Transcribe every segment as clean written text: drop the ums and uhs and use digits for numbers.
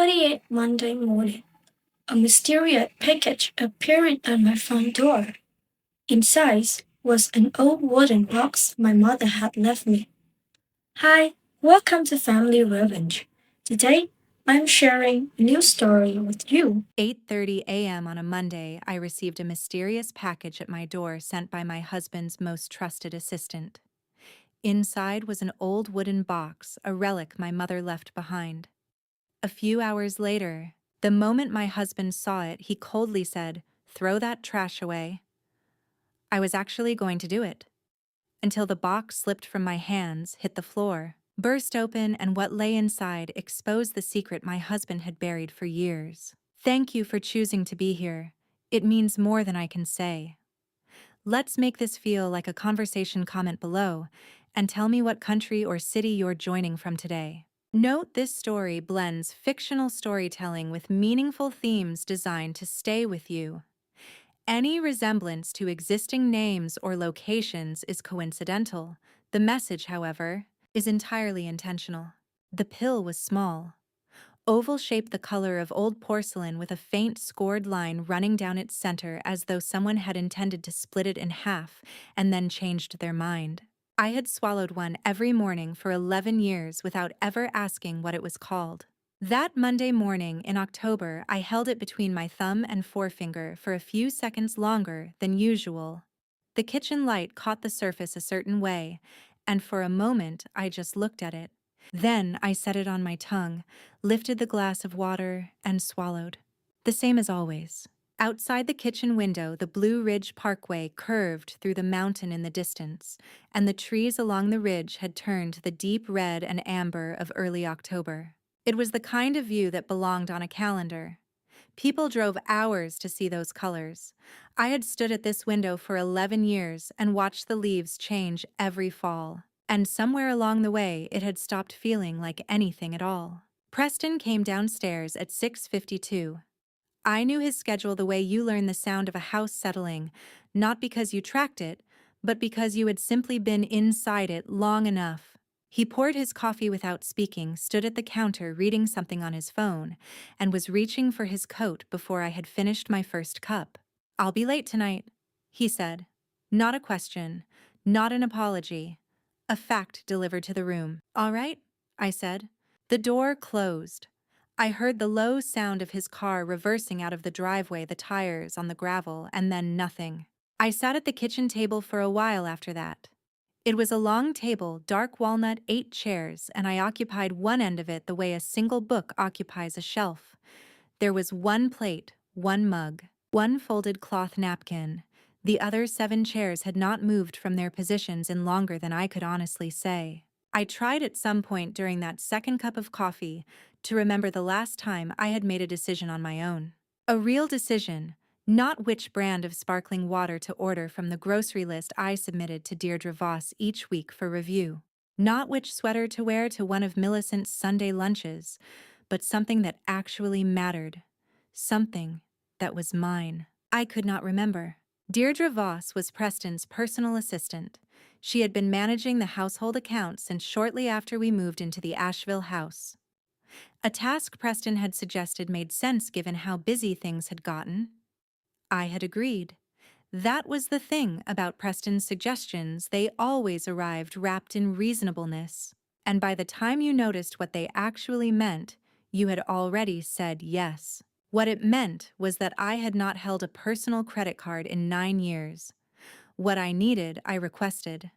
8:48 Monday morning. A mysterious package appeared at my front door. Inside was an old wooden box my mother had left me. Hi, welcome to Family Revenge. Today, I'm sharing a new story with you. 8:30 a.m. on a Monday, I received a mysterious package at my door sent by my husband's most trusted assistant. Inside was an old wooden box, a relic my mother left behind. A few hours later, the moment my husband saw it, he coldly said, "Throw that trash away." I was actually going to do it, until the box slipped from my hands, hit the floor, burst open, and what lay inside exposed the secret my husband had buried for years. Thank you for choosing to be here. It means more than I can say. Let's make this feel like a conversation. Comment below and tell me what country or city you're joining from today. Note this story blends fictional storytelling with meaningful themes designed to stay with you. Any resemblance to existing names or locations is coincidental. The message, however, is entirely intentional. The pill was small, oval-shaped, the color of old porcelain, with a faint scored line running down its center, as though someone had intended to split it in half and then changed their mind. I had swallowed one every morning for 11 years without ever asking what it was called. That Monday morning in October, I held it between my thumb and forefinger for a few seconds longer than usual. The kitchen light caught the surface a certain way, and for a moment I just looked at it. Then I set it on my tongue, lifted the glass of water, and swallowed. The same as always. Outside the kitchen window, the Blue Ridge Parkway curved through the mountain in the distance, and the trees along the ridge had turned the deep red and amber of early October. It was the kind of view that belonged on a calendar. People drove hours to see those colors. I had stood at this window for 11 years and watched the leaves change every fall. And somewhere along the way, it had stopped feeling like anything at all. Preston came downstairs at 6:52. I knew his schedule the way you learn the sound of a house settling, not because you tracked it, but because you had simply been inside it long enough. He poured his coffee without speaking, stood at the counter reading something on his phone, and was reaching for his coat before I had finished my first cup. "I'll be late tonight," he said. Not a question, not an apology. A fact delivered to the room. "All right," I said. The door closed. I heard the low sound of his car reversing out of the driveway, the tires on the gravel, and then nothing. I sat at the kitchen table for a while after that. It was a long table, dark walnut, 8 chairs, and I occupied one end of it the way a single book occupies a shelf. There was one plate, one mug, one folded cloth napkin. The other 7 chairs had not moved from their positions in longer than I could honestly say. I tried at some point during that second cup of coffee to remember the last time I had made a decision on my own. A real decision, not which brand of sparkling water to order from the grocery list I submitted to Deirdre Voss each week for review. Not which sweater to wear to one of Millicent's Sunday lunches, but something that actually mattered. Something that was mine. I could not remember. Deirdre Voss was Preston's personal assistant. She had been managing the household accounts since shortly after we moved into the Asheville house. A task Preston had suggested made sense given how busy things had gotten. I had agreed. That was the thing about Preston's suggestions, they always arrived wrapped in reasonableness. And by the time you noticed what they actually meant, you had already said yes. What it meant was that I had not held a personal credit card in 9 years. What I needed, I requested.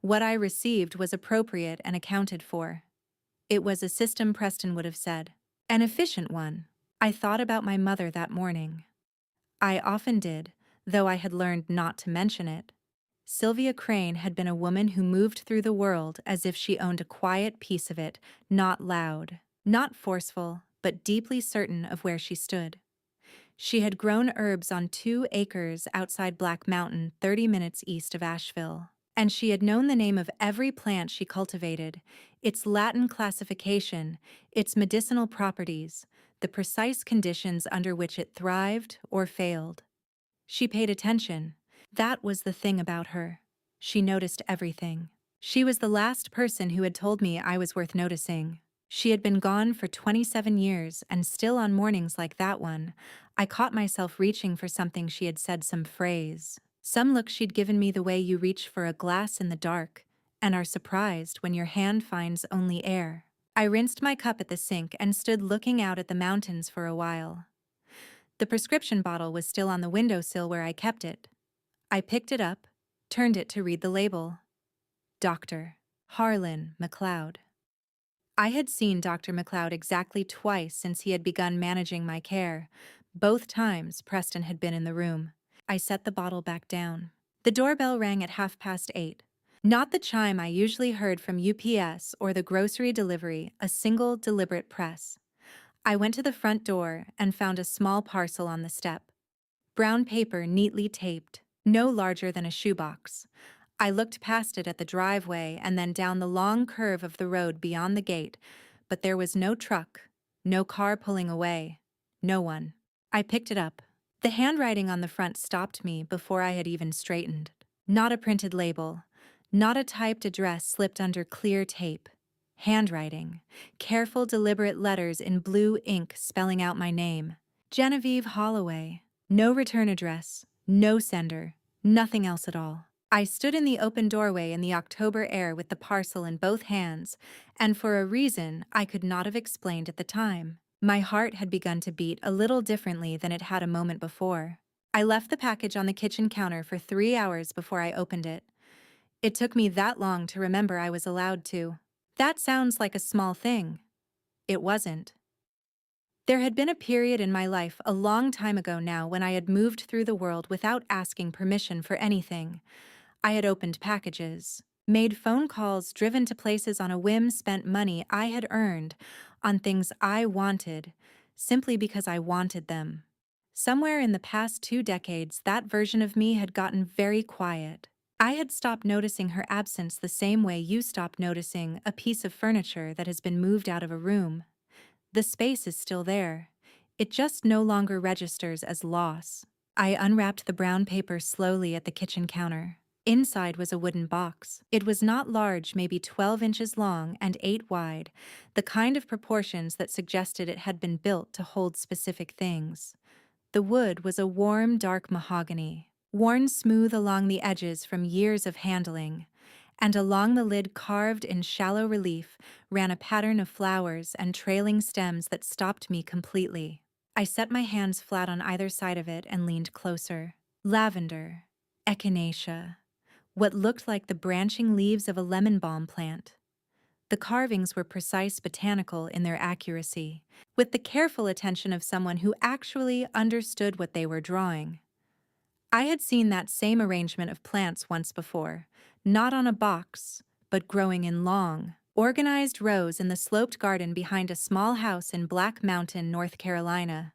What I received was appropriate and accounted for. It was a system, Preston would have said. An efficient one. I thought about my mother that morning. I often did, though I had learned not to mention it. Sylvia Crane had been a woman who moved through the world as if she owned a quiet piece of it, not loud, not forceful, but deeply certain of where she stood. She had grown herbs on 2 acres outside Black Mountain, 30 minutes east of Asheville. And she had known the name of every plant she cultivated, its Latin classification, its medicinal properties, the precise conditions under which it thrived or failed. She paid attention. That was the thing about her. She noticed everything. She was the last person who had told me I was worth noticing. She had been gone for 27 years, and still on mornings like that one, I caught myself reaching for something she had said, some phrase. Some look she'd given me the way you reach for a glass in the dark and are surprised when your hand finds only air. I rinsed my cup at the sink and stood looking out at the mountains for a while. The prescription bottle was still on the windowsill where I kept it. I picked it up, turned it to read the label. Dr. Harlan McLeod. I had seen Dr. McLeod exactly twice since he had begun managing my care. Both times Preston had been in the room. I set the bottle back down. The doorbell rang at 8:30. Not the chime I usually heard from UPS or the grocery delivery, a single deliberate press. I went to the front door and found a small parcel on the step. Brown paper neatly taped, no larger than a shoebox. I looked past it at the driveway and then down the long curve of the road beyond the gate, but there was no truck, no car pulling away, no one. I picked it up. The handwriting on the front stopped me before I had even straightened. Not a printed label, not a typed address slipped under clear tape. Handwriting, careful, deliberate letters in blue ink spelling out my name. Genevieve Holloway. No return address, no sender, nothing else at all. I stood in the open doorway in the October air with the parcel in both hands, and for a reason I could not have explained at the time, my heart had begun to beat a little differently than it had a moment before. I left the package on the kitchen counter for 3 hours before I opened it. It took me that long to remember I was allowed to. That sounds like a small thing. It wasn't. There had been a period in my life a long time ago now when I had moved through the world without asking permission for anything. I had opened packages, made phone calls, driven to places on a whim, spent money I had earned on things I wanted, simply because I wanted them. Somewhere in the past 2 decades, that version of me had gotten very quiet. I had stopped noticing her absence the same way you stop noticing a piece of furniture that has been moved out of a room. The space is still there. It just no longer registers as loss. I unwrapped the brown paper slowly at the kitchen counter. Inside was a wooden box. It was not large, maybe 12 inches long and 8 wide, the kind of proportions that suggested it had been built to hold specific things. The wood was a warm, dark mahogany, worn smooth along the edges from years of handling, and along the lid, carved in shallow relief, ran a pattern of flowers and trailing stems that stopped me completely. I set my hands flat on either side of it and leaned closer. Lavender, echinacea, what looked like the branching leaves of a lemon balm plant. The carvings were precise, botanical in their accuracy, with the careful attention of someone who actually understood what they were drawing. I had seen that same arrangement of plants once before, not on a box, but growing in long, organized rows in the sloped garden behind a small house in Black Mountain, North Carolina.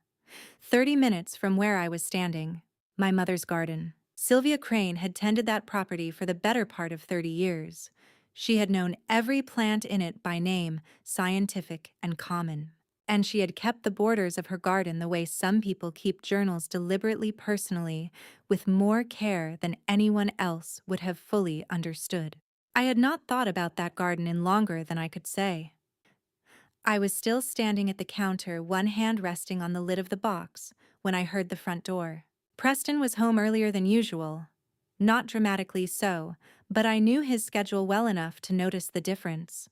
30 minutes from where I was standing, my mother's garden. Sylvia Crane had tended that property for the better part of 30 years. She had known every plant in it by name, scientific and common. And she had kept the borders of her garden the way some people keep journals, deliberately, personally, with more care than anyone else would have fully understood. I had not thought about that garden in longer than I could say. I was still standing at the counter, one hand resting on the lid of the box, when I heard the front door. Preston was home earlier than usual. Not dramatically so, but I knew his schedule well enough to notice the difference.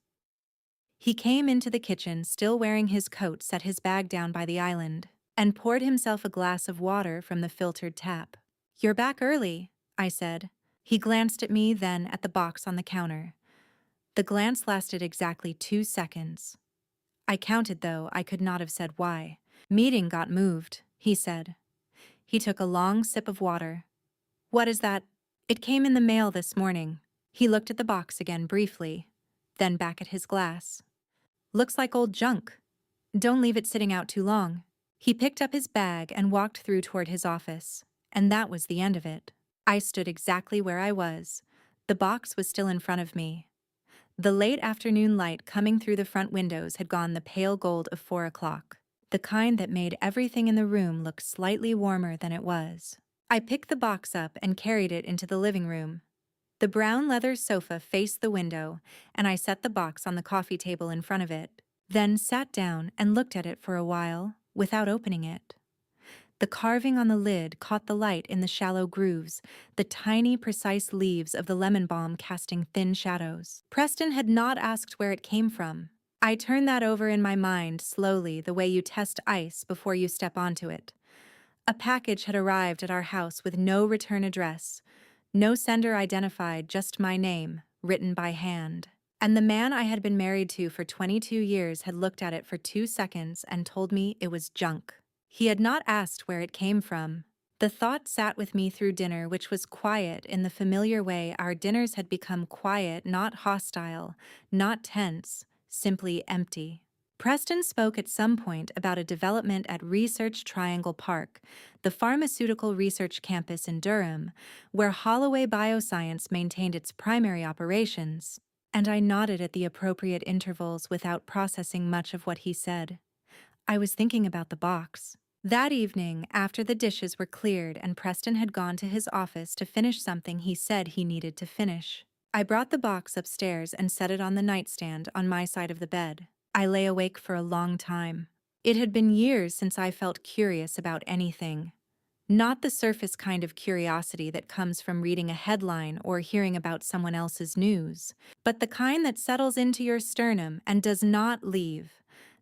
He came into the kitchen, still wearing his coat, set his bag down by the island, and poured himself a glass of water from the filtered tap. "You're back early," I said. He glanced at me, then at the box on the counter. The glance lasted exactly 2 seconds. I counted, though I could not have said why. "Meeting got moved," he said. He took a long sip of water. "What is that?" "It came in the mail this morning." He looked at the box again briefly, then back at his glass. "Looks like old junk. Don't leave it sitting out too long." He picked up his bag and walked through toward his office, and that was the end of it. I stood exactly where I was. The box was still in front of me. The late afternoon light coming through the front windows had gone the pale gold of 4 o'clock, the kind that made everything in the room look slightly warmer than it was. I picked the box up and carried it into the living room. The brown leather sofa faced the window, and I set the box on the coffee table in front of it. then sat down and looked at it for a while without opening it. The carving on the lid caught the light in the shallow grooves, the tiny, precise leaves of the lemon balm casting thin shadows. Preston had not asked where it came from. I turned that over in my mind slowly, the way you test ice before you step onto it. A package had arrived at our house with no return address. No sender identified, just my name, written by hand. And the man I had been married to for 22 years had looked at it for 2 seconds and told me it was junk. He had not asked where it came from. The thought sat with me through dinner, which was quiet in the familiar way our dinners had become quiet, not hostile, not tense, simply empty. Preston spoke at some point about a development at Research Triangle Park, the pharmaceutical research campus in Durham, where Holloway Bioscience maintained its primary operations, and I nodded at the appropriate intervals without processing much of what he said. I was thinking about the box. That evening, after the dishes were cleared and Preston had gone to his office to finish something he said he needed to finish, I brought the box upstairs and set it on the nightstand on my side of the bed. I lay awake for a long time. It had been years since I felt curious about anything. Not the surface kind of curiosity that comes from reading a headline or hearing about someone else's news, but the kind that settles into your sternum and does not leave.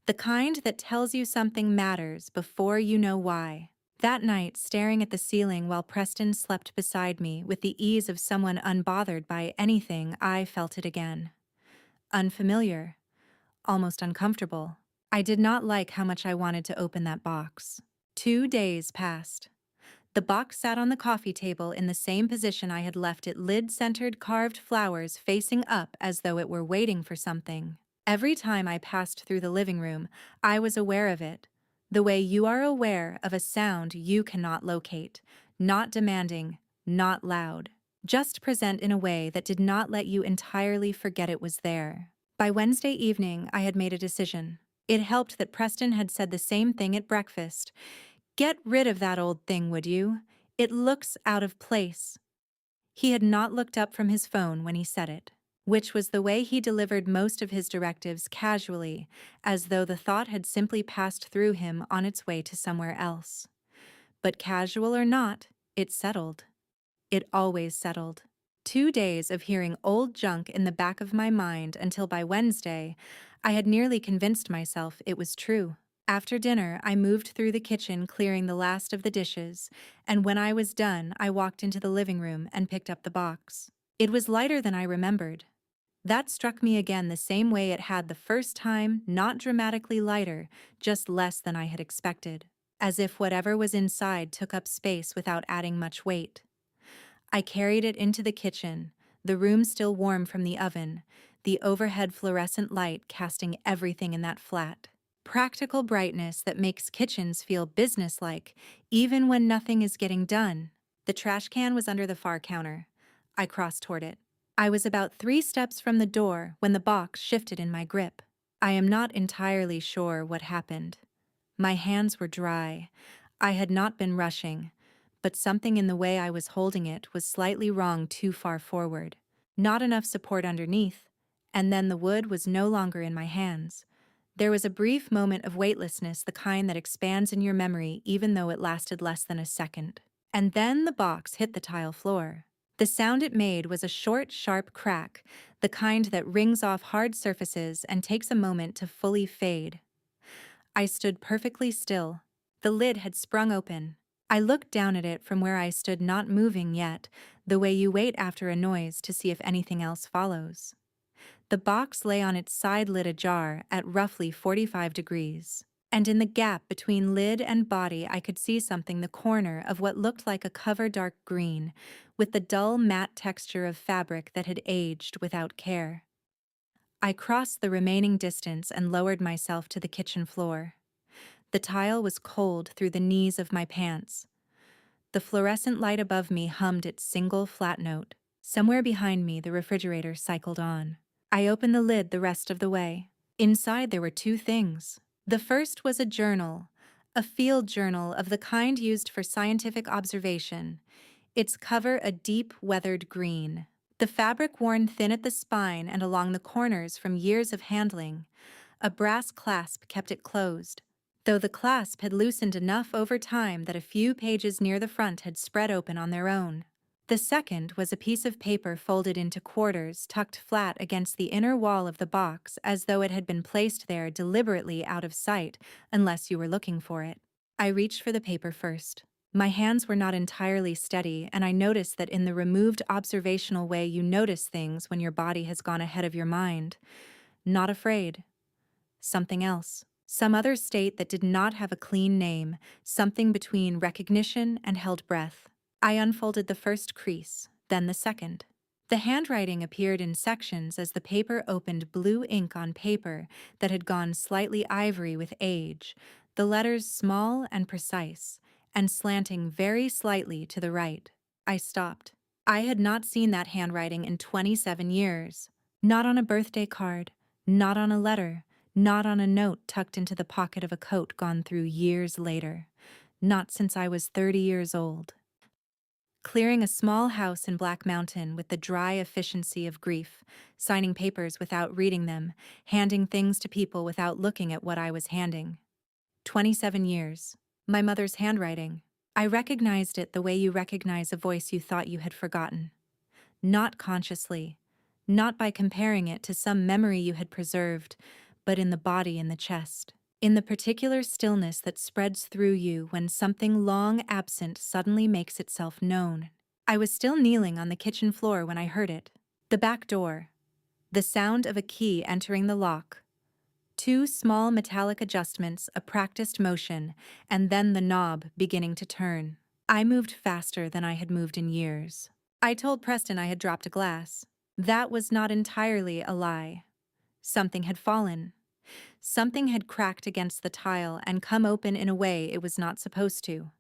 The kind that tells you something matters before you know why. That night, staring at the ceiling while Preston slept beside me with the ease of someone unbothered by anything, I felt it again. Unfamiliar. Almost uncomfortable. I did not like how much I wanted to open that box. 2 days passed. The box sat on the coffee table in the same position I had left it, lid-centered carved flowers facing up as though it were waiting for something. Every time I passed through the living room, I was aware of it, the way you are aware of a sound you cannot locate, not demanding, not loud, just present in a way that did not let you entirely forget it was there. By Wednesday evening, I had made a decision. It helped that Preston had said the same thing at breakfast. "Get rid of that old thing, would you? It looks out of place." He had not looked up from his phone when he said it, which was the way he delivered most of his directives, casually, as though the thought had simply passed through him on its way to somewhere else. But casual or not, it settled. It always settled. 2 days of hearing old junk in the back of my mind until by Wednesday, I had nearly convinced myself it was true. After dinner, I moved through the kitchen, clearing the last of the dishes, and when I was done, I walked into the living room and picked up the box. It was lighter than I remembered. That struck me again the same way it had the first time, not dramatically lighter, just less than I had expected, as if whatever was inside took up space without adding much weight. I carried it into the kitchen, the room still warm from the oven, the overhead fluorescent light casting everything in that flat. Practical brightness that makes kitchens feel businesslike, even when nothing is getting done. The trash can was under the far counter. I crossed toward it. I was about 3 steps from the door when the box shifted in my grip. I am not entirely sure what happened. My hands were dry. I had not been rushing, but something in the way I was holding it was slightly wrong, too far forward. Not enough support underneath, and then the wood was no longer in my hands. There was a brief moment of weightlessness, the kind that expands in your memory even though it lasted less than a second. And then the box hit the tile floor. The sound it made was a short, sharp crack, the kind that rings off hard surfaces and takes a moment to fully fade. I stood perfectly still. The lid had sprung open. I looked down at it from where I stood, not moving yet, the way you wait after a noise to see if anything else follows. The box lay on its side lid ajar at roughly 45 degrees. And in the gap between lid and body I could see something, the corner of what looked like a cover, dark green, with the dull matte texture of fabric that had aged without care. I crossed the remaining distance and lowered myself to the kitchen floor. The tile was cold through the knees of my pants. The fluorescent light above me hummed its single flat note. Somewhere behind me, the refrigerator cycled on. I opened the lid the rest of the way. Inside there were 2 things. The first was a journal, a field journal of the kind used for scientific observation, its cover a deep, weathered green. The fabric worn thin at the spine and along the corners from years of handling, A brass clasp kept it closed, though the clasp had loosened enough over time that a few pages near the front had spread open on their own. The second was a piece of paper folded into quarters, tucked flat against the inner wall of the box as though it had been placed there deliberately out of sight unless you were looking for it. I reached for the paper first. My hands were not entirely steady, and I noticed that in the removed observational way you notice things when your body has gone ahead of your mind. Not afraid. Something else. Some other state that did not have a clean name, something between recognition and held breath. I unfolded the first crease, then the second. The handwriting appeared in sections as the paper opened blue ink on paper that had gone slightly ivory with age, the letters small and precise, and slanting very slightly to the right. I stopped. I had not seen that handwriting in 27 years. Not on a birthday card, not on a letter, not on a note tucked into the pocket of a coat gone through years later. Not since I was 30 years old. Clearing a small house in Black Mountain with the dry efficiency of grief, signing papers without reading them, handing things to people without looking at what I was handing. 27 years. My mother's handwriting. I recognized it the way you recognize a voice you thought you had forgotten. Not consciously, not by comparing it to some memory you had preserved, but in the body in the chest. In the particular stillness that spreads through you when something long absent suddenly makes itself known. I was still kneeling on the kitchen floor when I heard it. The back door. The sound of a key entering the lock. Two small metallic adjustments, a practiced motion, and then the knob beginning to turn. I moved faster than I had moved in years. I told Preston I had dropped a glass. That was not entirely a lie. Something had fallen. Something had cracked against the tile and come open in a way it was not supposed to.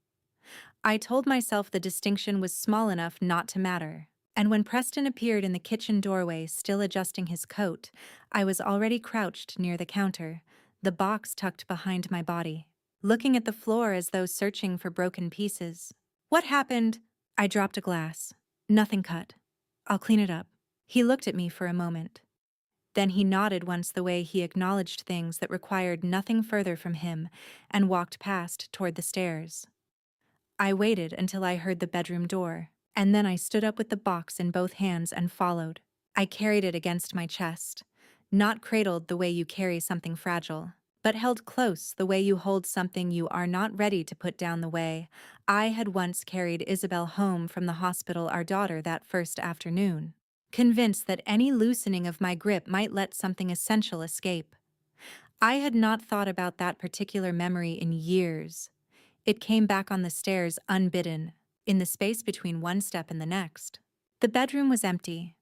I told myself the distinction was small enough not to matter. And when Preston appeared in the kitchen doorway, still adjusting his coat, I was already crouched near the counter, the box tucked behind my body, looking at the floor as though searching for broken pieces. What happened? I dropped a glass. Nothing cut. I'll clean it up. He looked at me for a moment. Then he nodded once the way he acknowledged things that required nothing further from him and walked past toward the stairs. I waited until I heard the bedroom door, and then I stood up with the box in both hands and followed. I carried it against my chest, not cradled the way you carry something fragile, but held close the way you hold something you are not ready to put down the way I had once carried Isabel home from the hospital, our daughter, that first afternoon, convinced that any loosening of my grip might let something essential escape. I had not thought about that particular memory in years. It came back on the stairs unbidden, in the space between one step and the next. The bedroom was empty.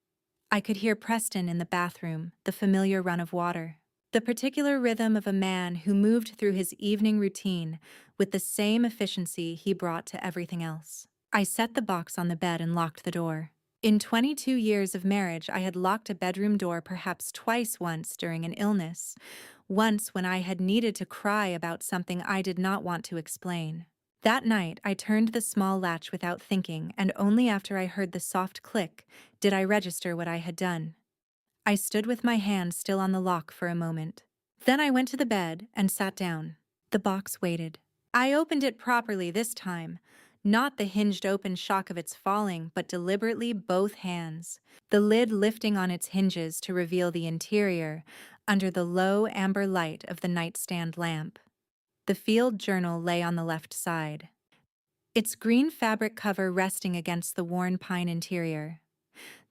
I could hear Preston in the bathroom, the familiar run of water, the particular rhythm of a man who moved through his evening routine with the same efficiency he brought to everything else. I set the box on the bed and locked the door. In 22 years of marriage, I had locked a bedroom door perhaps twice, once during an illness, once when I had needed to cry about something I did not want to explain. That night, I turned the small latch without thinking, and only after I heard the soft click did I register what I had done. I stood with my hand still on the lock for a moment. Then I went to the bed and sat down. The box waited. I opened it properly this time, not the hinged open shock of its falling, but deliberately both hands, the lid lifting on its hinges to reveal the interior under the low amber light of the nightstand lamp. The field journal lay on the left side, its green fabric cover resting against the worn pine interior.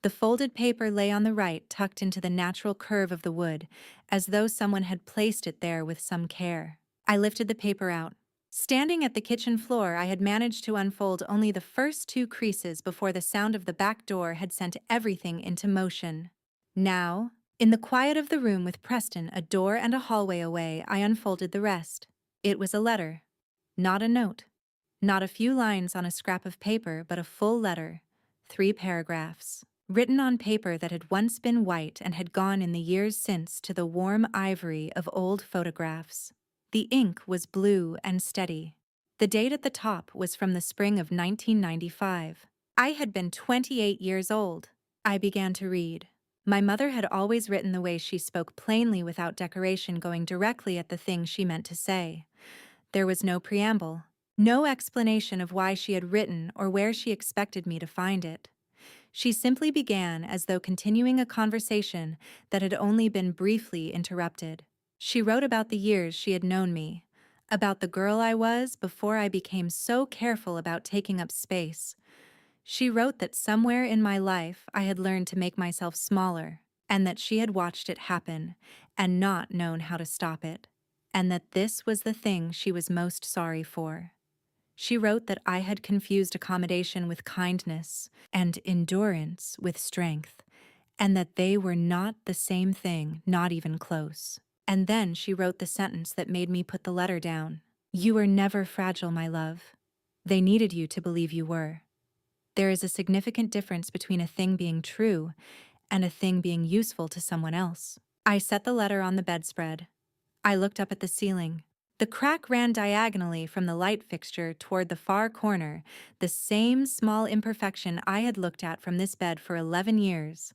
The folded paper lay on the right, tucked into the natural curve of the wood, as though someone had placed it there with some care. I lifted the paper out. Standing at the kitchen floor, I had managed to unfold only the first two creases before the sound of the back door had sent everything into motion. Now, in the quiet of the room with Preston a door and a hallway away, I unfolded the rest. It was a letter. Not a note. Not a few lines on a scrap of paper, but a full letter. 3 paragraphs. Written on paper that had once been white and had gone in the years since to the warm ivory of old photographs. The ink was blue and steady. The date at the top was from the spring of 1995. I had been 28 years old. I began to read. My mother had always written the way she spoke plainly without decoration, going directly at the thing she meant to say. There was no preamble, no explanation of why she had written or where she expected me to find it. She simply began as though continuing a conversation that had only been briefly interrupted. She wrote about the years she had known me, about the girl I was before I became so careful about taking up space. She wrote that somewhere in my life I had learned to make myself smaller, and that she had watched it happen and not known how to stop it, and that this was the thing she was most sorry for. She wrote that I had confused accommodation with kindness and endurance with strength, and that they were not the same thing, not even close. And then she wrote the sentence that made me put the letter down. "You were never fragile, my love. They needed you to believe you were." There is a significant difference between a thing being true and a thing being useful to someone else. I set the letter on the bedspread. I looked up at the ceiling. The crack ran diagonally from the light fixture toward the far corner, the same small imperfection I had looked at from this bed for 11 years.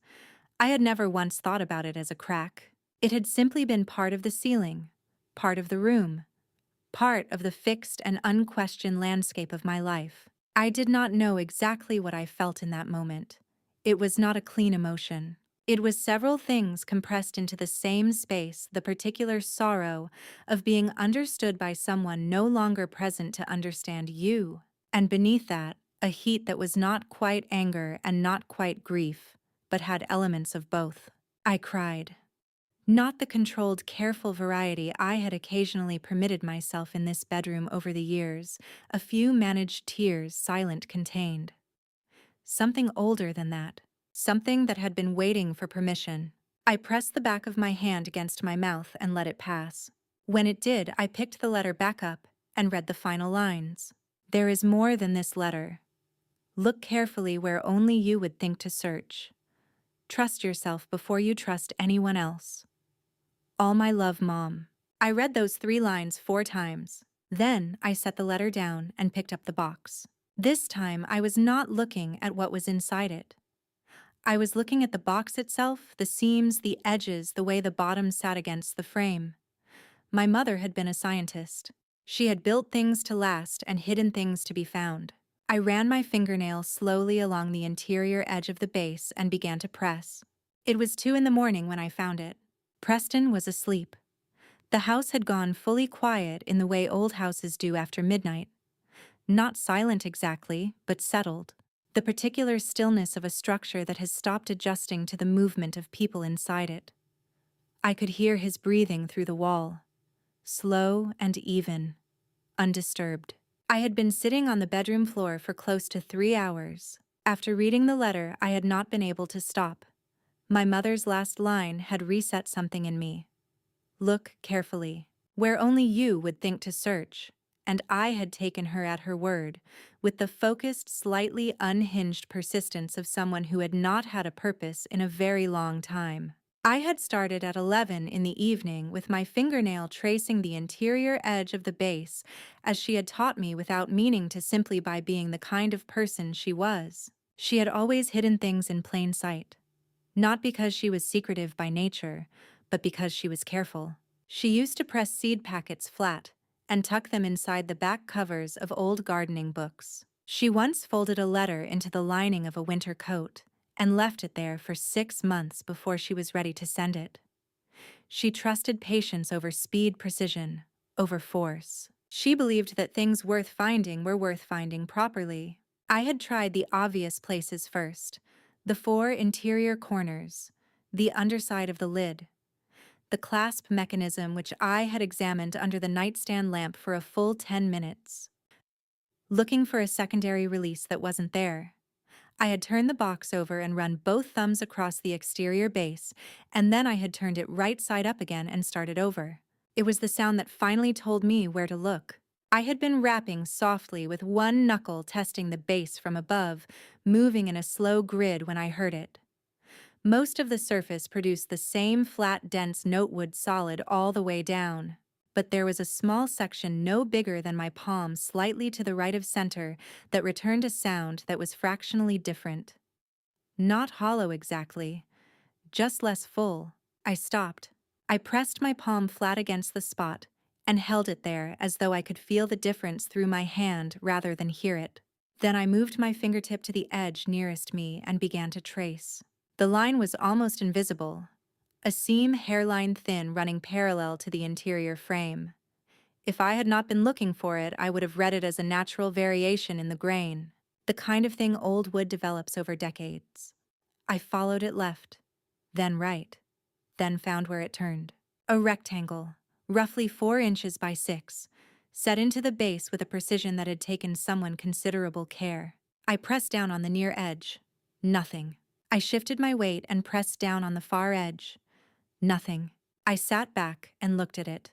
I had never once thought about it as a crack. It had simply been part of the ceiling, part of the room, part of the fixed and unquestioned landscape of my life. I did not know exactly what I felt in that moment. It was not a clean emotion. It was several things compressed into the same space, the particular sorrow of being understood by someone no longer present to understand you. And beneath that, a heat that was not quite anger and not quite grief, but had elements of both. I cried. Not the controlled, careful variety I had occasionally permitted myself in this bedroom over the years, a few managed tears, silent, contained. Something older than that. Something that had been waiting for permission. I pressed the back of my hand against my mouth and let it pass. When it did, I picked the letter back up and read the final lines. "There is more than this letter. Look carefully where only you would think to search. Trust yourself before you trust anyone else. All my love, Mom." I read those 3 lines 4 times. Then I set the letter down and picked up the box. This time I was not looking at what was inside it. I was looking at the box itself, the seams, the edges, the way the bottom sat against the frame. My mother had been a scientist. She had built things to last and hidden things to be found. I ran my fingernail slowly along the interior edge of the base and began to press. It was 2 in the morning when I found it. Preston was asleep. The house had gone fully quiet in the way old houses do after midnight. Not silent exactly, but settled. The particular stillness of a structure that has stopped adjusting to the movement of people inside it. I could hear his breathing through the wall. Slow and even. Undisturbed. I had been sitting on the bedroom floor for close to 3 hours. After reading the letter, I had not been able to stop. My mother's last line had reset something in me. Look carefully, where only you would think to search. And I had taken her at her word, with the focused, slightly unhinged persistence of someone who had not had a purpose in a very long time. I had started at 11 in the evening with my fingernail tracing the interior edge of the base, as she had taught me without meaning to, simply by being the kind of person she was. She had always hidden things in plain sight. Not because she was secretive by nature, but because she was careful. She used to press seed packets flat and tuck them inside the back covers of old gardening books. She once folded a letter into the lining of a winter coat and left it there for 6 months before she was ready to send it. She trusted patience over speed, precision over force. She believed that things worth finding were worth finding properly. I had tried the obvious places first. The 4 interior corners, the underside of the lid, the clasp mechanism which I had examined under the nightstand lamp for a full 10 minutes. Looking for a secondary release that wasn't there. I had turned the box over and run both thumbs across the exterior base, and then I had turned it right side up again and started over. It was the sound that finally told me where to look. I had been rapping softly with one knuckle, testing the base from above, moving in a slow grid when I heard it. Most of the surface produced the same flat, dense notewood solid all the way down. But there was a small section no bigger than my palm, slightly to the right of center, that returned a sound that was fractionally different. Not hollow exactly, just less full. I stopped. I pressed my palm flat against the spot and held it there as though I could feel the difference through my hand rather than hear it. Then I moved my fingertip to the edge nearest me and began to trace. The line was almost invisible, a seam hairline thin running parallel to the interior frame. If I had not been looking for it, I would have read it as a natural variation in the grain, the kind of thing old wood develops over decades. I followed it left, then right, then found where it turned. A rectangle, roughly 4 inches by 6, set into the base with a precision that had taken someone considerable care. I pressed down on the near edge. Nothing. I shifted my weight and pressed down on the far edge. Nothing. I sat back and looked at it.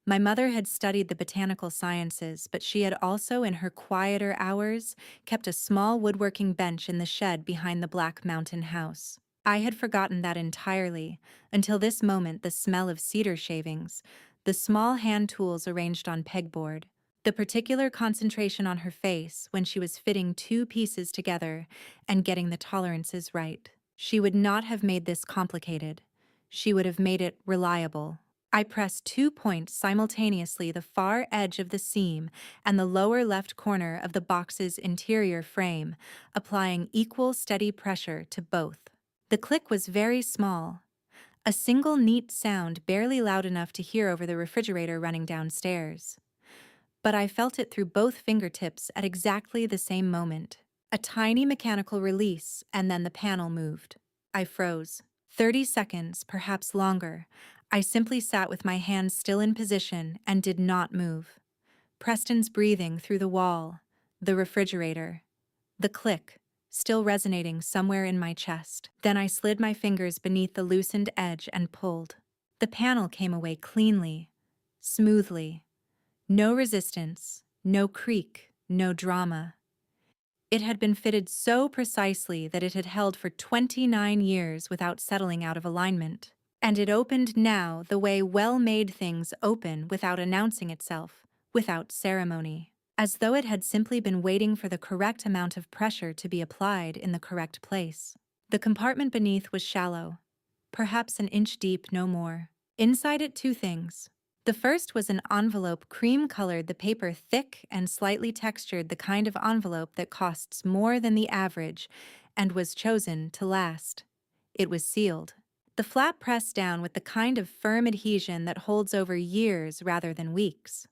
My mother had studied the botanical sciences, but she had also, in her quieter hours, kept a small woodworking bench in the shed behind the Black Mountain house. I had forgotten that entirely, until this moment the smell of cedar shavings, the small hand tools arranged on pegboard, the particular concentration on her face when she was fitting 2 pieces together and getting the tolerances right. She would not have made this complicated. She would have made it reliable. I pressed 2 points simultaneously, the far edge of the seam and the lower left corner of the box's interior frame, applying equal steady pressure to both. The click was very small, a single neat sound barely loud enough to hear over the refrigerator running downstairs. But I felt it through both fingertips at exactly the same moment. A tiny mechanical release, and then the panel moved. I froze. 30 seconds, perhaps longer. I simply sat with my hands still in position and did not move. Preston's breathing through the wall, the refrigerator, the click, still resonating somewhere in my chest. Then I slid my fingers beneath the loosened edge and pulled. The panel came away cleanly, smoothly. No resistance, no creak, no drama. It had been fitted so precisely that it had held for 29 years without settling out of alignment. And it opened now the way well-made things open without announcing itself, without ceremony, as though it had simply been waiting for the correct amount of pressure to be applied in the correct place. The compartment beneath was shallow, perhaps an inch deep, no more. Inside it, 2 things. The first was an envelope cream-colored, the paper thick and slightly textured, the kind of envelope that costs more than the average and was chosen to last. It was sealed. The flap pressed down with the kind of firm adhesion that holds over years rather than weeks.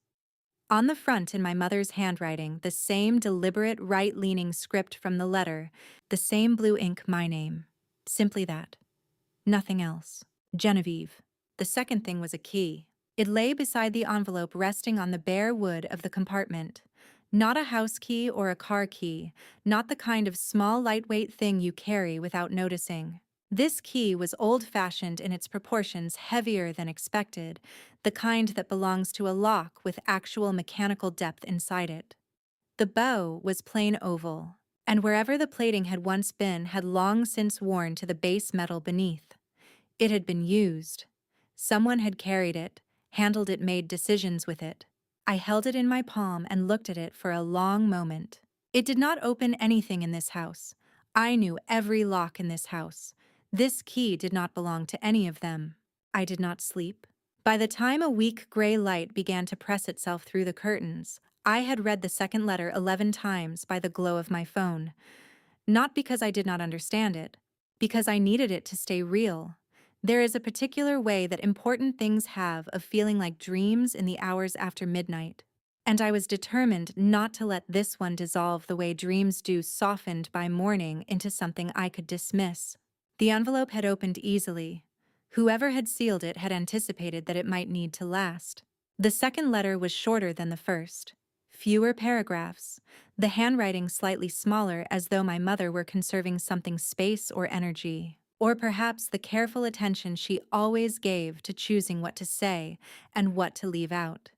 On the front, in my mother's handwriting, the same deliberate right-leaning script from the letter, the same blue ink, my name. Simply that. Nothing else. Genevieve. The second thing was a key. It lay beside the envelope, resting on the bare wood of the compartment. Not a house key or a car key, not the kind of small, lightweight thing you carry without noticing. This key was old-fashioned in its proportions, heavier than expected, the kind that belongs to a lock with actual mechanical depth inside it. The bow was plain oval, and wherever the plating had once been had long since worn to the base metal beneath. It had been used. Someone had carried it, handled it, made decisions with it. I held it in my palm and looked at it for a long moment. It did not open anything in this house. I knew every lock in this house. This key did not belong to any of them. I did not sleep. By the time a weak gray light began to press itself through the curtains, I had read the second letter 11 times by the glow of my phone. Not because I did not understand it, because I needed it to stay real. There is a particular way that important things have of feeling like dreams in the hours after midnight. And I was determined not to let this one dissolve the way dreams do, softened by morning into something I could dismiss. The envelope had opened easily. Whoever had sealed it had anticipated that it might need to last. The second letter was shorter than the first. Fewer paragraphs, the handwriting slightly smaller, as though my mother were conserving something, space or energy. Or perhaps the careful attention she always gave to choosing what to say and what to leave out.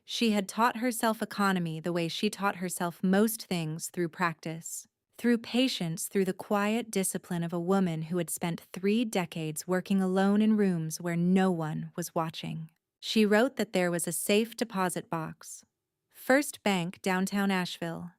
She had taught herself economy the way she taught herself most things, through practice. Through patience, through the quiet discipline of a woman who had spent 3 decades working alone in rooms where no one was watching. She wrote that there was a safe deposit box. First Bank, downtown Asheville.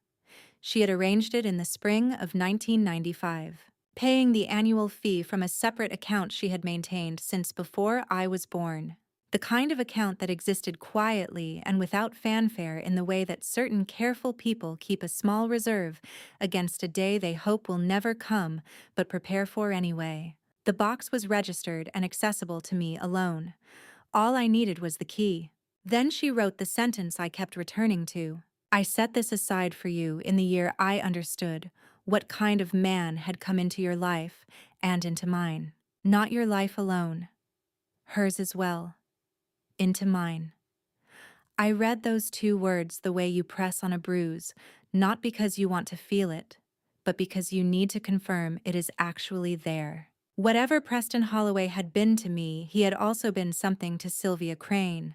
She had arranged it in the spring of 1995. paying the annual fee from a separate account she had maintained since before I was born. The kind of account that existed quietly and without fanfare in the way that certain careful people keep a small reserve against a day they hope will never come but prepare for anyway. The box was registered and accessible to me alone. All I needed was the key. Then she wrote the sentence I kept returning to. I set this aside for you in the year I understood what kind of man had come into your life and into mine. Not your life alone, hers as well, into mine. I read those two words the way you press on a bruise, not because you want to feel it, but because you need to confirm it is actually there. Whatever Preston Holloway had been to me, he had also been something to Sylvia Crane,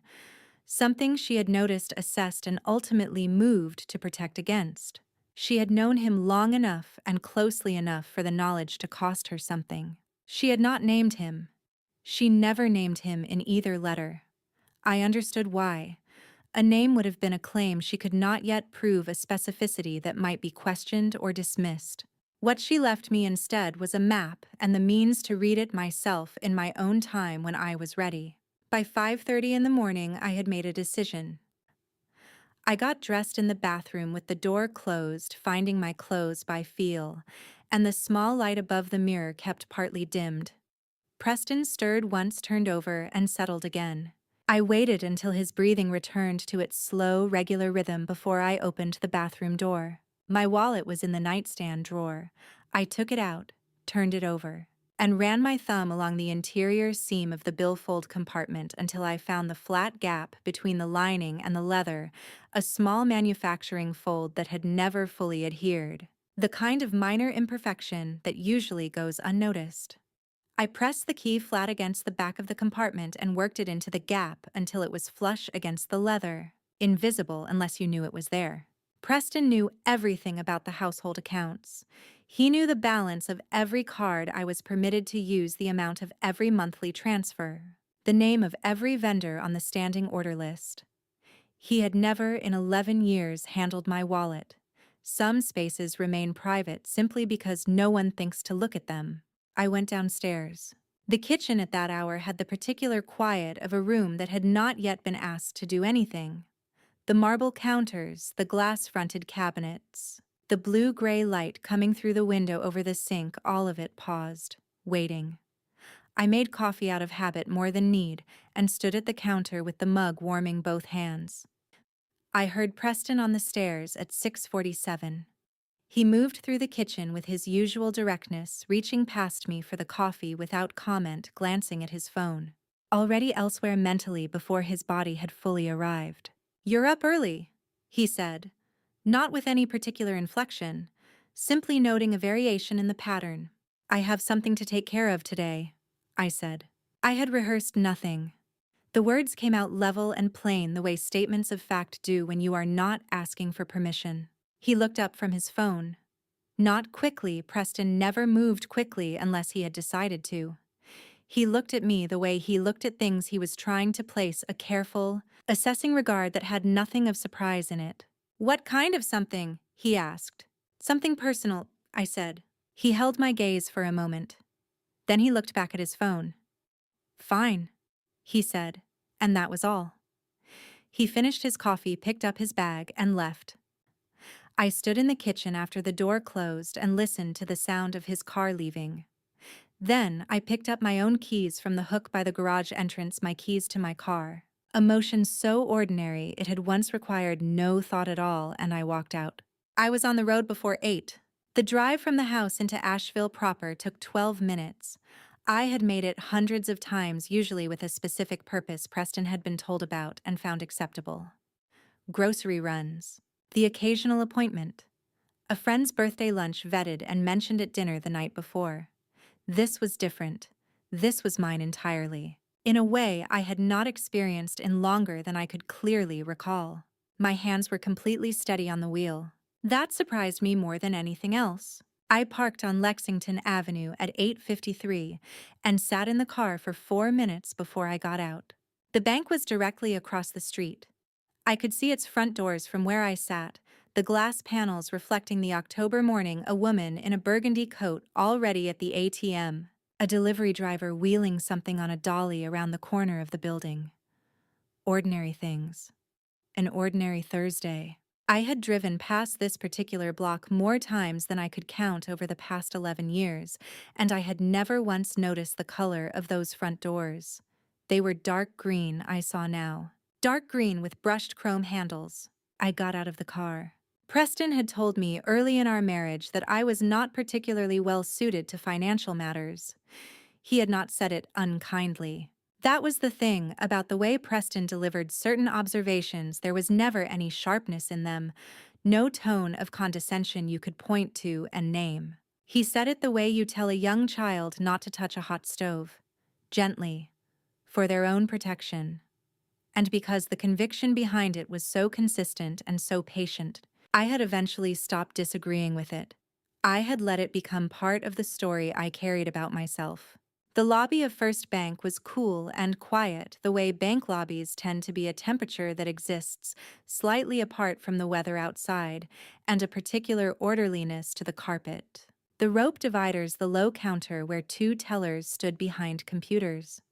something she had noticed, assessed, and ultimately moved to protect against. She had known him long enough and closely enough for the knowledge to cost her something. She had not named him. She never named him in either letter. I understood why. A name would have been a claim she could not yet prove, a specificity that might be questioned or dismissed. What she left me instead was a map and the means to read it myself in my own time when I was ready. By 5:30 in the morning, I had made a decision. I got dressed in the bathroom with the door closed, finding my clothes by feel, and the small light above the mirror kept partly dimmed. Preston stirred once, turned over, and settled again. I waited until his breathing returned to its slow, regular rhythm before I opened the bathroom door. My wallet was in the nightstand drawer. I took it out, turned it over, and ran my thumb along the interior seam of the billfold compartment until I found the flat gap between the lining and the leather, a small manufacturing fold that had never fully adhered, the kind of minor imperfection that usually goes unnoticed. I pressed the key flat against the back of the compartment and worked it into the gap until it was flush against the leather, invisible unless you knew it was there. Preston knew everything about the household accounts. He knew the balance of every card I was permitted to use, the amount of every monthly transfer, the name of every vendor on the standing order list. He had never in 11 years handled my wallet. Some spaces remain private simply because no one thinks to look at them. I went downstairs. The kitchen at that hour had the particular quiet of a room that had not yet been asked to do anything. The marble counters, the glass-fronted cabinets, the blue-gray light coming through the window over the sink, all of it paused, waiting. I made coffee out of habit more than need and stood at the counter with the mug warming both hands. I heard Preston on the stairs at 6:47. He moved through the kitchen with his usual directness, reaching past me for the coffee without comment, glancing at his phone. Already elsewhere mentally before his body had fully arrived. "You're up early," he said, not with any particular inflection, simply noting a variation in the pattern. "I have something to take care of today," I said. I had rehearsed nothing. The words came out level and plain, the way statements of fact do when you are not asking for permission. He looked up from his phone. Not quickly. Preston never moved quickly unless he had decided to. He looked at me the way he looked at things he was trying to place, a careful, assessing regard that had nothing of surprise in it. "What kind of something?" he asked. "Something personal," I said. He held my gaze for a moment. Then he looked back at his phone. "Fine," he said, and that was all. He finished his coffee, picked up his bag, and left. I stood in the kitchen after the door closed and listened to the sound of his car leaving. Then I picked up my own keys from the hook by the garage entrance, my keys to my car. A motion so ordinary it had once required no thought at all, and I walked out. I was on the road before 8. The drive from the house into Asheville proper took 12 minutes. I had made it hundreds of times, usually with a specific purpose Preston had been told about and found acceptable. Grocery runs. The occasional appointment. A friend's birthday lunch vetted and mentioned at dinner the night before. This was different. This was mine entirely. In a way I had not experienced in longer than I could clearly recall. My hands were completely steady on the wheel. That surprised me more than anything else. I parked on Lexington Avenue at 8:53 and sat in the car for 4 minutes before I got out. The bank was directly across the street. I could see its front doors from where I sat, the glass panels reflecting the October morning, a woman in a burgundy coat already at the ATM, a delivery driver wheeling something on a dolly around the corner of the building. Ordinary things. An ordinary Thursday. I had driven past this particular block more times than I could count over the past 11 years, and I had never once noticed the color of those front doors. They were dark green, I saw now. Dark green with brushed chrome handles. I got out of the car. Preston had told me early in our marriage that I was not particularly well suited to financial matters. He had not said it unkindly. That was the thing about the way Preston delivered certain observations. There was never any sharpness in them, no tone of condescension you could point to and name. He said it the way you tell a young child not to touch a hot stove, gently, for their own protection. And because the conviction behind it was so consistent and so patient, I had eventually stopped disagreeing with it. I had let it become part of the story I carried about myself. The lobby of First Bank was cool and quiet, the way bank lobbies tend to be, a temperature that exists slightly apart from the weather outside, and a particular orderliness to the carpet. The rope dividers, the low counter where two tellers stood behind computers.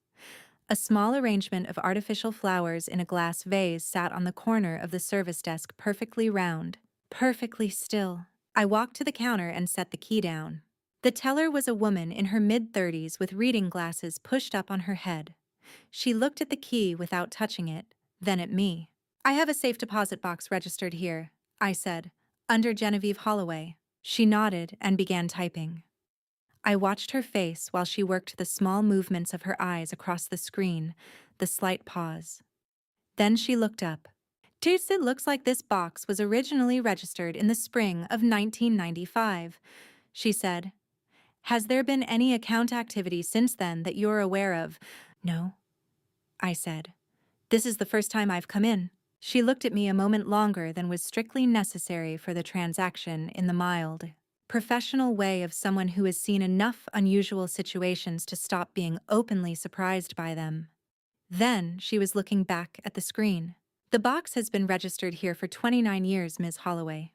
A small arrangement of artificial flowers in a glass vase sat on the corner of the service desk, perfectly round, perfectly still. I walked to the counter and set the key down. The teller was a woman in her mid-30s with reading glasses pushed up on her head. She looked at the key without touching it, then at me. "I have a safe deposit box registered here," I said, "under Genevieve Holloway." She nodded and began typing. I watched her face while she worked the small movements of her eyes across the screen, the slight pause. Then she looked up. "Taste, it looks like this box was originally registered in the spring of 1995, she said. "Has there been any account activity since then that you're aware of?" "No," I said. "This is the first time I've come in." She looked at me a moment longer than was strictly necessary for the transaction in the mild, professional way of someone who has seen enough unusual situations to stop being openly surprised by them. Then she was looking back at the screen. "The box has been registered here for 29 years, Ms. Holloway."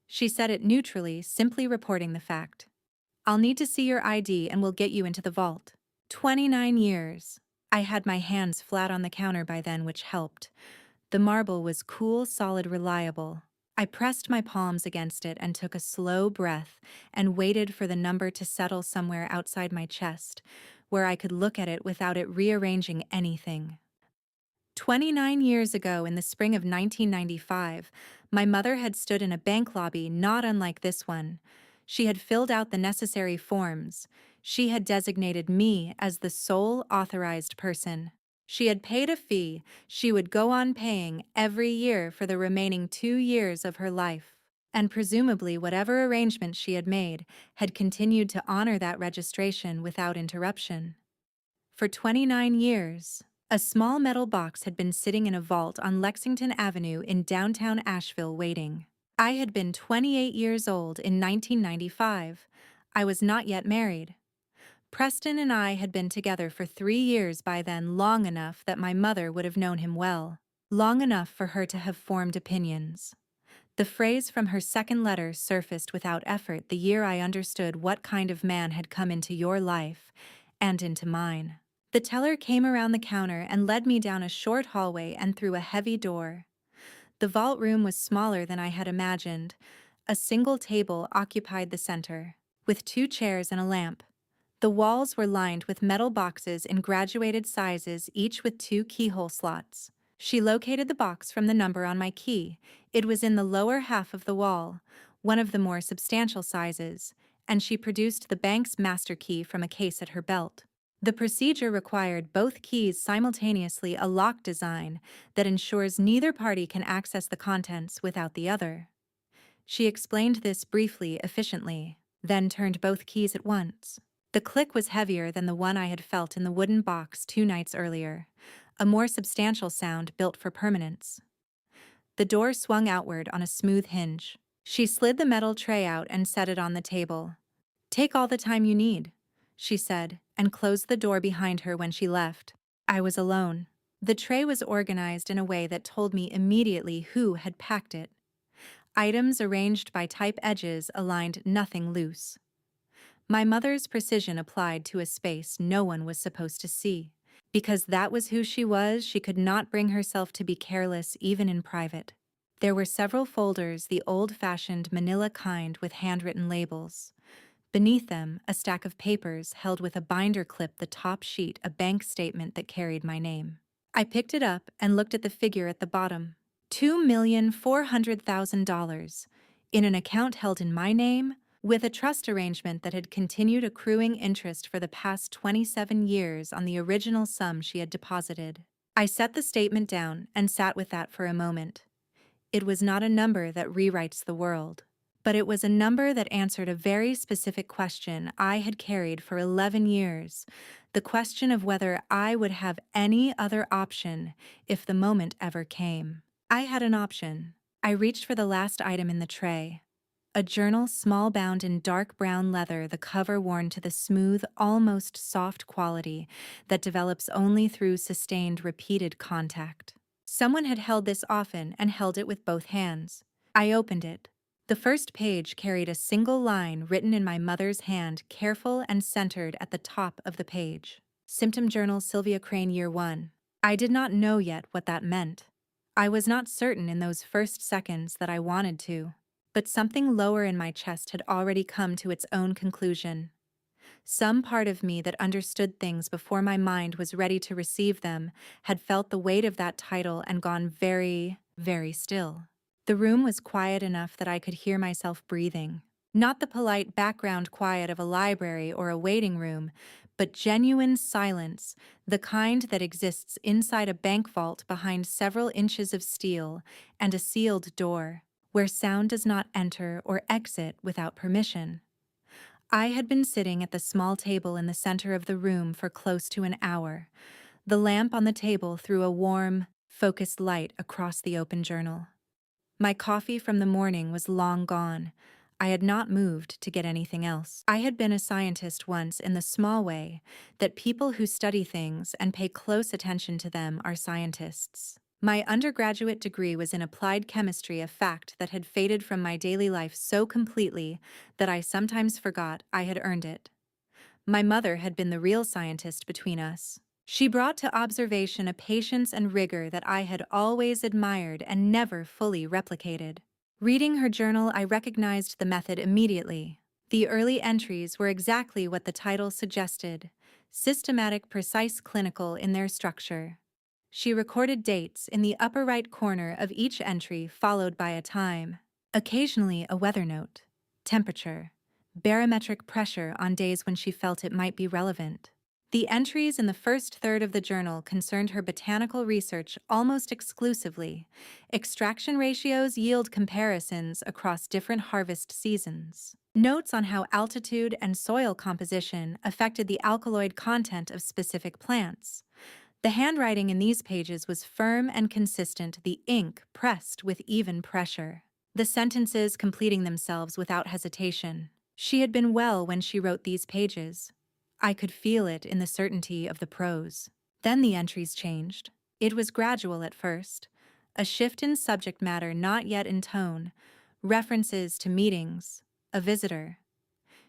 She said it neutrally, simply reporting the fact. "I'll need to see your ID and we'll get you into the vault." 29 years. I had my hands flat on the counter by then, which helped. The marble was cool, solid, reliable. I pressed my palms against it and took a slow breath and waited for the number to settle somewhere outside my chest, where I could look at it without it rearranging anything. 29 years ago, in the spring of 1995, my mother had stood in a bank lobby not unlike this one. She had filled out the necessary forms. She had designated me as the sole authorized person. She had paid a fee she would go on paying every year for the remaining 2 years of her life. And presumably whatever arrangement she had made had continued to honor that registration without interruption. For 29 years, a small metal box had been sitting in a vault on Lexington Avenue in downtown Asheville waiting. I had been 28 years old in 1995. I was not yet married. Preston and I had been together for 3 years by then, long enough that my mother would have known him well, long enough for her to have formed opinions. The phrase from her second letter surfaced without effort the year I understood what kind of man had come into your life and into mine. The teller came around the counter and led me down a short hallway and through a heavy door. The vault room was smaller than I had imagined. A single table occupied the center, with 2 chairs and a lamp. The walls were lined with metal boxes in graduated sizes, each with 2 keyhole slots. She located the box from the number on my key. It was in the lower half of the wall, one of the more substantial sizes, and she produced the bank's master key from a case at her belt. The procedure required both keys simultaneously, a lock design that ensures neither party can access the contents without the other. She explained this briefly, efficiently, then turned both keys at once. The click was heavier than the one I had felt in the wooden box 2 nights earlier, a more substantial sound built for permanence. The door swung outward on a smooth hinge. She slid the metal tray out and set it on the table. "Take all the time you need," she said, and closed the door behind her when she left. I was alone. The tray was organized in a way that told me immediately who had packed it. Items arranged by type edges aligned, nothing loose. My mother's precision applied to a space no one was supposed to see. Because that was who she was, she could not bring herself to be careless even in private. There were several folders, the old-fashioned manila kind with handwritten labels. Beneath them, a stack of papers held with a binder clip, the top sheet, a bank statement that carried my name. I picked it up and looked at the figure at the bottom. $2,400,000 in an account held in my name, with a trust arrangement that had continued accruing interest for the past 27 years on the original sum she had deposited. I set the statement down and sat with that for a moment. It was not a number that rewrites the world, but it was a number that answered a very specific question I had carried for 11 years, the question of whether I would have any other option if the moment ever came. I had an option. I reached for the last item in the tray. A journal, small bound in dark brown leather, the cover worn to the smooth, almost soft quality that develops only through sustained, repeated contact. Someone had held this often and held it with both hands. I opened it. The first page carried a single line written in my mother's hand, careful and centered at the top of the page. Symptom Journal, Sylvia Crane, Year 1. I did not know yet what that meant. I was not certain in those first seconds that I wanted to. But something lower in my chest had already come to its own conclusion. Some part of me that understood things before my mind was ready to receive them had felt the weight of that title and gone very, very still. The room was quiet enough that I could hear myself breathing. Not the polite background quiet of a library or a waiting room, but genuine silence, the kind that exists inside a bank vault behind several inches of steel and a sealed door, where sound does not enter or exit without permission. I had been sitting at the small table in the center of the room for close to an hour. The lamp on the table threw a warm, focused light across the open journal. My coffee from the morning was long gone. I had not moved to get anything else. I had been a scientist once in the small way that people who study things and pay close attention to them are scientists. My undergraduate degree was in applied chemistry, a fact that had faded from my daily life so completely that I sometimes forgot I had earned it. My mother had been the real scientist between us. She brought to observation a patience and rigor that I had always admired and never fully replicated. Reading her journal, I recognized the method immediately. The early entries were exactly what the title suggested: systematic, precise, clinical in their structure. She recorded dates in the upper right corner of each entry, followed by a time. Occasionally a weather note, temperature, barometric pressure on days when she felt it might be relevant. The entries in the first third of the journal concerned her botanical research almost exclusively. Extraction ratios, yield comparisons across different harvest seasons. Notes on how altitude and soil composition affected the alkaloid content of specific plants. The handwriting in these pages was firm and consistent, the ink pressed with even pressure. The sentences completing themselves without hesitation. She had been well when she wrote these pages. I could feel it in the certainty of the prose. Then the entries changed. It was gradual at first. A shift in subject matter, not yet in tone. References to meetings, a visitor.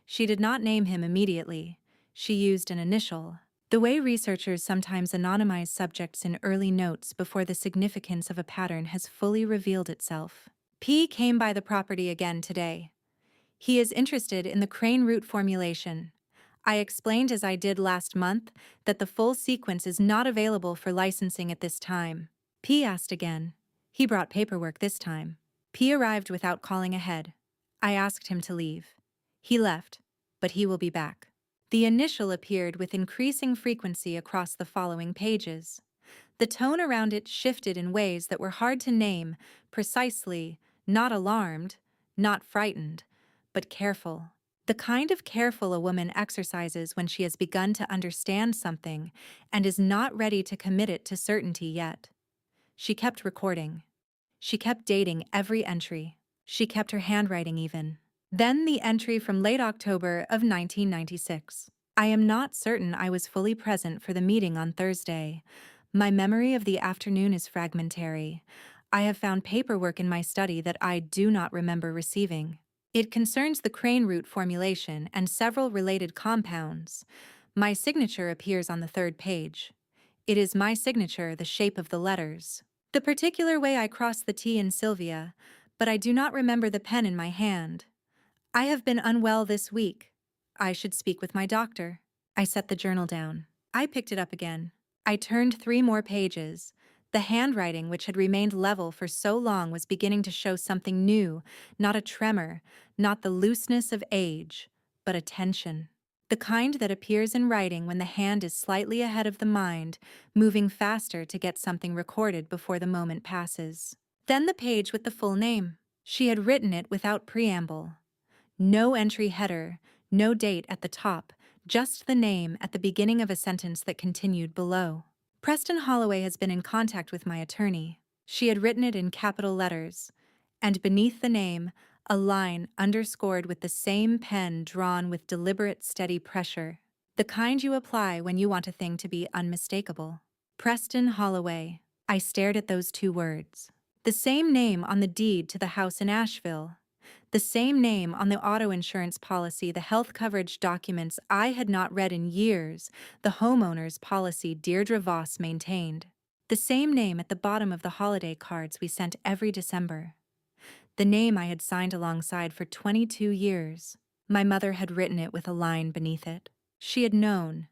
She did not name him immediately. She used an initial. The way researchers sometimes anonymize subjects in early notes before the significance of a pattern has fully revealed itself. P came by the property again today. He is interested in the crane root formulation. I explained, as I did last month, that the full sequence is not available for licensing at this time. P asked again. He brought paperwork this time. P arrived without calling ahead. I asked him to leave. He left, but he will be back. The initial appeared with increasing frequency across the following pages. The tone around it shifted in ways that were hard to name precisely, not alarmed, not frightened, but careful. The kind of careful a woman exercises when she has begun to understand something and is not ready to commit it to certainty yet. She kept recording. She kept dating every entry. She kept her handwriting even. Then the entry from late October of 1996. I am not certain I was fully present for the meeting on Thursday. My memory of the afternoon is fragmentary. I have found paperwork in my study that I do not remember receiving. It concerns the crane root formulation and several related compounds. My signature appears on the third page. It is my signature, the shape of the letters. The particular way I cross the T in Sylvia, but I do not remember the pen in my hand. I have been unwell this week. I should speak with my doctor. I set the journal down. I picked it up again. I turned 3 more pages. The handwriting, which had remained level for so long, was beginning to show something new, not a tremor, not the looseness of age, but a tension. The kind that appears in writing when the hand is slightly ahead of the mind, moving faster to get something recorded before the moment passes. Then the page with the full name. She had written it without preamble. No entry header, no date at the top, just the name at the beginning of a sentence that continued below. Preston Holloway has been in contact with my attorney. She had written it in capital letters, and beneath the name, a line underscored with the same pen drawn with deliberate, steady pressure, the kind you apply when you want a thing to be unmistakable. Preston Holloway. I stared at those 2 words. The same name on the deed to the house in Asheville. The same name on the auto insurance policy, the health coverage documents I had not read in years, the homeowner's policy Deirdre Voss maintained. The same name at the bottom of the holiday cards we sent every December. The name I had signed alongside for 22 years. My mother had written it with a line beneath it. She had known.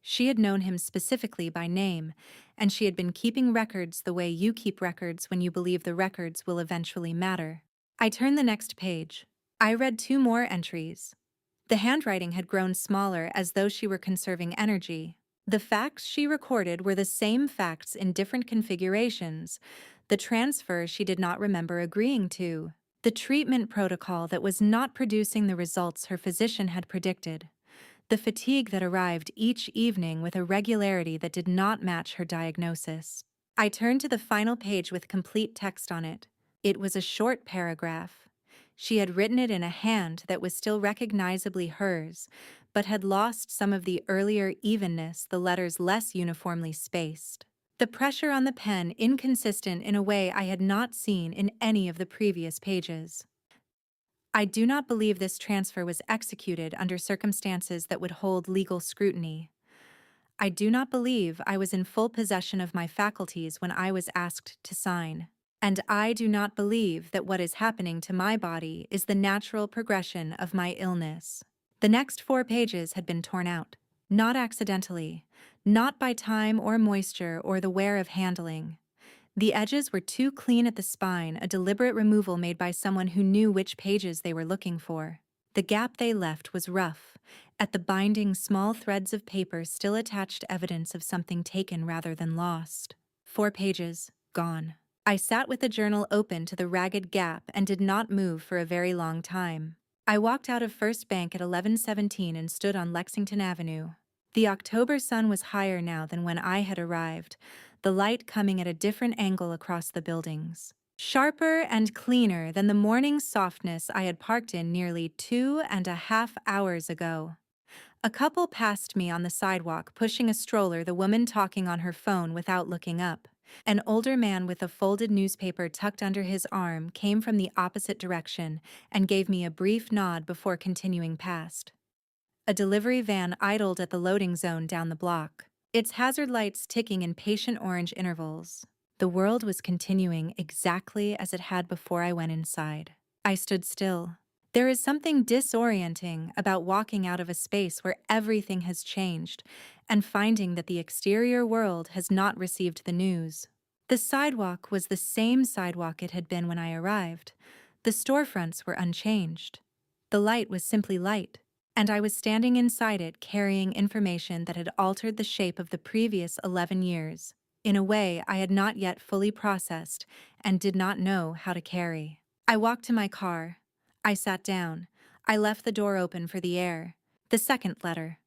She had known him specifically by name, and she had been keeping records the way you keep records when you believe the records will eventually matter. I turned the next page. I read 2 more entries. The handwriting had grown smaller, as though she were conserving energy. The facts she recorded were the same facts in different configurations. The transfer she did not remember agreeing to. The treatment protocol that was not producing the results her physician had predicted. The fatigue that arrived each evening with a regularity that did not match her diagnosis. I turned to the final page with complete text on it. It was a short paragraph. She had written it in a hand that was still recognizably hers, but had lost some of the earlier evenness, the letters less uniformly spaced. The pressure on the pen inconsistent in a way I had not seen in any of the previous pages. I do not believe this transfer was executed under circumstances that would hold legal scrutiny. I do not believe I was in full possession of my faculties when I was asked to sign. And I do not believe that what is happening to my body is the natural progression of my illness. The next 4 pages had been torn out. Not accidentally, not by time or moisture or the wear of handling. The edges were too clean at the spine, a deliberate removal made by someone who knew which pages they were looking for. The gap they left was rough. At the binding, small threads of paper still attached evidence of something taken rather than lost. 4 pages, gone. I sat with the journal open to the ragged gap and did not move for a very long time. I walked out of First Bank at 11:17 and stood on Lexington Avenue. The October sun was higher now than when I had arrived, the light coming at a different angle across the buildings. Sharper and cleaner than the morning softness I had parked in nearly 2.5 hours ago. A couple passed me on the sidewalk, pushing a stroller, the woman talking on her phone without looking up. An older man with a folded newspaper tucked under his arm came from the opposite direction and gave me a brief nod before continuing past. A delivery van idled at the loading zone down the block, its hazard lights ticking in patient orange intervals. The world was continuing exactly as it had before I went inside. I stood still. There is something disorienting about walking out of a space where everything has changed and finding that the exterior world has not received the news. The sidewalk was the same sidewalk it had been when I arrived. The storefronts were unchanged. The light was simply light, and I was standing inside it carrying information that had altered the shape of the previous 11 years, in a way I had not yet fully processed and did not know how to carry. I walked to my car. I sat down. I left the door open for the air. The second letter.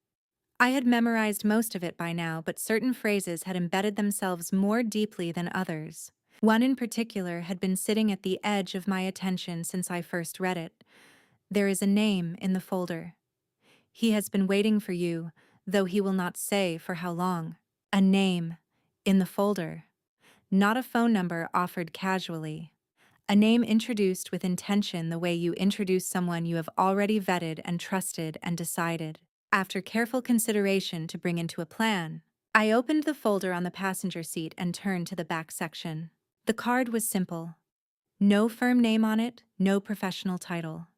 I had memorized most of it by now, but certain phrases had embedded themselves more deeply than others. One in particular had been sitting at the edge of my attention since I first read it. There is a name in the folder. He has been waiting for you, though he will not say for how long. A name in the folder. not a phone number offered casually. A name introduced with intention, the way you introduce someone you have already vetted and trusted and decided, after careful consideration, to bring into a plan. I opened the folder on the passenger seat and turned to the back section. The card was simple. No firm name on it, no professional title.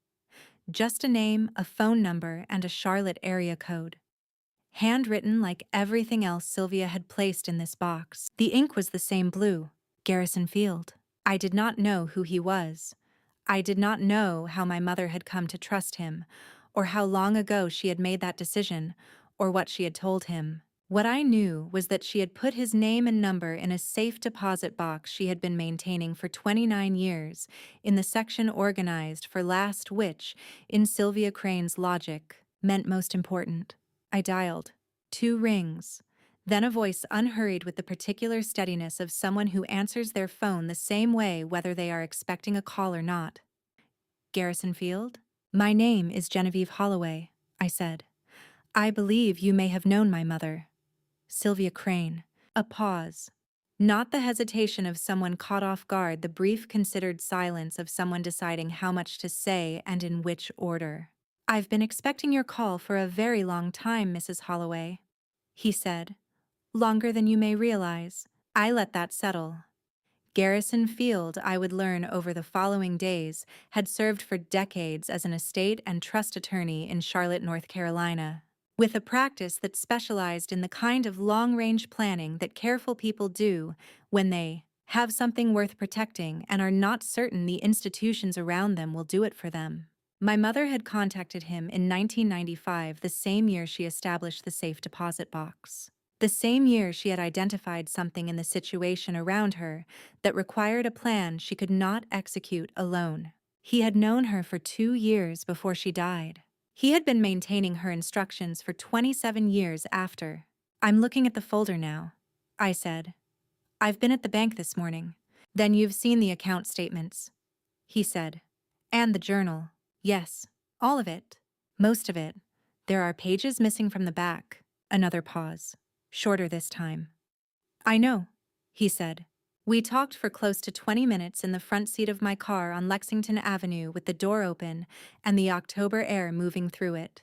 Just a name, a phone number, and a Charlotte area code. Handwritten like everything else Sylvia had placed in this box. The ink was the same blue. Garrison Field. I did not know who he was. I did not know how my mother had come to trust him, or how long ago she had made that decision, or what she had told him. What I knew was that she had put his name and number in a safe deposit box she had been maintaining for 29 years, in the section organized for last, which, in Sylvia Crane's logic, meant most important. I dialed. 2 rings. Then a voice unhurried with the particular steadiness of someone who answers their phone the same way whether they are expecting a call or not. Garrison Field? My name is Genevieve Holloway, I said. I believe you may have known my mother. Sylvia Crane. A pause. Not the hesitation of someone caught off guard, the brief considered silence of someone deciding how much to say and in which order. I've been expecting your call for a very long time, Mrs. Holloway, he said. Longer than you may realize. I let that settle. Garrison Field, I would learn over the following days, had served for decades as an estate and trust attorney in Charlotte, North Carolina, with a practice that specialized in the kind of long-range planning that careful people do when they have something worth protecting and are not certain the institutions around them will do it for them. My mother had contacted him in 1995, the same year she established the safe deposit box. The same year she had identified something in the situation around her that required a plan she could not execute alone. He had known her for 2 years before she died. He had been maintaining her instructions for 27 years after. I'm looking at the folder now, I said. I've been at the bank this morning. Then you've seen the account statements, he said. And the journal. Yes, all of it. Most of it. There are pages missing from the back. Another pause. Shorter this time. I know, he said. We talked for close to 20 minutes in the front seat of my car on Lexington Avenue with the door open and the October air moving through it.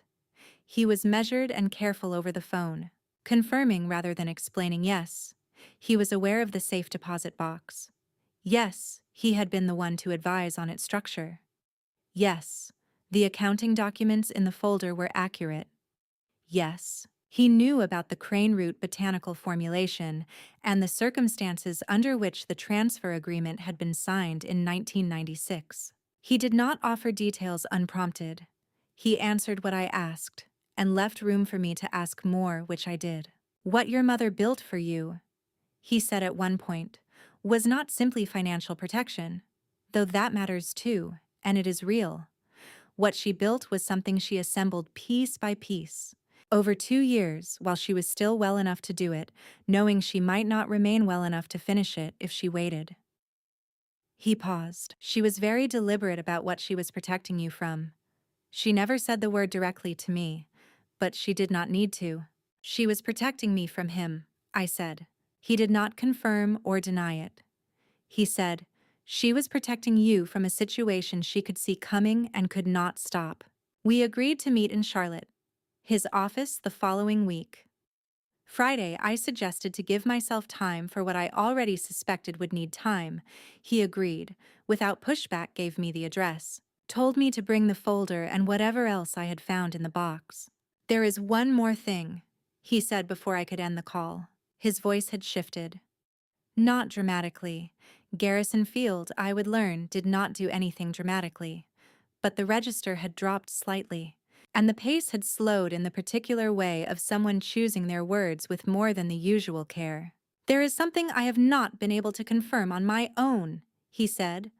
He was measured and careful over the phone, confirming rather than explaining. Yes, he was aware of the safe deposit box. Yes, he had been the one to advise on its structure. Yes, the accounting documents in the folder were accurate. Yes, he knew about the Crane root botanical formulation and the circumstances under which the transfer agreement had been signed in 1996. He did not offer details unprompted. He answered what I asked and left room for me to ask more, which I did. What your mother built for you, he said at one point, was not simply financial protection, though that matters too, and it is real. What she built was something she assembled piece by piece. Over 2 years, while she was still well enough to do it, knowing she might not remain well enough to finish it if she waited. He paused. She was very deliberate about what she was protecting you from. She never said the word directly to me, but she did not need to. She was protecting me from him, I said. He did not confirm or deny it. He said, she was protecting you from a situation she could see coming and could not stop. We agreed to meet in Charlotte, his office, the following week. Friday, I suggested to give myself time for what I already suspected would need time. He agreed, without pushback, gave me the address, told me to bring the folder and whatever else I had found in the box. There is one more thing, he said before I could end the call. His voice had shifted. Not dramatically. Garrison Field, I would learn, did not do anything dramatically. But the register had dropped slightly, and the pace had slowed in the particular way of someone choosing their words with more than the usual care. There is something I have not been able to confirm on my own, he said.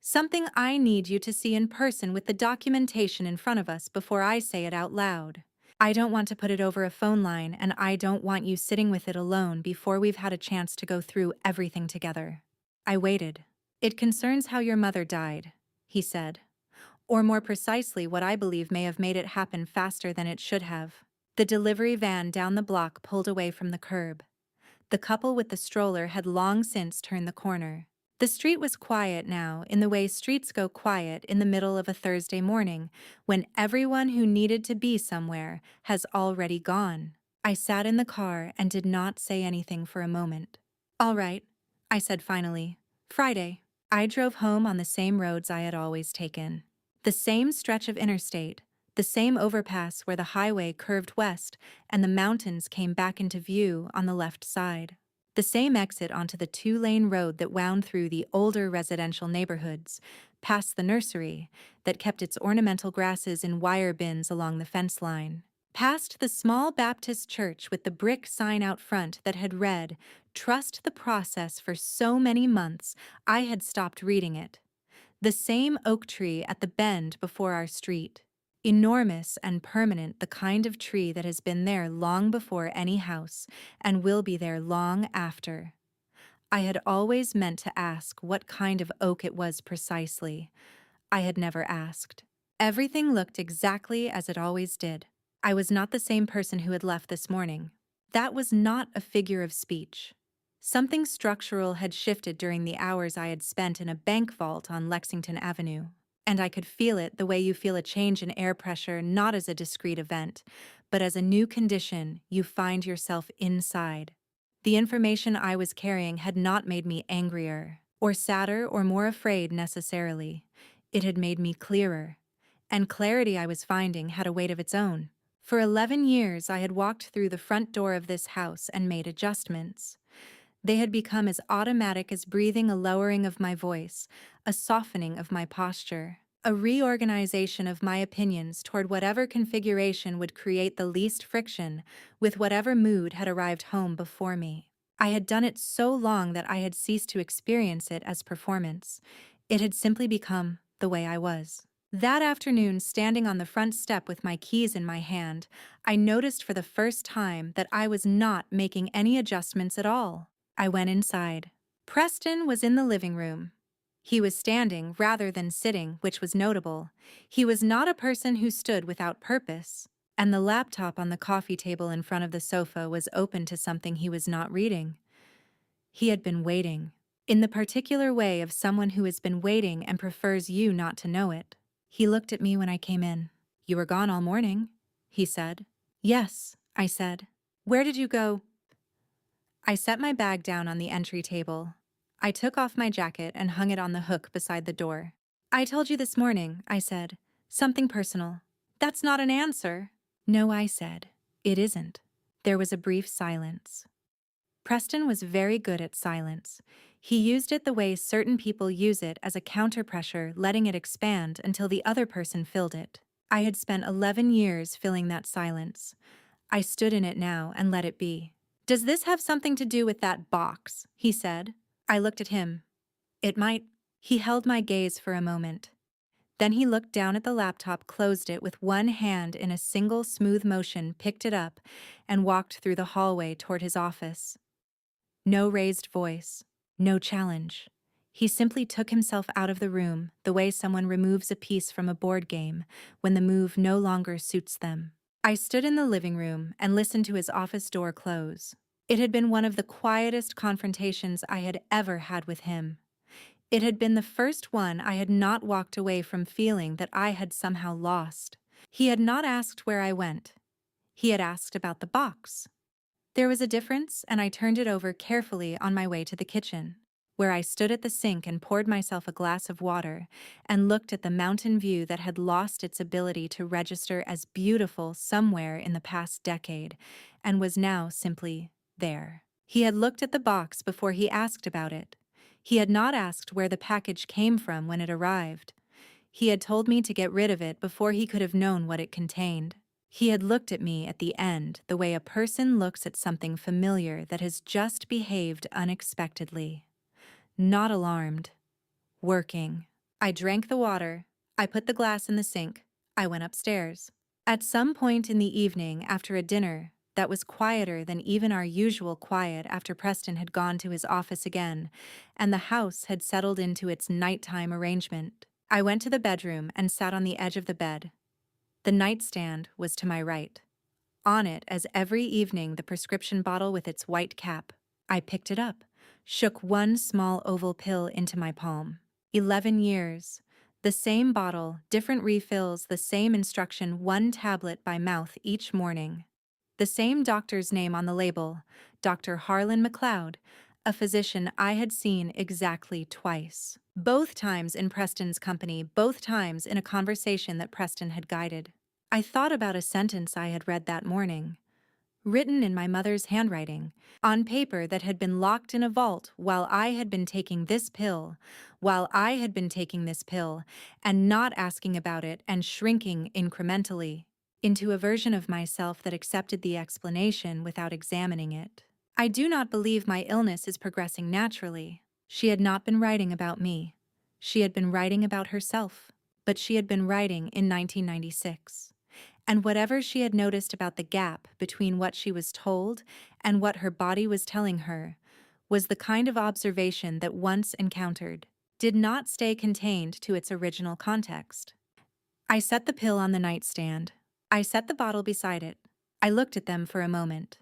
Something I need you to see in person with the documentation in front of us before I say it out loud. I don't want to put it over a phone line, and I don't want you sitting with it alone before we've had a chance to go through everything together. I waited. It concerns how your mother died, he said. Or more precisely, what I believe may have made it happen faster than it should have. The delivery van down the block pulled away from the curb. The couple with the stroller had long since turned the corner. The street was quiet now, in the way streets go quiet in the middle of a Thursday morning, when everyone who needed to be somewhere has already gone. I sat in the car and did not say anything for a moment. "All right," I said finally. "Friday." I drove home on the same roads I had always taken. The same stretch of interstate, the same overpass where the highway curved west and the mountains came back into view on the left side. The same exit onto the two-lane road that wound through the older residential neighborhoods, past the nursery that kept its ornamental grasses in wire bins along the fence line, past the small Baptist church with the brick sign out front that had read, "Trust the process." For so many months I had stopped reading it. The same oak tree at the bend before our street. Enormous and permanent, the kind of tree that has been there long before any house and will be there long after. I had always meant to ask what kind of oak it was precisely. I had never asked. Everything looked exactly as it always did. I was not the same person who had left this morning. That was not a figure of speech. Something structural had shifted during the hours I had spent in a bank vault on Lexington Avenue. And I could feel it the way you feel a change in air pressure not as a discrete event, but as a new condition you find yourself inside. The information I was carrying had not made me angrier, or sadder, or more afraid necessarily. It had made me clearer. And clarity I was finding had a weight of its own. For 11 years I had walked through the front door of this house and made adjustments. They had become as automatic as breathing, a lowering of my voice, a softening of my posture, a reorganization of my opinions toward whatever configuration would create the least friction with whatever mood had arrived home before me. I had done it so long that I had ceased to experience it as performance. It had simply become the way I was. That afternoon, standing on the front step with my keys in my hand, I noticed for the first time that I was not making any adjustments at all. I went inside. Preston was in the living room. He was standing rather than sitting, which was notable. He was not a person who stood without purpose. And the laptop on the coffee table in front of the sofa was open to something he was not reading. He had been waiting, in the particular way of someone who has been waiting and prefers you not to know it. He looked at me when I came in. "You were gone all morning," he said. "Yes," I said. "Where did you go?" I set my bag down on the entry table. I took off my jacket and hung it on the hook beside the door. "I told you this morning," I said. "Something personal." "That's not an answer." "No," I said. "It isn't." There was a brief silence. Preston was very good at silence. He used it the way certain people use it, as a counterpressure, letting it expand until the other person filled it. I had spent 11 years filling that silence. I stood in it now and let it be. "Does this have something to do with that box?" he said. I looked at him. "It might." He held my gaze for a moment. Then he looked down at the laptop, closed it with one hand in a single smooth motion, picked it up, and walked through the hallway toward his office. No raised voice, no challenge. He simply took himself out of the room, the way someone removes a piece from a board game when the move no longer suits them. I stood in the living room and listened to his office door close. It had been one of the quietest confrontations I had ever had with him. It had been the first one I had not walked away from feeling that I had somehow lost. He had not asked where I went. He had asked about the box. There was a difference, and I turned it over carefully on my way to the kitchen, where I stood at the sink and poured myself a glass of water and looked at the mountain view that had lost its ability to register as beautiful somewhere in the past decade and was now simply there. He had looked at the box before he asked about it. He had not asked where the package came from when it arrived. He had told me to get rid of it before he could have known what it contained. He had looked at me at the end the way a person looks at something familiar that has just behaved unexpectedly. Not alarmed. Working. I drank the water. I put the glass in the sink. I went upstairs. At some point in the evening, after a dinner that was quieter than even our usual quiet after Preston had gone to his office again, and the house had settled into its nighttime arrangement, I went to the bedroom and sat on the edge of the bed. The nightstand was to my right. On it, as every evening, the prescription bottle with its white cap. I picked it up, shook one small oval pill into my palm. 11 years. The same bottle, different refills, the same instruction, one tablet by mouth each morning. The same doctor's name on the label, Dr. Harlan McLeod, a physician I had seen exactly twice. Both times in Preston's company, both times in a conversation that Preston had guided. I thought about a sentence I had read that morning, written in my mother's handwriting, on paper that had been locked in a vault while I had been taking this pill, and not asking about it and shrinking incrementally into a version of myself that accepted the explanation without examining it. I do not believe my illness is progressing naturally. She had not been writing about me. She had been writing about herself, but she had been writing in 1996. And whatever she had noticed about the gap between what she was told and what her body was telling her was the kind of observation that once encountered did not stay contained to its original context. I set the pill on the nightstand. I set the bottle beside it. I looked at them for a moment.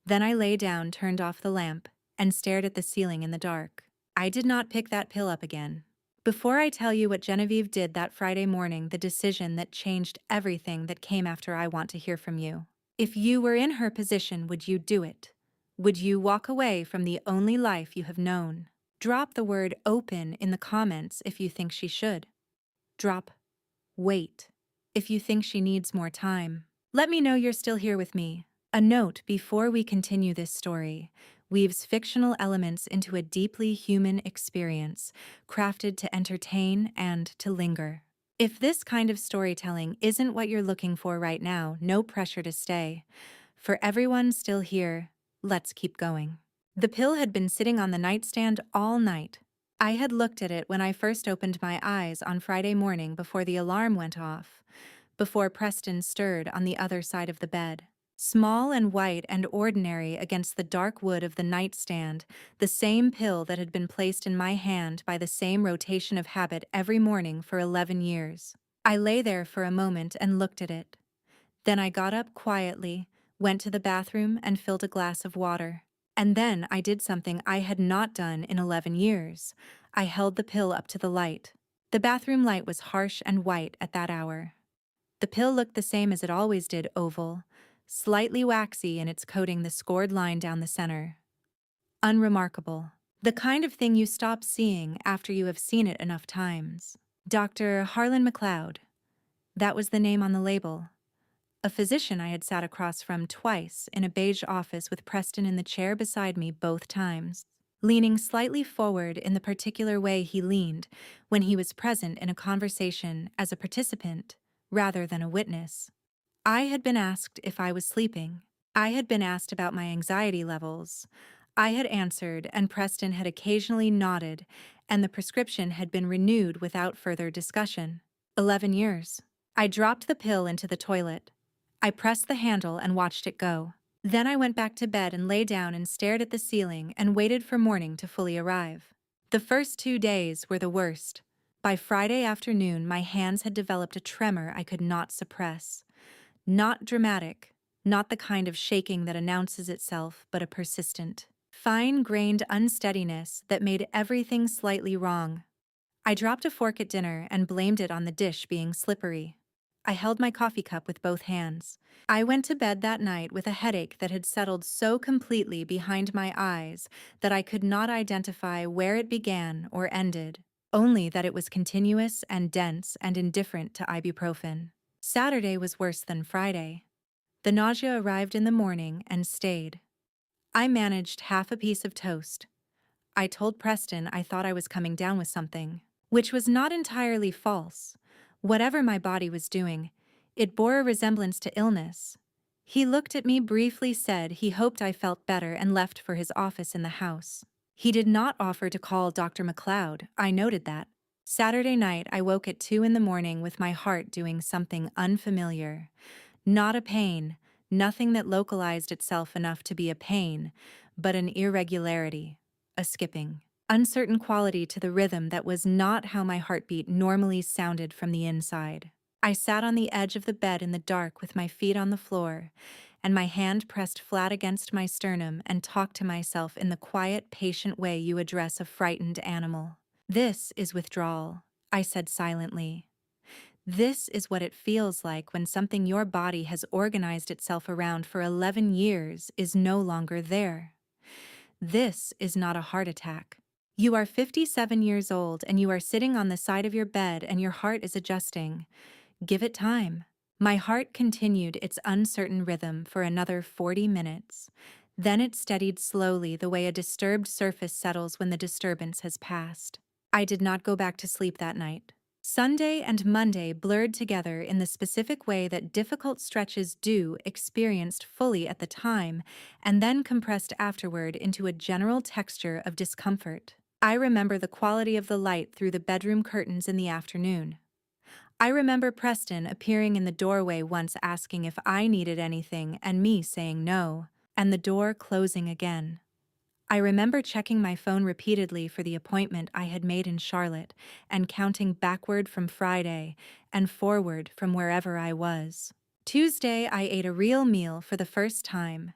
Then I lay down, turned off the lamp, and stared at the ceiling in the dark. I did not pick that pill up again. Before I tell you what Genevieve did that Friday morning, the decision that changed everything that came after, I want to hear from you. If you were in her position, would you do it? Would you walk away from the only life you have known? Drop the word open in the comments if you think she should. Drop wait if you think she needs more time. Let me know you're still here with me. A note before we continue this story weaves fictional elements into a deeply human experience, crafted to entertain and to linger. If this kind of storytelling isn't what you're looking for right now, no pressure to stay. For everyone still here, let's keep going. The pill had been sitting on the nightstand all night. I had looked at it when I first opened my eyes on Friday morning before the alarm went off, before Preston stirred on the other side of the bed. Small and white and ordinary against the dark wood of the nightstand, the same pill that had been placed in my hand by the same rotation of habit every morning for 11 years. I lay there for a moment and looked at it. Then I got up quietly, went to the bathroom and filled a glass of water. And then I did something I had not done in 11 years. I held the pill up to the light. The bathroom light was harsh and white at that hour. The pill looked the same as it always did, oval, slightly waxy in its coating, the scored line down the center. Unremarkable. The kind of thing you stop seeing after you have seen it enough times. Dr. Harlan McLeod. That was the name on the label. A physician I had sat across from twice in a beige office with Preston in the chair beside me both times, leaning slightly forward in the particular way he leaned when he was present in a conversation as a participant rather than a witness. I had been asked if I was sleeping. I had been asked about my anxiety levels. I had answered, and Preston had occasionally nodded, and the prescription had been renewed without further discussion. 11 years. I dropped the pill into the toilet. I pressed the handle and watched it go. Then I went back to bed and lay down and stared at the ceiling and waited for morning to fully arrive. The first 2 days were the worst. By Friday afternoon, my hands had developed a tremor I could not suppress. Not dramatic, not the kind of shaking that announces itself, but a persistent, fine-grained unsteadiness that made everything slightly wrong. I dropped a fork at dinner and blamed it on the dish being slippery. I held my coffee cup with both hands. I went to bed that night with a headache that had settled so completely behind my eyes that I could not identify where it began or ended, only that it was continuous and dense and indifferent to ibuprofen. Saturday was worse than Friday. The nausea arrived in the morning and stayed. I managed half a piece of toast. I told Preston I thought I was coming down with something, which was not entirely false. Whatever my body was doing, it bore a resemblance to illness. He looked at me briefly, said he hoped I felt better, and left for his office in the house. He did not offer to call Dr. McLeod. I noted that. Saturday night, I woke at 2 in the morning with my heart doing something unfamiliar. Not a pain, nothing that localized itself enough to be a pain, but an irregularity, a skipping, uncertain quality to the rhythm that was not how my heartbeat normally sounded from the inside. I sat on the edge of the bed in the dark with my feet on the floor, and my hand pressed flat against my sternum and talked to myself in the quiet, patient way you address a frightened animal. This is withdrawal, I said silently. This is what it feels like when something your body has organized itself around for 11 years is no longer there. This is not a heart attack. You are 57 years old and you are sitting on the side of your bed and your heart is adjusting. Give it time. My heart continued its uncertain rhythm for another 40 minutes. Then it steadied slowly the way a disturbed surface settles when the disturbance has passed. I did not go back to sleep that night. Sunday and Monday blurred together in the specific way that difficult stretches do, experienced fully at the time, and then compressed afterward into a general texture of discomfort. I remember the quality of the light through the bedroom curtains in the afternoon. I remember Preston appearing in the doorway once asking if I needed anything and me saying no, and the door closing again. I remember checking my phone repeatedly for the appointment I had made in Charlotte and counting backward from Friday and forward from wherever I was. Tuesday, I ate a real meal for the first time.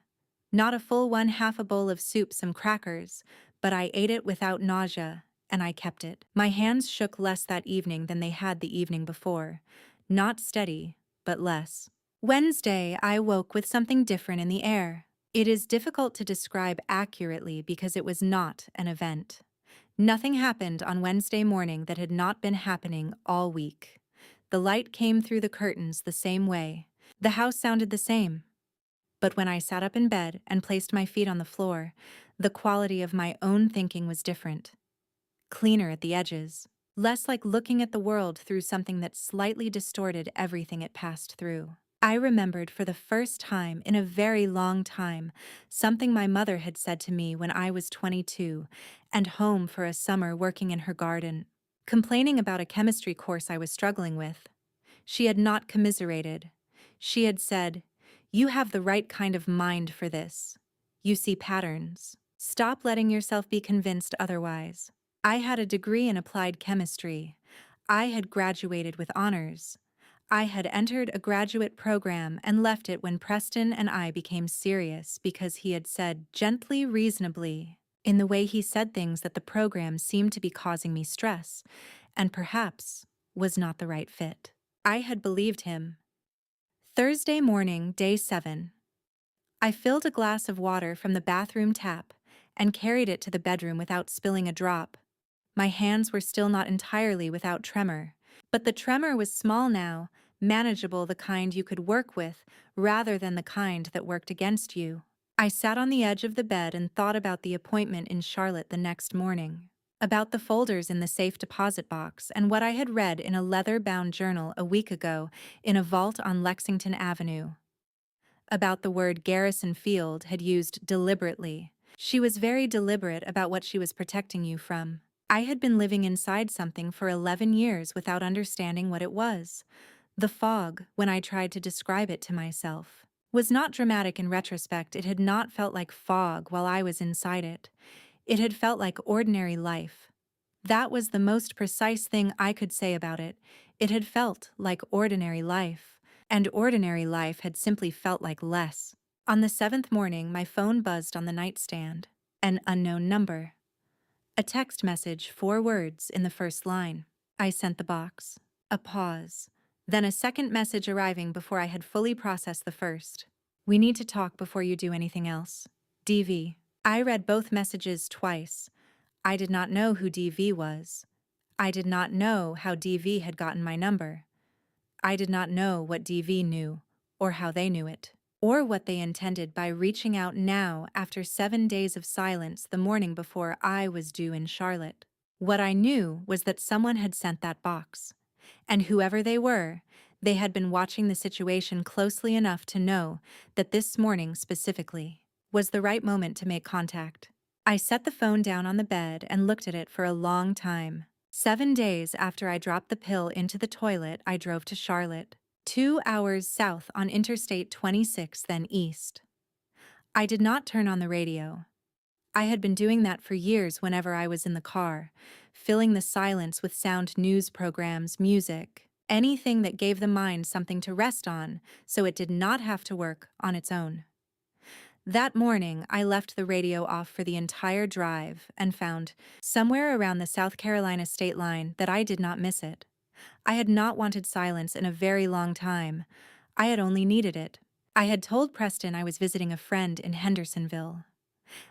Not a full one, half a bowl of soup, some crackers, but I ate it without nausea, and I kept it. My hands shook less that evening than they had the evening before. Not steady, but less. Wednesday, I woke with something different in the air. It is difficult to describe accurately because it was not an event. Nothing happened on Wednesday morning that had not been happening all week. The light came through the curtains the same way. The house sounded the same. But when I sat up in bed and placed my feet on the floor, the quality of my own thinking was different. Cleaner at the edges. Less like looking at the world through something that slightly distorted everything it passed through. I remembered for the first time in a very long time something my mother had said to me when I was 22 and home for a summer working in her garden, complaining about a chemistry course I was struggling with. She had not commiserated. She had said, "You have the right kind of mind for this. You see patterns. Stop letting yourself be convinced otherwise." I had a degree in applied chemistry. I had graduated with honors. I had entered a graduate program and left it when Preston and I became serious because he had said gently, reasonably, in the way he said things, that the program seemed to be causing me stress and perhaps was not the right fit. I had believed him. Thursday morning, day 7. I filled a glass of water from the bathroom tap and carried it to the bedroom without spilling a drop. My hands were still not entirely without tremor, but the tremor was small now, manageable, the kind you could work with rather than the kind that worked against you. I sat on the edge of the bed and thought about the appointment in Charlotte the next morning, about the folders in the safe deposit box and what I had read in a leather-bound journal a week ago in a vault on Lexington Avenue. About the word Garrison Field had used deliberately. She was very deliberate about what she was protecting you from. I had been living inside something for 11 years without understanding what it was. The fog, when I tried to describe it to myself, was not dramatic in retrospect. It had not felt like fog while I was inside it. It had felt like ordinary life. That was the most precise thing I could say about it. It had felt like ordinary life, and ordinary life had simply felt like less. On the 7th morning, my phone buzzed on the nightstand. An unknown number. A text message, 4 words in the first line. I sent the box. A pause. Then a second message arriving before I had fully processed the first. "We need to talk before you do anything else. DV." I read both messages twice. I did not know who DV was. I did not know how DV had gotten my number. I did not know what DV knew, or how they knew it, or what they intended by reaching out now after 7 days of silence the morning before I was due in Charlotte. What I knew was that someone had sent that box, and whoever they were, they had been watching the situation closely enough to know that this morning specifically was the right moment to make contact. I set the phone down on the bed and looked at it for a long time. 7 days after I dropped the pill into the toilet, I drove to Charlotte, 2 hours south on Interstate 26, then east. I did not turn on the radio. I had been doing that for years whenever I was in the car, filling the silence with sound news programs, music, anything that gave the mind something to rest on so it did not have to work on its own. That morning, I left the radio off for the entire drive and found, somewhere around the South Carolina state line, that I did not miss it. I had not wanted silence in a very long time. I had only needed it. I had told Preston I was visiting a friend in Hendersonville.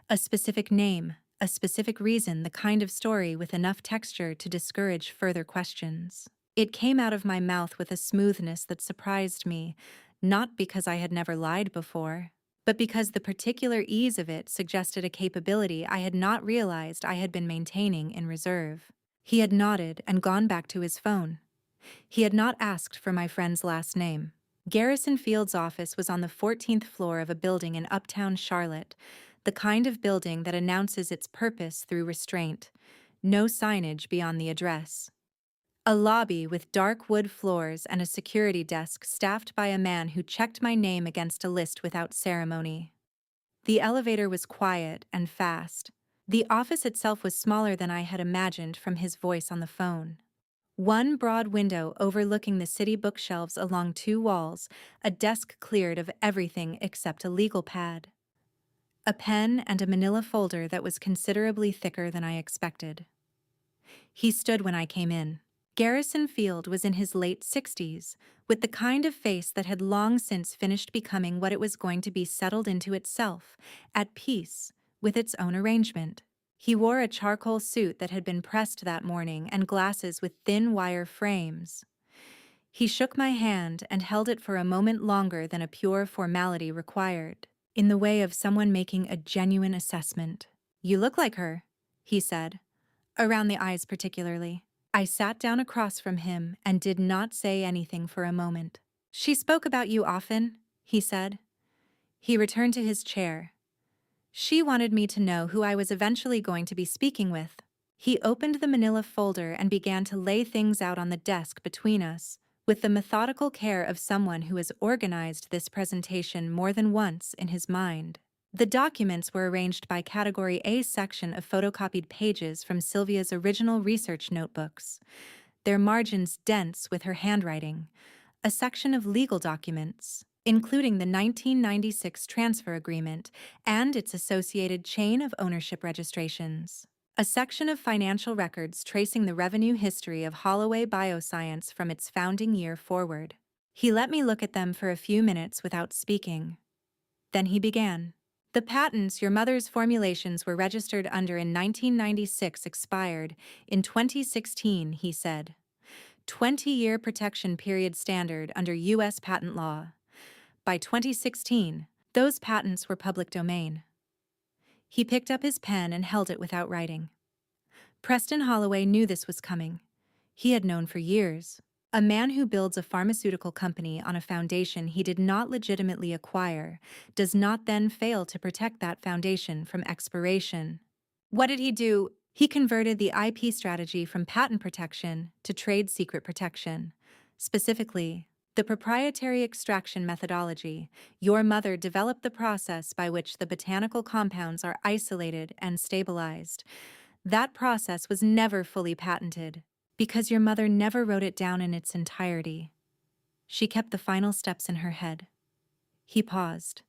A specific name, a specific reason, the kind of story with enough texture to discourage further questions. It came out of my mouth with a smoothness that surprised me, not because I had never lied before, but because the particular ease of it suggested a capability I had not realized I had been maintaining in reserve. He had nodded and gone back to his phone. He had not asked for my friend's last name. Garrison Field's office was on the 14th floor of a building in uptown Charlotte, the kind of building that announces its purpose through restraint, no signage beyond the address. A lobby with dark wood floors and a security desk staffed by a man who checked my name against a list without ceremony. The elevator was quiet and fast. The office itself was smaller than I had imagined from his voice on the phone. One broad window overlooking the city bookshelves along two walls, a desk cleared of everything except a legal pad, a pen, and a manila folder that was considerably thicker than I expected. He stood when I came in. Garrison Field was in his late 60s, with the kind of face that had long since finished becoming what it was going to be, settled into itself, at peace with its own arrangement. He wore a charcoal suit that had been pressed that morning and glasses with thin wire frames. He shook my hand and held it for a moment longer than a pure formality required, in the way of someone making a genuine assessment. "You look like her," he said, around the eyes particularly. I sat down across from him and did not say anything for a moment. "She spoke about you often," he said. He returned to his chair. "She wanted me to know who I was eventually going to be speaking with." He opened the manila folder and began to lay things out on the desk between us, with the methodical care of someone who has organized this presentation more than once in his mind. The documents were arranged by Category A section of photocopied pages from Sylvia's original research notebooks, their margins dense with her handwriting, a section of legal documents, including the 1996 transfer agreement and its associated chain of ownership registrations, a section of financial records tracing the revenue history of Holloway Bioscience from its founding year forward. He let me look at them for a few minutes without speaking. Then he began. "The patents your mother's formulations were registered under in 1996 expired in 2016, he said. 20-year protection period standard under U.S. patent law. By 2016, those patents were public domain." He picked up his pen and held it without writing. Preston Holloway knew this was coming. He had known for years. A man who builds a pharmaceutical company on a foundation he did not legitimately acquire does not then fail to protect that foundation from expiration. What did he do? He converted the IP strategy from patent protection to trade secret protection. Specifically, the proprietary extraction methodology. Your mother developed the process by which the botanical compounds are isolated and stabilized. That process was never fully patented, because your mother never wrote it down in its entirety. She kept the final steps in her head. He paused.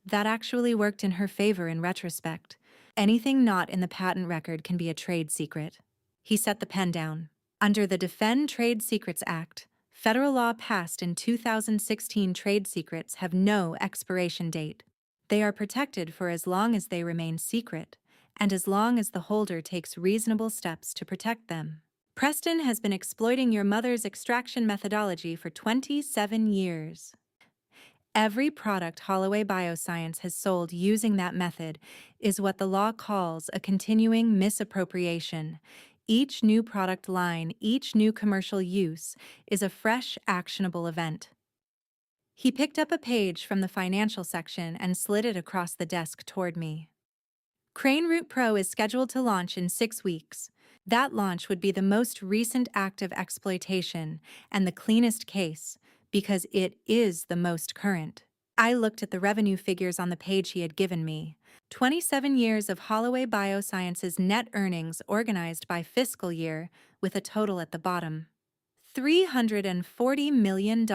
That actually worked in her favor in retrospect. Anything not in the patent record can be a trade secret. He set the pen down. Under the Defend Trade Secrets Act, federal law passed in 2016, trade secrets have no expiration date. They are protected for as long as they remain secret, and as long as the holder takes reasonable steps to protect them. Preston has been exploiting your mother's extraction methodology for 27 years. Every product Holloway Bioscience has sold using that method is what the law calls a continuing misappropriation. Each new product line, each new commercial use, is a fresh, actionable event. He picked up a page from the financial section and slid it across the desk toward me. Crane Root Pro is scheduled to launch in 6 weeks. That launch would be the most recent act of exploitation and the cleanest case, because it is the most current. I looked at the revenue figures on the page he had given me. 27 years of Holloway Bioscience's net earnings organized by fiscal year, with a total at the bottom. $340 million.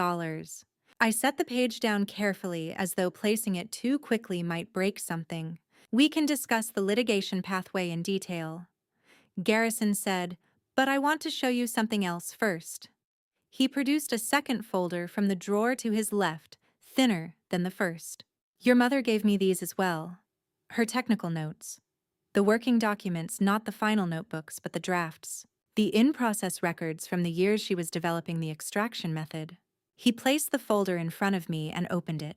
I set the page down carefully as though placing it too quickly might break something. We can discuss the litigation pathway in detail. Garrison said, but I want to show you something else first. He produced a second folder from the drawer to his left, thinner than the first. Your mother gave me these as well. Her technical notes. The working documents, not the final notebooks, but the drafts. The in-process records from the years she was developing the extraction method. He placed the folder in front of me and opened it.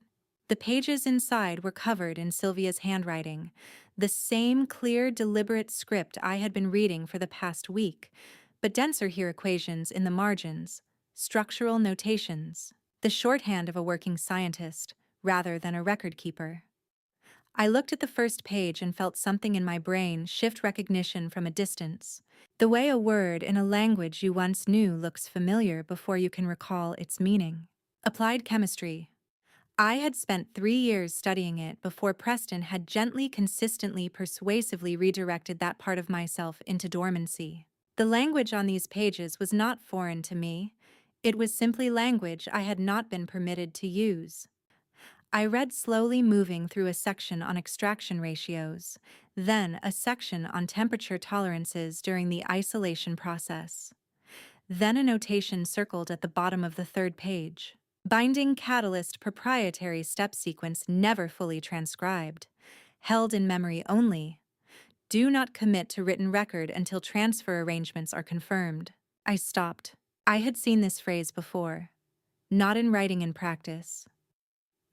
The pages inside were covered in Sylvia's handwriting, the same clear, deliberate script I had been reading for the past week, but denser here equations in the margins, structural notations, the shorthand of a working scientist, rather than a record keeper. I looked at the first page and felt something in my brain shift recognition from a distance, the way a word in a language you once knew looks familiar before you can recall its meaning. Applied chemistry. I had spent 3 years studying it before Preston had gently, consistently, persuasively redirected that part of myself into dormancy. The language on these pages was not foreign to me. It was simply language I had not been permitted to use. I read slowly, moving through a section on extraction ratios, then a section on temperature tolerances during the isolation process. Then a notation circled at the bottom of the third page. Binding catalyst proprietary step sequence never fully transcribed. Held in memory only. Do not commit to written record until transfer arrangements are confirmed. I stopped. I had seen this phrase before. Not in writing in practice.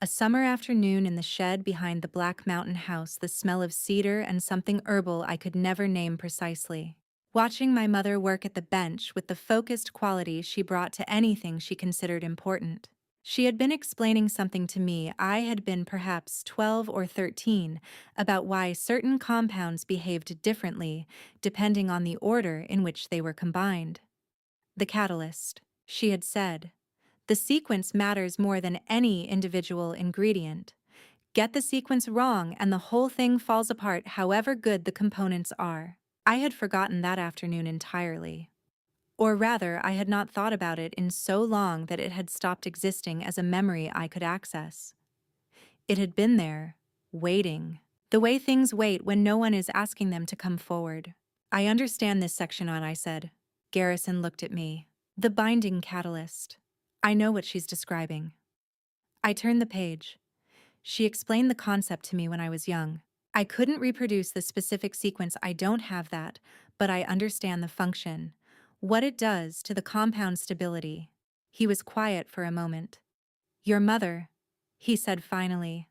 A summer afternoon in the shed behind the Black Mountain house, the smell of cedar and something herbal I could never name precisely. Watching my mother work at the bench with the focused quality she brought to anything she considered important. She had been explaining something to me. I had been perhaps 12 or 13 about why certain compounds behaved differently depending on the order in which they were combined. The catalyst, she had said. The sequence matters more than any individual ingredient. Get the sequence wrong and the whole thing falls apart however good the components are. I had forgotten that afternoon entirely. Or rather, I had not thought about it in so long that it had stopped existing as a memory I could access. It had been there, waiting. The way things wait when no one is asking them to come forward. I understand this section on, I said. Garrison looked at me. The binding catalyst. I know what she's describing. I turned the page. She explained the concept to me when I was young. I couldn't reproduce the specific sequence, I don't have that, but I understand the function. What it does to the compound stability. He was quiet for a moment. Your mother, he said finally,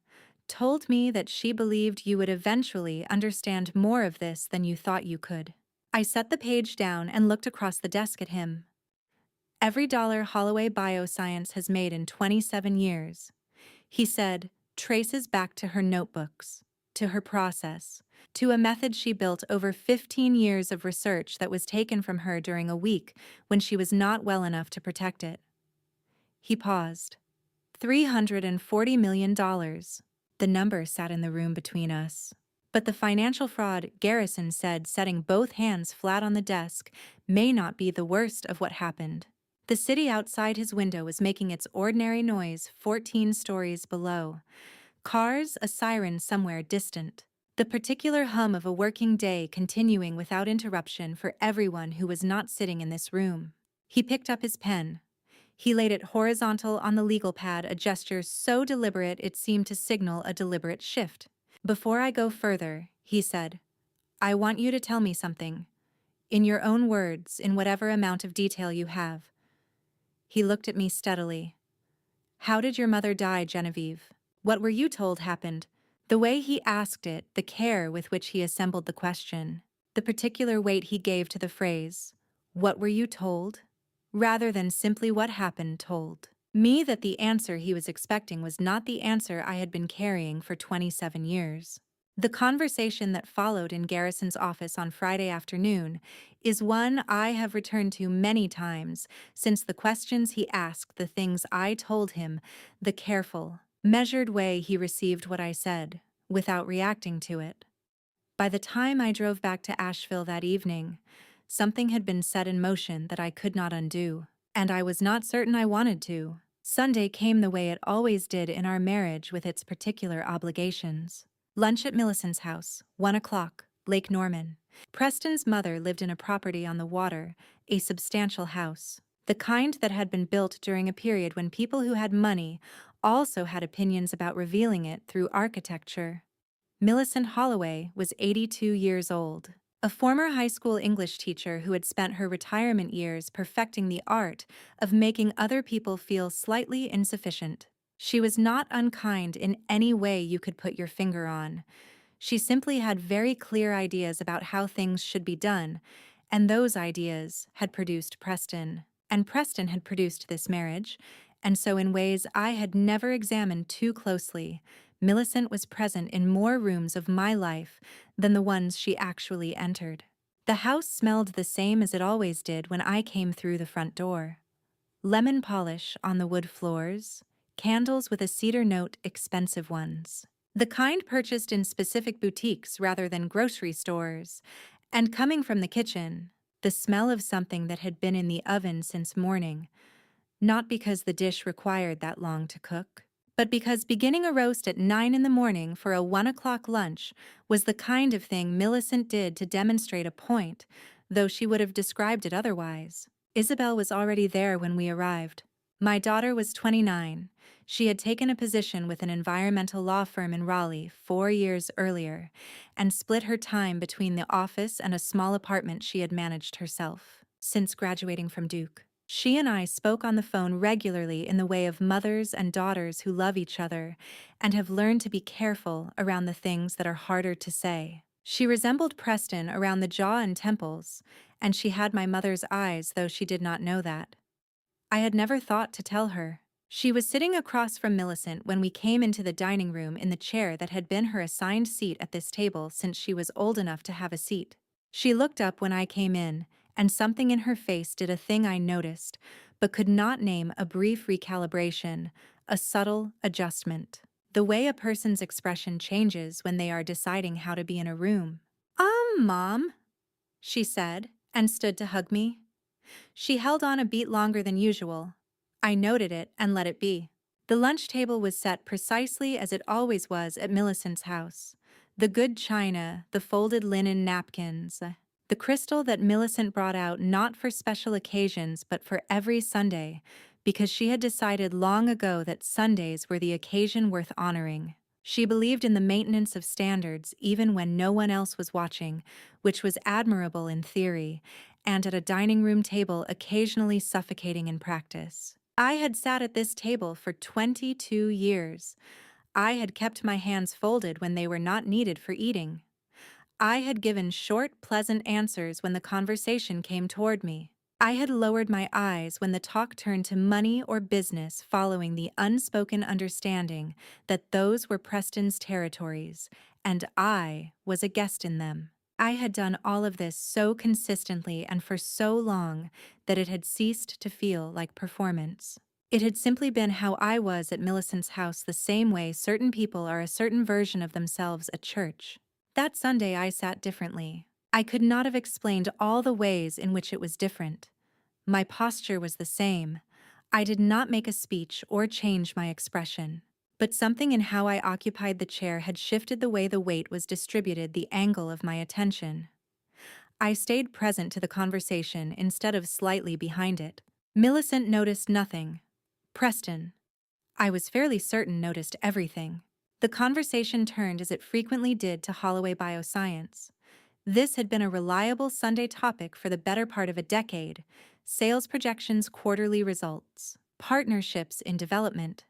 told me that she believed you would eventually understand more of this than you thought you could. I set the page down and looked across the desk at him. Every dollar Holloway Bioscience has made in 27 years, he said, traces back to her notebooks, to her process, to a method she built over 15 years of research that was taken from her during a week when she was not well enough to protect it. He paused. $340 million. The number sat in the room between us. But the financial fraud, Garrison said, setting both hands flat on the desk, may not be the worst of what happened. The city outside his window was making its ordinary noise 14 stories below. Cars, a siren somewhere distant. The particular hum of a working day continuing without interruption for everyone who was not sitting in this room. He picked up his pen. He laid it horizontal on the legal pad, a gesture so deliberate it seemed to signal a deliberate shift. Before I go further, he said, I want you to tell me something. In your own words, in whatever amount of detail you have. He looked at me steadily. How did your mother die, Genevieve? What were you told happened? The way he asked it, the care with which he assembled the question, the particular weight he gave to the phrase, what were you told? Rather than simply what happened told me that the answer he was expecting was not the answer I had been carrying for 27 years. The conversation that followed in Garrison's office on Friday afternoon is one I have returned to many times since the questions he asked, the things I told him, the careful, measured way he received what I said, without reacting to it. By the time I drove back to Asheville that evening, something had been set in motion that I could not undo. and I was not certain I wanted to. Sunday came the way it always did in our marriage with its particular obligations. Lunch at Millicent's house, 1 o'clock, Lake Norman. Preston's mother lived in a property on the water, a substantial house. The kind that had been built during a period when people who had money also had opinions about revealing it through architecture. Millicent Holloway was 82 years old, a former high school English teacher who had spent her retirement years perfecting the art of making other people feel slightly insufficient. She was not unkind in any way you could put your finger on. She simply had very clear ideas about how things should be done, and those ideas had produced Preston. And Preston had produced this marriage, and so in ways I had never examined too closely, Millicent was present in more rooms of my life than the ones she actually entered. The house smelled the same as it always did when I came through the front door. Lemon polish on the wood floors, candles with a cedar note, expensive ones. The kind purchased in specific boutiques rather than grocery stores, and coming from the kitchen, the smell of something that had been in the oven since morning, not because the dish required that long to cook, but because beginning a roast at 9 in the morning for a 1 o'clock lunch was the kind of thing Millicent did to demonstrate a point, though she would have described it otherwise. Isabel was already there when we arrived. My daughter was 29. She had taken a position with an environmental law firm in Raleigh 4 years earlier and split her time between the office and a small apartment she had managed herself since graduating from Duke. She and I spoke on the phone regularly in the way of mothers and daughters who love each other and have learned to be careful around the things that are harder to say. She resembled Preston around the jaw and temples, and she had my mother's eyes, though she did not know that. I had never thought to tell her. She was sitting across from Millicent when we came into the dining room in the chair that had been her assigned seat at this table since she was old enough to have a seat. She looked up when I came in, and something in her face did a thing I noticed, but could not name: a brief recalibration, a subtle adjustment. The way a person's expression changes when they are deciding how to be in a room. Mom, she said, and stood to hug me. She held on a beat longer than usual. I noted it and let it be. The lunch table was set precisely as it always was at Millicent's house. The good china, the folded linen napkins, the crystal that Millicent brought out not for special occasions but for every Sunday, because she had decided long ago that Sundays were the occasion worth honoring. She believed in the maintenance of standards even when no one else was watching, which was admirable in theory, and at a dining room table occasionally suffocating in practice. I had sat at this table for 22 years. I had kept my hands folded when they were not needed for eating. I had given short, pleasant answers when the conversation came toward me. I had lowered my eyes when the talk turned to money or business, following the unspoken understanding that those were Preston's territories, and I was a guest in them. I had done all of this so consistently and for so long that it had ceased to feel like performance. It had simply been how I was at Millicent's house, the same way certain people are a certain version of themselves at church. That Sunday I sat differently. I could not have explained all the ways in which it was different. My posture was the same. I did not make a speech or change my expression. But something in how I occupied the chair had shifted the way the weight was distributed, the angle of my attention. I stayed present to the conversation instead of slightly behind it. Millicent noticed nothing. Preston, I was fairly certain, noticed everything. The conversation turned, as it frequently did, to Holloway bioscience. This had been a reliable Sunday topic for the better part of a decade: sales projections, quarterly results, partnerships in development.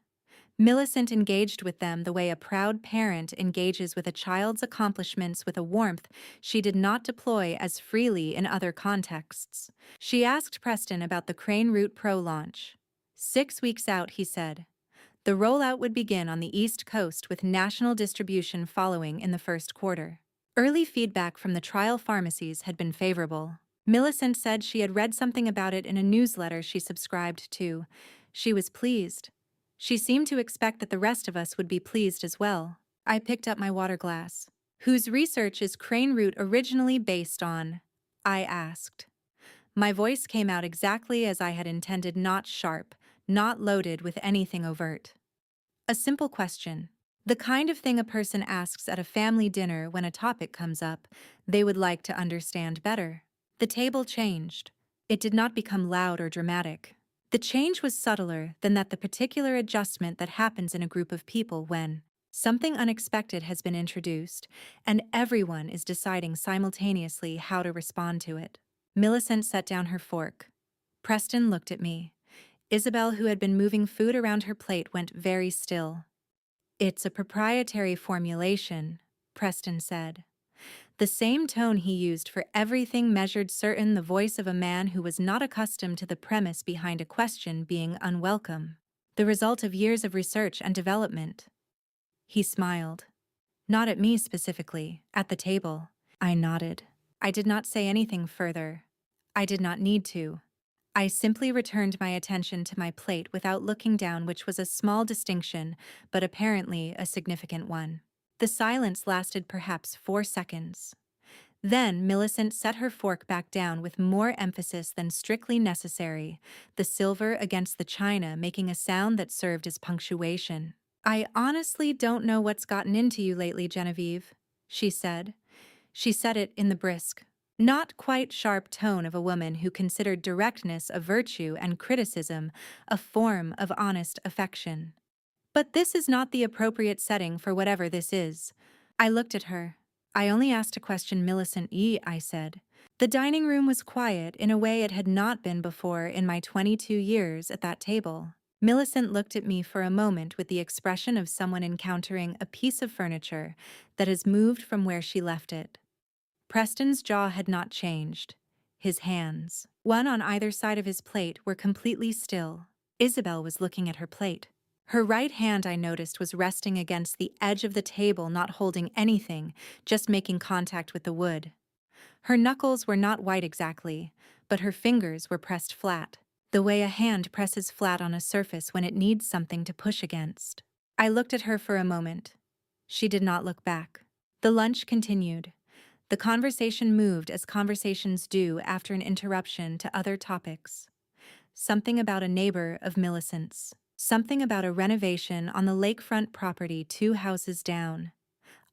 Millicent engaged with them the way a proud parent engages with a child's accomplishments, with a warmth she did not deploy as freely in other contexts. She asked Preston about the Crane Root Pro launch. 6 weeks out, he said. The rollout would begin on the East Coast, with national distribution following in the first quarter. Early feedback from the trial pharmacies had been favorable. Millicent said she had read something about it in a newsletter she subscribed to. She was pleased. She seemed to expect that the rest of us would be pleased as well. I picked up my water glass. Whose research is Crane Root originally based on? I asked. My voice came out exactly as I had intended, not sharp, not loaded with anything overt. A simple question. The kind of thing a person asks at a family dinner when a topic comes up they would like to understand better. The table changed. It did not become loud or dramatic. The change was subtler than that the particular adjustment that happens in a group of people when something unexpected has been introduced and everyone is deciding simultaneously how to respond to it. Millicent set down her fork. Preston looked at me. Isabel, who had been moving food around her plate, went very still. "It's a proprietary formulation," Preston said. The same tone he used for everything measured certain the voice of a man who was not accustomed to the premise behind a question being unwelcome. The result of years of research and development. He smiled. Not at me specifically, at the table. I nodded. I did not say anything further. I did not need to. I simply returned my attention to my plate without looking down, which was a small distinction, but apparently a significant one. The silence lasted perhaps 4 seconds. Then Millicent set her fork back down with more emphasis than strictly necessary, the silver against the china making a sound that served as punctuation. "I honestly don't know what's gotten into you lately, Genevieve," she said. She said it in the brisk, not quite sharp tone of a woman who considered directness a virtue and criticism a form of honest affection. "But this is not the appropriate setting for whatever this is." I looked at her. "I only asked a question, Millicent E," I said. The dining room was quiet in a way it had not been before in my 22 years at that table. Millicent looked at me for a moment with the expression of someone encountering a piece of furniture that has moved from where she left it. Preston's jaw had not changed. His hands, one on either side of his plate, were completely still. Isabel was looking at her plate. Her right hand, I noticed, was resting against the edge of the table, not holding anything, just making contact with the wood. Her knuckles were not white exactly, but her fingers were pressed flat, the way a hand presses flat on a surface when it needs something to push against. I looked at her for a moment. She did not look back. The lunch continued. The conversation moved as conversations do after an interruption to other topics. Something about a neighbor of Millicent's. Something about a renovation on the lakefront property 2 houses down.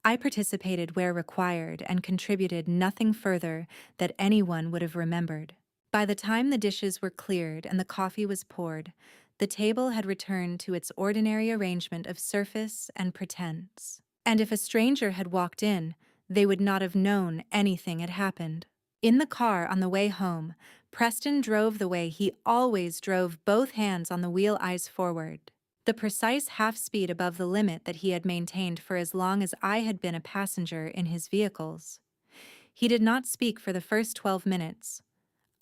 I participated where required and contributed nothing further that anyone would have remembered. By the time the dishes were cleared and the coffee was poured, the table had returned to its ordinary arrangement of surface and pretense. And if a stranger had walked in, they would not have known anything had happened. In the car on the way home, Preston drove the way he always drove, both hands on the wheel, eyes forward. The precise half speed above the limit that he had maintained for as long as I had been a passenger in his vehicles. He did not speak for the first 12 minutes.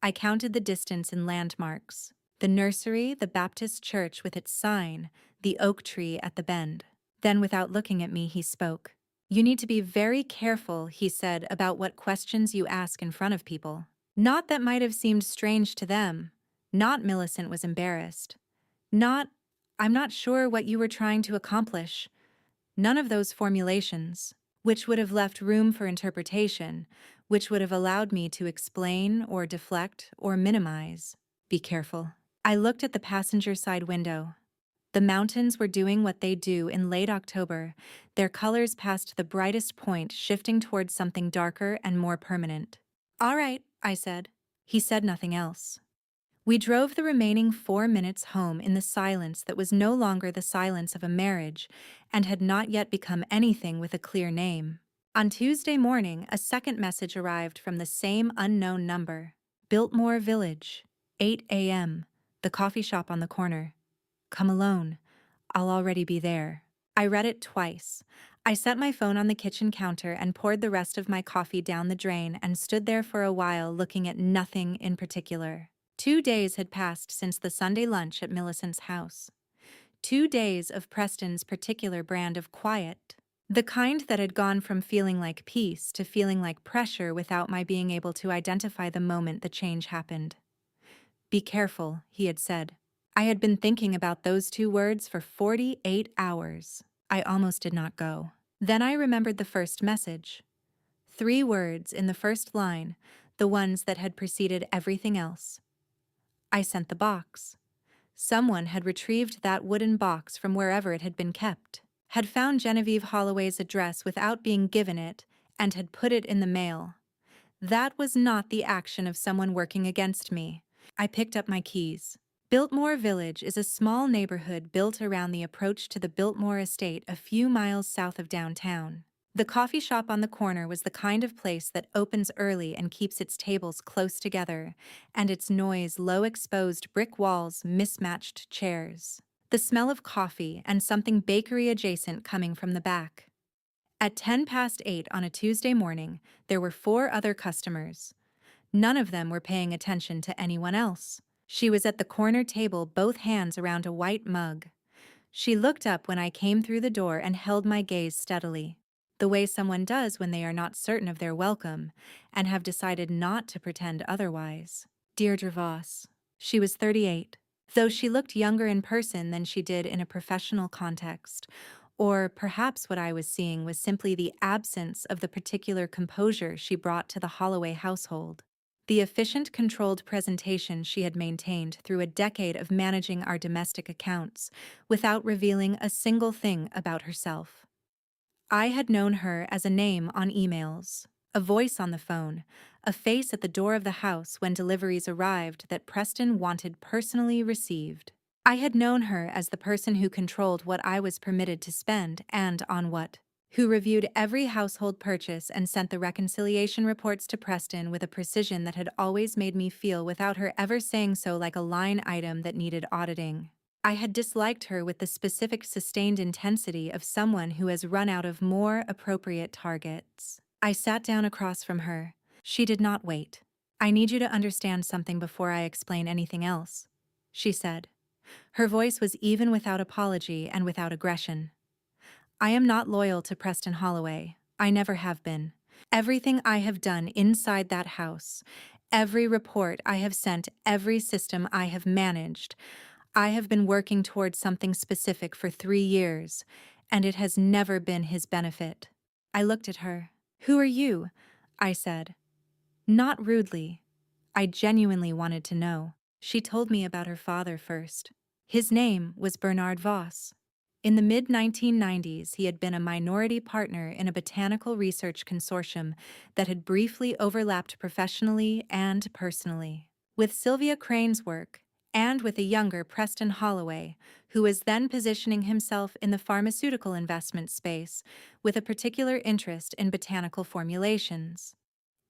I counted the distance in landmarks. The nursery, the Baptist church with its sign, the oak tree at the bend. Then, without looking at me, he spoke. "You need to be very careful," he said, "about what questions you ask in front of people." Not that might have seemed strange to them. Not Millicent was embarrassed. Not, "I'm not sure what you were trying to accomplish." None of those formulations, which would have left room for interpretation, which would have allowed me to explain or deflect or minimize. Be careful. I looked at the passenger side window. The mountains were doing what they do in late October, their colors past the brightest point, shifting towards something darker and more permanent. "All right," I said. He said nothing else. We drove the remaining 4 minutes home in the silence that was no longer the silence of a marriage and had not yet become anything with a clear name. On Tuesday morning, a second message arrived from the same unknown number. Biltmore Village, 8 a.m., the coffee shop on the corner. Come alone. I'll already be there. I read it twice. I set my phone on the kitchen counter and poured the rest of my coffee down the drain and stood there for a while looking at nothing in particular. 2 days had passed since the Sunday lunch at Millicent's house. 2 days of Preston's particular brand of quiet. The kind that had gone from feeling like peace to feeling like pressure without my being able to identify the moment the change happened. "Be careful," he had said. I had been thinking about those 2 words for 48 hours. I almost did not go. Then I remembered the first message. 3 words in the first line, the ones that had preceded everything else. I sent the box. Someone had retrieved that wooden box from wherever it had been kept, had found Genevieve Holloway's address without being given it, and had put it in the mail. That was not the action of someone working against me. I picked up my keys. Biltmore Village is a small neighborhood built around the approach to the Biltmore estate a few miles south of downtown. The coffee shop on the corner was the kind of place that opens early and keeps its tables close together, and its noise low exposed brick walls, mismatched chairs. The smell of coffee and something bakery adjacent coming from the back. At 8:10 on a Tuesday morning, there were 4 other customers. None of them were paying attention to anyone else. She was at the corner table, both hands around a white mug. She looked up when I came through the door and held my gaze steadily, the way someone does when they are not certain of their welcome and have decided not to pretend otherwise. Deirdre Voss. She was 38, though she looked younger in person than she did in a professional context. Or perhaps what I was seeing was simply the absence of the particular composure she brought to the Holloway household. The efficient, controlled presentation she had maintained through a decade of managing our domestic accounts without revealing a single thing about herself. I had known her as a name on emails, a voice on the phone, a face at the door of the house when deliveries arrived that Preston wanted personally received. I had known her as the person who controlled what I was permitted to spend and on what, who reviewed every household purchase and sent the reconciliation reports to Preston with a precision that had always made me feel, without her ever saying so, like a line item that needed auditing. I had disliked her with the specific sustained intensity of someone who has run out of more appropriate targets. I sat down across from her. She did not wait. "I need you to understand something before I explain anything else," she said. Her voice was even without apology and without aggression. "I am not loyal to Preston Holloway. I never have been. Everything I have done inside that house, every report I have sent, every system I have managed, I have been working towards something specific for 3 years, and it has never been his benefit." I looked at her. "Who are you?" I said. Not rudely. I genuinely wanted to know. She told me about her father first. His name was Bernard Voss. In the mid-1990s, he had been a minority partner in a botanical research consortium that had briefly overlapped professionally and personally with Sylvia Crane's work, and with a younger Preston Holloway, who was then positioning himself in the pharmaceutical investment space with a particular interest in botanical formulations.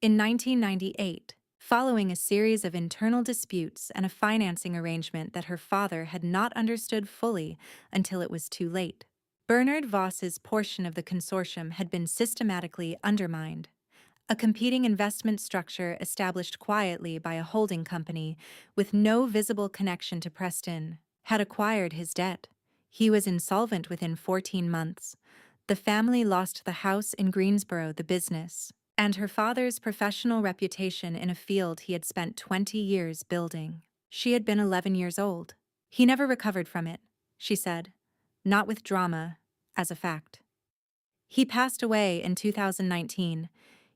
In 1998, following a series of internal disputes and a financing arrangement that her father had not understood fully until it was too late, Bernard Voss's portion of the consortium had been systematically undermined. A competing investment structure established quietly by a holding company with no visible connection to Preston had acquired his debt. He was insolvent within 14 months. The family lost the house in Greensboro, the business, and her father's professional reputation in a field he had spent 20 years building. She had been 11 years old. "He never recovered from it," she said, not with drama, as a fact. "He passed away in 2019.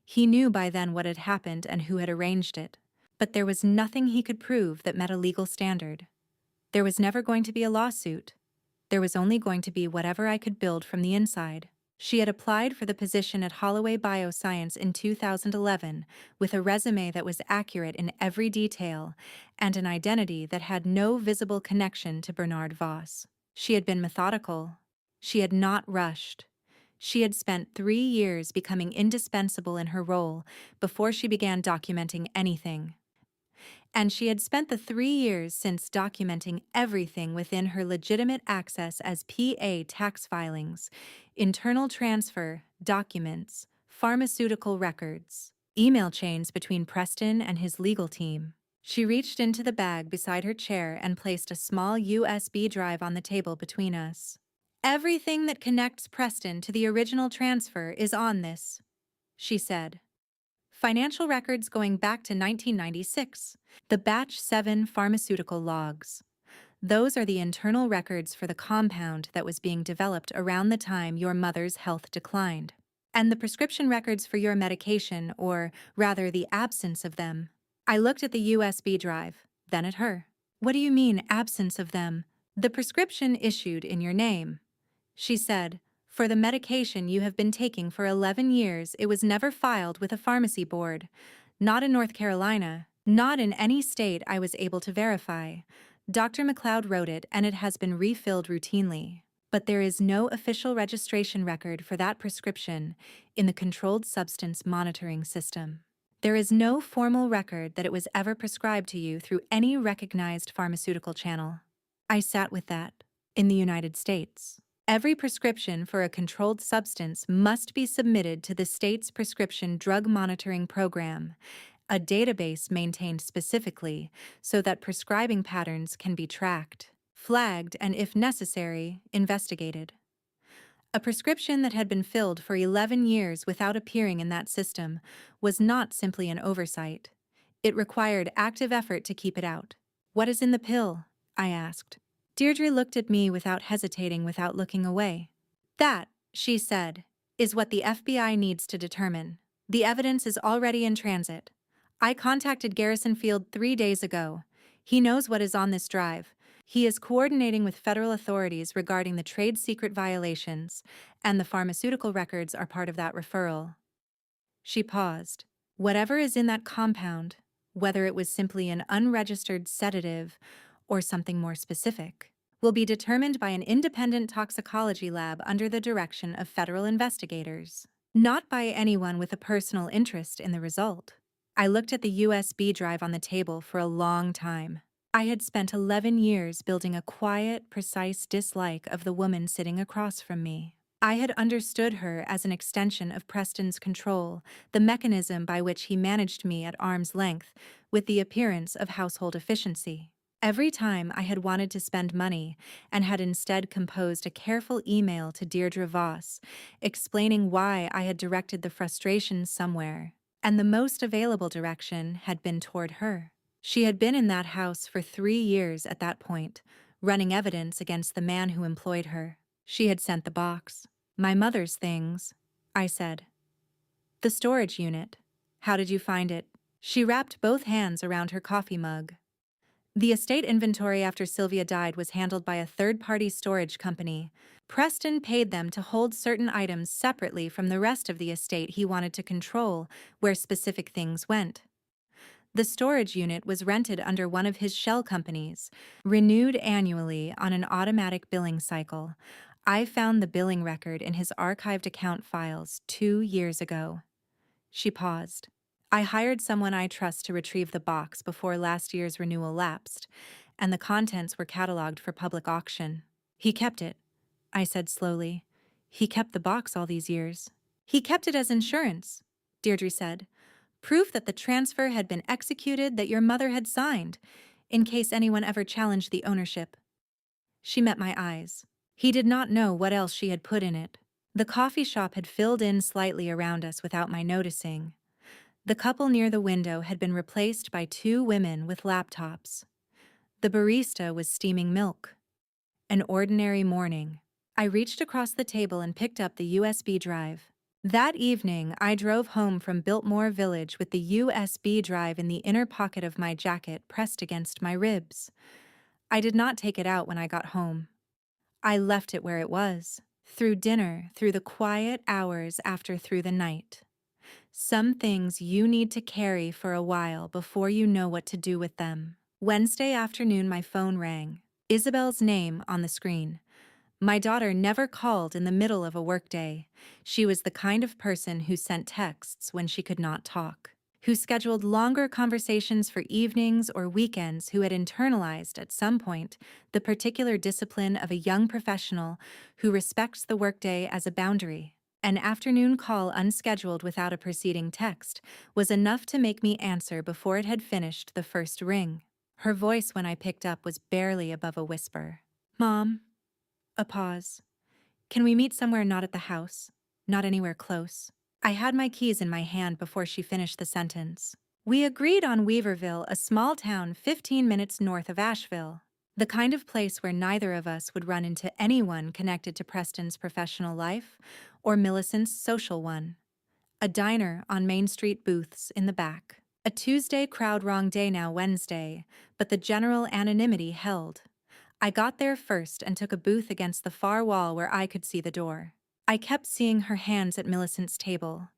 He knew by then what had happened and who had arranged it, but there was nothing he could prove that met a legal standard. There was never going to be a lawsuit. There was only going to be whatever I could build from the inside." She had applied for the position at Holloway Bioscience in 2011 with a resume that was accurate in every detail and an identity that had no visible connection to Bernard Voss. She had been methodical. She had not rushed. She had spent 3 years becoming indispensable in her role before she began documenting anything. And she had spent the 3 years since documenting everything within her legitimate access as PA tax filings, internal transfer, documents, pharmaceutical records, email chains between Preston and his legal team. She reached into the bag beside her chair and placed a small USB drive on the table between us. "Everything that connects Preston to the original transfer is on this," she said. "Financial records going back to 1996. The Batch 7 pharmaceutical logs. Those are the internal records for the compound that was being developed around the time your mother's health declined. And the prescription records for your medication, or rather the absence of them. I looked at the USB drive, then at her. What do you mean, absence of them? The prescription issued in your name. She said, for the medication you have been taking for 11 years, it was never filed with a pharmacy board. Not in North Carolina, not in any state I was able to verify. Dr. McLeod wrote it, and it has been refilled routinely. But there is no official registration record for that prescription in the Controlled Substance Monitoring System. There is no formal record that it was ever prescribed to you through any recognized pharmaceutical channel. I sat with that. In the United States, every prescription for a controlled substance must be submitted to the state's prescription drug monitoring program, a database maintained specifically so that prescribing patterns can be tracked, flagged, and, if necessary, investigated. A prescription that had been filled for 11 years without appearing in that system was not simply an oversight. It required active effort to keep it out. What is in the pill? I asked. Deirdre looked at me without hesitating, without looking away. That, she said, is what the FBI needs to determine. The evidence is already in transit. I contacted Garrison Field 3 days ago. He knows what is on this drive. He is coordinating with federal authorities regarding the trade secret violations, and the pharmaceutical records are part of that referral. She paused. Whatever is in that compound, whether it was simply an unregistered sedative or something more specific, will be determined by an independent toxicology lab under the direction of federal investigators, not by anyone with a personal interest in the result. I looked at the USB drive on the table for a long time. I had spent 11 years building a quiet, precise dislike of the woman sitting across from me. I had understood her as an extension of Preston's control, the mechanism by which he managed me at arm's length, with the appearance of household efficiency. Every time I had wanted to spend money and had instead composed a careful email to Deirdre Voss, explaining why I had directed the frustration somewhere, and the most available direction had been toward her. She had been in that house for 3 years at that point, running evidence against the man who employed her. She had sent the box. My mother's things, I said. The storage unit. How did you find it? She wrapped both hands around her coffee mug. The estate inventory after Sylvia died was handled by a third-party storage company. Preston paid them to hold certain items separately from the rest of the estate he wanted to control, where specific things went. The storage unit was rented under one of his shell companies, renewed annually on an automatic billing cycle. I found the billing record in his archived account files 2 years ago. She paused. I hired someone I trust to retrieve the box before last year's renewal lapsed, and the contents were cataloged for public auction. He kept it, I said slowly. He kept the box all these years. He kept it as insurance, Deirdre said. Proof that the transfer had been executed, that your mother had signed, in case anyone ever challenged the ownership. She met my eyes. He did not know what else she had put in it. The coffee shop had filled in slightly around us without my noticing. The couple near the window had been replaced by 2 women with laptops. The barista was steaming milk. An ordinary morning. I reached across the table and picked up the USB drive. That evening, I drove home from Biltmore Village with the USB drive in the inner pocket of my jacket pressed against my ribs. I did not take it out when I got home. I left it where it was, through dinner, through the quiet hours after, through the night. Some things you need to carry for a while before you know what to do with them. Wednesday afternoon, my phone rang. Isabel's name on the screen. My daughter never called in the middle of a workday. She was the kind of person who sent texts when she could not talk, who scheduled longer conversations for evenings or weekends, who had internalized at some point the particular discipline of a young professional who respects the workday as a boundary. An afternoon call unscheduled without a preceding text was enough to make me answer before it had finished the first ring. Her voice when I picked up was barely above a whisper. Mom. A pause. Can we meet somewhere not at the house? Not anywhere close? I had my keys in my hand before she finished the sentence. We agreed on Weaverville, a small town 15 minutes north of Asheville. The kind of place where neither of us would run into anyone connected to Preston's professional life or Millicent's social one. A diner on Main Street, booths in the back. A Tuesday crowd, wrong day now, Wednesday, but the general anonymity held. I got there first and took a booth against the far wall where I could see the door. I kept seeing her hands at Millicent's table,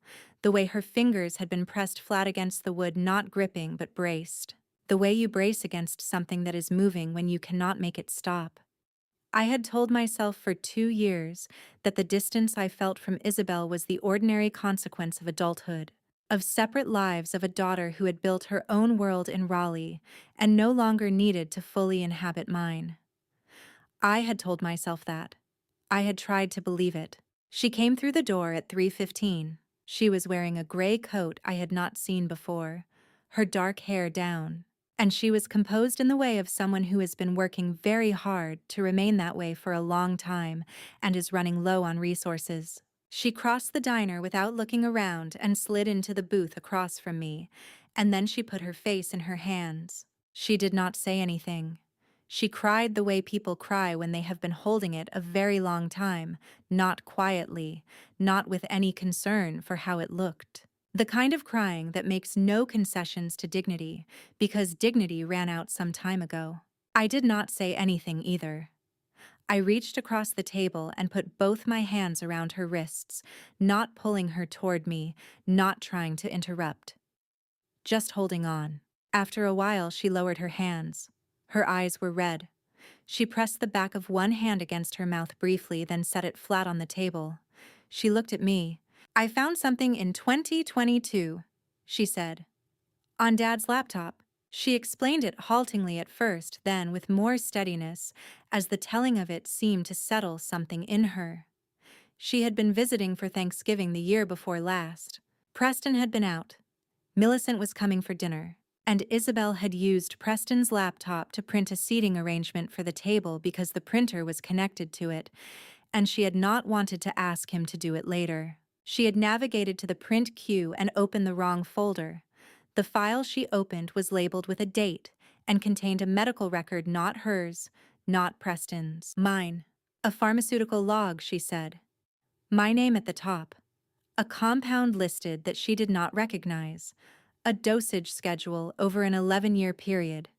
the way her fingers had been pressed flat against the wood, not gripping but braced. The way you brace against something that is moving when you cannot make it stop. I had told myself for 2 years that the distance I felt from Isabel was the ordinary consequence of adulthood, of separate lives, of a daughter who had built her own world in Raleigh and no longer needed to fully inhabit mine. I had told myself that. I had tried to believe it. She came through the door at 3:15. She was wearing a gray coat I had not seen before, her dark hair down, and she was composed in the way of someone who has been working very hard to remain that way for a long time and is running low on resources. She crossed the diner without looking around and slid into the booth across from me, and then she put her face in her hands. She did not say anything. She cried the way people cry when they have been holding it a very long time, not quietly, not with any concern for how it looked. The kind of crying that makes no concessions to dignity, because dignity ran out some time ago. I did not say anything either. I reached across the table and put both my hands around her wrists, not pulling her toward me, not trying to interrupt. Just holding on. After a while, she lowered her hands. Her eyes were red. She pressed the back of one hand against her mouth briefly, then set it flat on the table. She looked at me. "I found something in 2022, she said. "On Dad's laptop." She explained it haltingly at first, then with more steadiness, as the telling of it seemed to settle something in her. She had been visiting for Thanksgiving the year before last. Preston had been out. Millicent was coming for dinner, and Isabel had used Preston's laptop to print a seating arrangement for the table because the printer was connected to it, and she had not wanted to ask him to do it later. She had navigated to the print queue and opened the wrong folder. The file she opened was labeled with a date and contained a medical record, not hers, not Preston's. Mine. A pharmaceutical log, she said. My name at the top. A compound listed that she did not recognize. A dosage schedule over an 11-year period.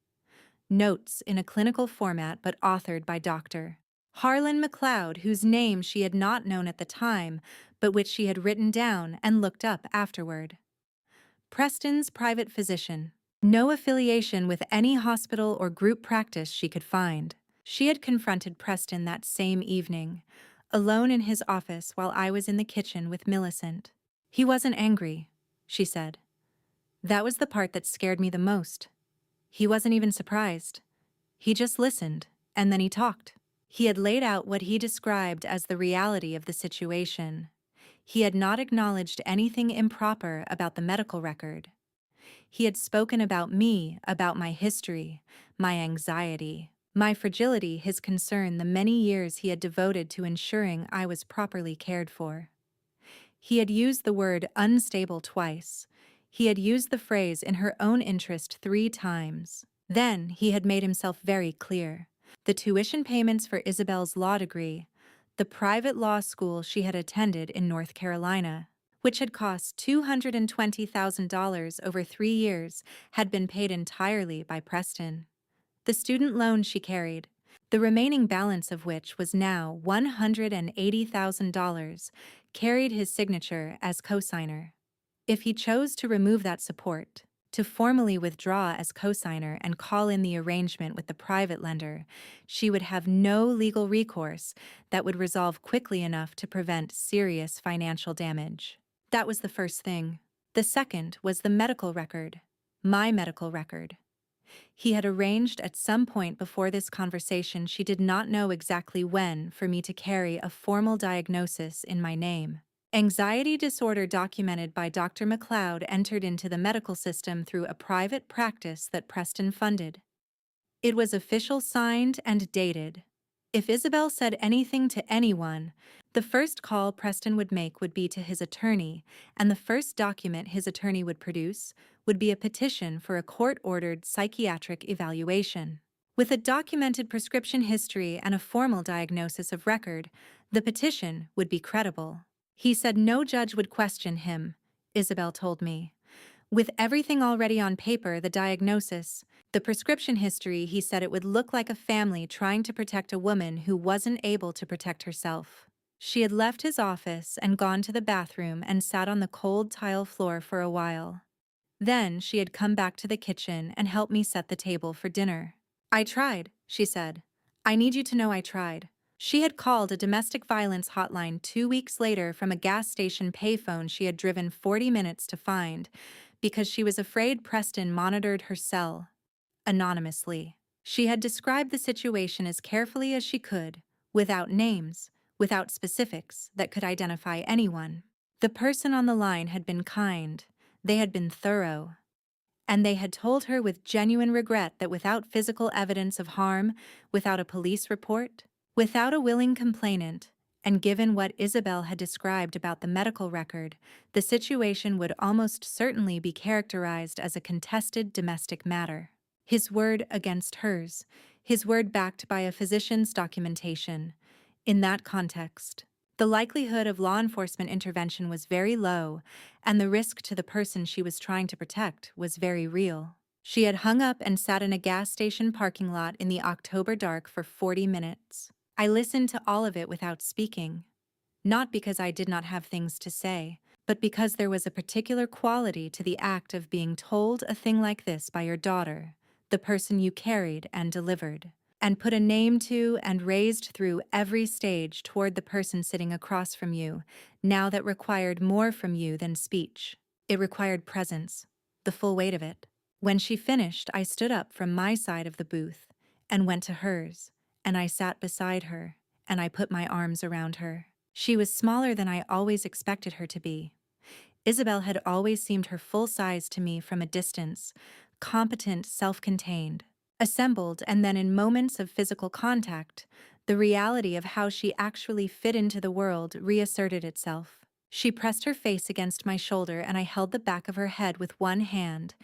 Notes in a clinical format but authored by Dr. Harlan McLeod, whose name she had not known at the time, but which she had written down and looked up afterward. Preston's private physician. No affiliation with any hospital or group practice she could find. She had confronted Preston that same evening, alone in his office while I was in the kitchen with Millicent. He wasn't angry, she said. That was the part that scared me the most. He wasn't even surprised. He just listened, and then he talked. He had laid out what he described as the reality of the situation. He had not acknowledged anything improper about the medical record. He had spoken about me, about my history, my anxiety, my fragility, his concern, the many years he had devoted to ensuring I was properly cared for. He had used the word unstable twice. He had used the phrase in her own interest 3 times. Then he had made himself very clear. The tuition payments for Isabel's law degree, the private law school she had attended in North Carolina, which had cost $220,000 over 3 years, had been paid entirely by Preston. The student loan she carried, the remaining balance of which was now $180,000, carried his signature as cosigner. If he chose to remove that support, to formally withdraw as cosigner and call in the arrangement with the private lender, she would have no legal recourse that would resolve quickly enough to prevent serious financial damage. That was the first thing. The second was the medical record, my medical record. He had arranged at some point before this conversation, she did not know exactly when, for me to carry a formal diagnosis in my name. Anxiety disorder documented by Dr. McLeod entered into the medical system through a private practice that Preston funded. It was official, signed, and dated. If Isabel said anything to anyone, the first call Preston would make would be to his attorney, and the first document his attorney would produce would be a petition for a court-ordered psychiatric evaluation. With a documented prescription history and a formal diagnosis of record, the petition would be credible. He said no judge would question him, Isabel told me. With everything already on paper, the diagnosis, the prescription history, he said it would look like a family trying to protect a woman who wasn't able to protect herself. She had left his office and gone to the bathroom and sat on the cold tile floor for a while. Then she had come back to the kitchen and helped me set the table for dinner. I tried, she said. I need you to know I tried. She had called a domestic violence hotline 2 weeks later from a gas station payphone she had driven 40 minutes to find because she was afraid Preston monitored her cell. Anonymously. She had described the situation as carefully as she could, without names, without specifics that could identify anyone. The person on the line had been kind, they had been thorough, and they had told her with genuine regret that without physical evidence of harm, without a police report, without a willing complainant, and given what Isabel had described about the medical record, the situation would almost certainly be characterized as a contested domestic matter. His word against hers, his word backed by a physician's documentation. In that context, the likelihood of law enforcement intervention was very low, and the risk to the person she was trying to protect was very real. She had hung up and sat in a gas station parking lot in the October dark for 40 minutes. I listened to all of it without speaking. Not because I did not have things to say, but because there was a particular quality to the act of being told a thing like this by your daughter, the person you carried and delivered, and put a name to and raised through every stage toward the person sitting across from you, now that required more from you than speech. It required presence, the full weight of it. When she finished, I stood up from my side of the booth and went to hers, and I sat beside her, and I put my arms around her. She was smaller than I always expected her to be. Isabel had always seemed her full size to me from a distance, competent, self-contained. Assembled, and then in moments of physical contact, the reality of how she actually fit into the world reasserted itself. She pressed her face against my shoulder and I held the back of her head with one hand,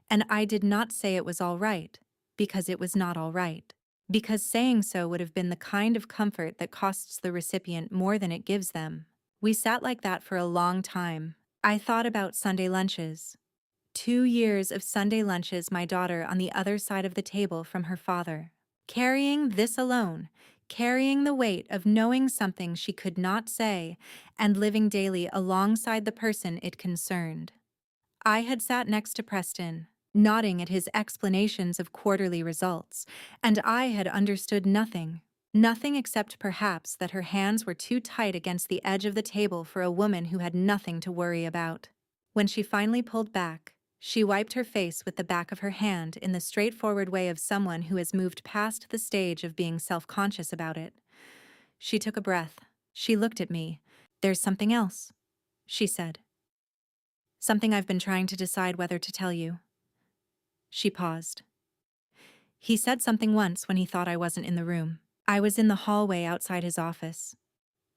and I did not say it was all right, because it was not all right. Because saying so would have been the kind of comfort that costs the recipient more than it gives them. We sat like that for a long time. I thought about Sunday lunches. 2 years of Sunday lunches, my daughter on the other side of the table from her father. Carrying this alone, carrying the weight of knowing something she could not say, and living daily alongside the person it concerned. I had sat next to Preston, nodding at his explanations of quarterly results, and I had understood nothing. Nothing except perhaps that her hands were too tight against the edge of the table for a woman who had nothing to worry about. When she finally pulled back, she wiped her face with the back of her hand in the straightforward way of someone who has moved past the stage of being self-conscious about it. She took a breath. She looked at me. "There's something else," she said. "Something I've been trying to decide whether to tell you." She paused. He said something once when he thought I wasn't in the room. I was in the hallway outside his office.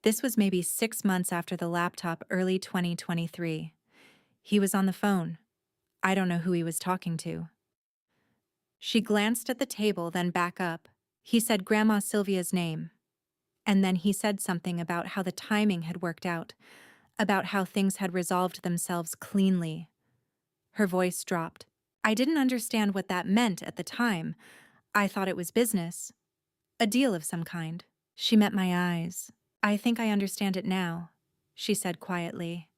This was maybe 6 months after the laptop, early 2023. He was on the phone. I don't know who he was talking to. She glanced at the table, then back up. He said Grandma Sylvia's name. And then he said something about how the timing had worked out, about how things had resolved themselves cleanly. Her voice dropped. I didn't understand what that meant at the time. I thought it was business. A deal of some kind. She met my eyes. "I think I understand it now," she said quietly.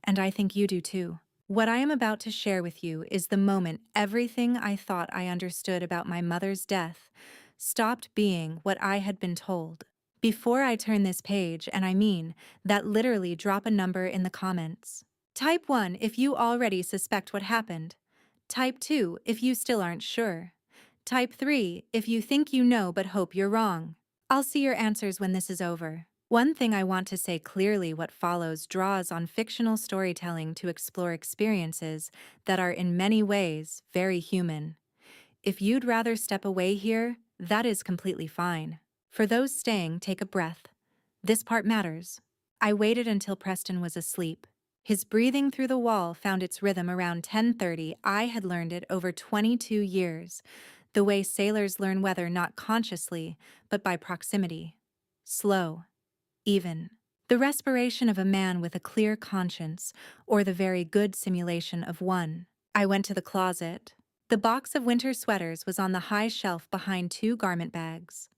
"And I think you do too. What I am about to share with you is the moment everything I thought I understood about my mother's death stopped being what I had been told. Before I turn this page, and I mean that literally, drop a number in the comments. Type 1 if you already suspect what happened. Type 2 if you still aren't sure. Type 3 if you think you know but hope you're wrong. I'll see your answers when this is over. One thing I want to say clearly: what follows draws on fictional storytelling to explore experiences that are in many ways very human. If you'd rather step away here, that is completely fine. For those staying, take a breath. This part matters. I waited until Preston was asleep. His breathing through the wall found its rhythm around 10:30. I had learned it over 22 years. the way sailors learn weather not consciously, but by proximity. Slow, even. The respiration of a man with a clear conscience, or the very good simulation of one. I went to the closet. The box of winter sweaters was on the high shelf behind two garment bags.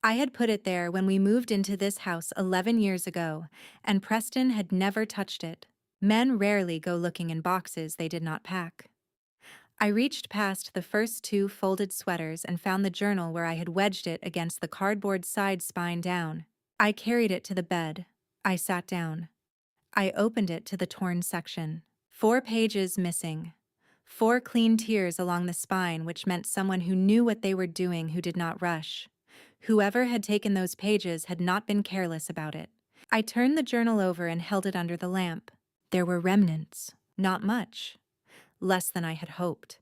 I had put it there when we moved into this house 11 years ago, and Preston had never touched it. Men rarely go looking in boxes they did not pack. I reached past the first two folded sweaters and found the journal where I had wedged it against the cardboard side spine down. I carried it to the bed. I sat down. I opened it to the torn section. 4 pages missing. 4 clean tears along the spine, which meant someone who knew what they were doing who did not rush. Whoever had taken those pages had not been careless about it. I turned the journal over and held it under the lamp. There were remnants. Not much. Less than I had hoped.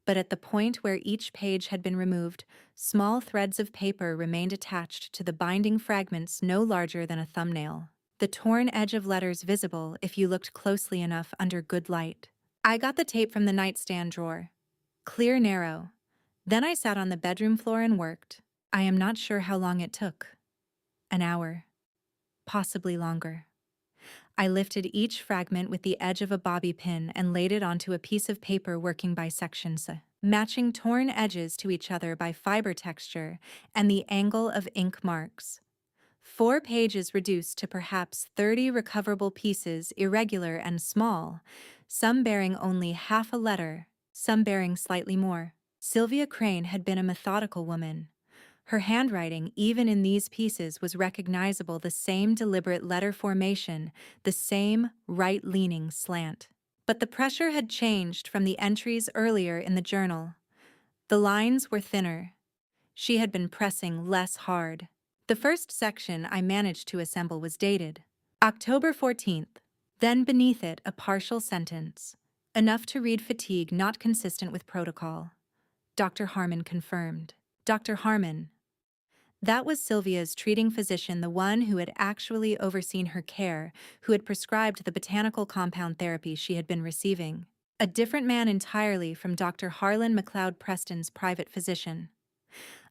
But at the point where each page had been removed, small threads of paper remained attached to the binding fragments no larger than a thumbnail. The torn edge of letters visible if you looked closely enough under good light. I got the tape from the nightstand drawer. Clear, narrow. Then I sat on the bedroom floor and worked. I am not sure how long it took. An hour. Possibly longer. I lifted each fragment with the edge of a bobby pin and laid it onto a piece of paper working by sections, matching torn edges to each other by fiber texture and the angle of ink marks. 4 pages reduced to perhaps 30 recoverable pieces, irregular and small, some bearing only half a letter, some bearing slightly more. Sylvia Crane had been a methodical woman. Her handwriting, even in these pieces, was recognizable, the same deliberate letter formation, the same right-leaning slant. But the pressure had changed from the entries earlier in the journal. The lines were thinner. She had been pressing less hard. The first section I managed to assemble was dated October 14th. Then beneath it a partial sentence, enough to read fatigue not consistent with protocol. Dr. Harmon confirmed. Dr. Harmon. That was Sylvia's treating physician, the one who had actually overseen her care, who had prescribed the botanical compound therapy she had been receiving. A different man entirely from Dr. Harlan McLeod Preston's private physician.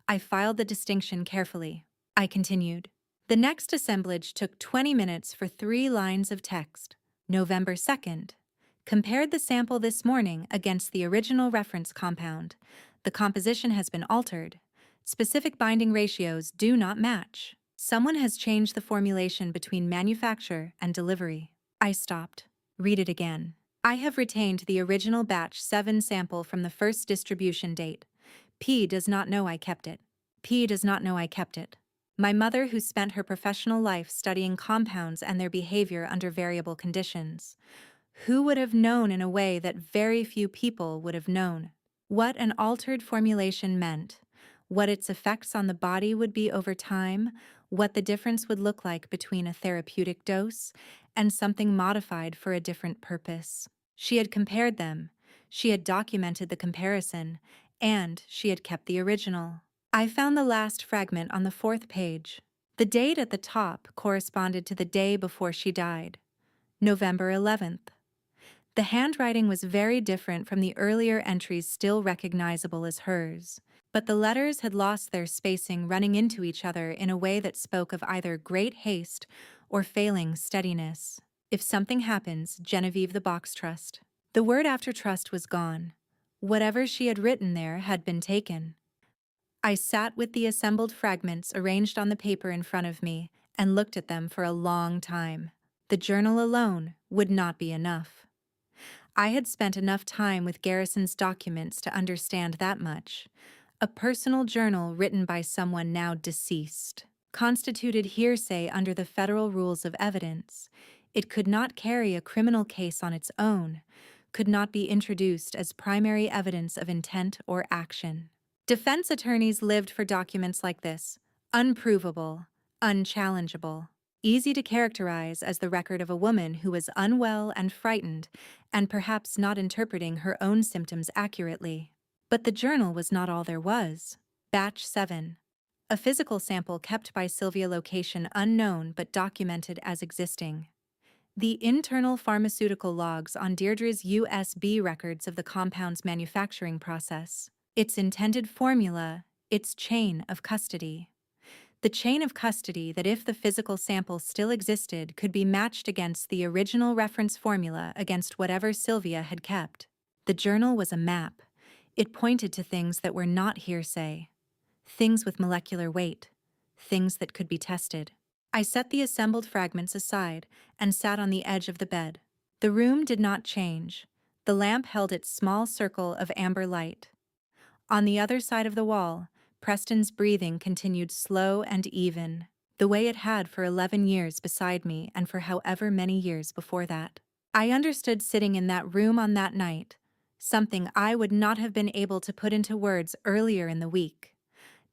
I filed the distinction carefully. I continued. The next assemblage took 20 minutes for 3 lines of text. November 2nd. Compared the sample this morning against the original reference compound. The composition has been altered. Specific binding ratios do not match. Someone has changed the formulation between manufacture and delivery. I stopped. Read it again. I have retained the original batch 7 sample from the first distribution date. P does not know I kept it. P does not know I kept it. My mother, who spent her professional life studying compounds and their behavior under variable conditions. Who would have known in a way that very few people would have known? What an altered formulation meant, what its effects on the body would be over time, what the difference would look like between a therapeutic dose and something modified for a different purpose. She had compared them, she had documented the comparison, and she had kept the original. I found the last fragment on the 4th page. The date at the top corresponded to the day before she died, November 11th. The handwriting was very different from the earlier entries still recognizable as hers, but the letters had lost their spacing, running into each other in a way that spoke of either great haste or failing steadiness. If something happens, Genevieve the Box Trust. The word after trust was gone. Whatever she had written there had been taken. I sat with the assembled fragments arranged on the paper in front of me and looked at them for a long time. The journal alone would not be enough. I had spent enough time with Garrison's documents to understand that much. A personal journal written by someone now deceased constituted hearsay under the federal rules of evidence. It could not carry a criminal case on its own, could not be introduced as primary evidence of intent or action. Defense attorneys lived for documents like this, unprovable, unchallengeable, easy to characterize as the record of a woman who was unwell and frightened and perhaps not interpreting her own symptoms accurately. But the journal was not all there was. Batch 7. A physical sample kept by Sylvia, location unknown but documented as existing. The internal pharmaceutical logs on Deirdre's USB records of the compound's manufacturing process. Its intended formula, its chain of custody. The chain of custody that, if the physical sample still existed, could be matched against the original reference formula against whatever Sylvia had kept. The journal was a map. It pointed to things that were not hearsay, things with molecular weight, things that could be tested. I set the assembled fragments aside and sat on the edge of the bed. The room did not change. The lamp held its small circle of amber light. On the other side of the wall, Preston's breathing continued slow and even, the way it had for 11 years beside me and for however many years before that. I understood sitting in that room on that night, something I would not have been able to put into words earlier in the week.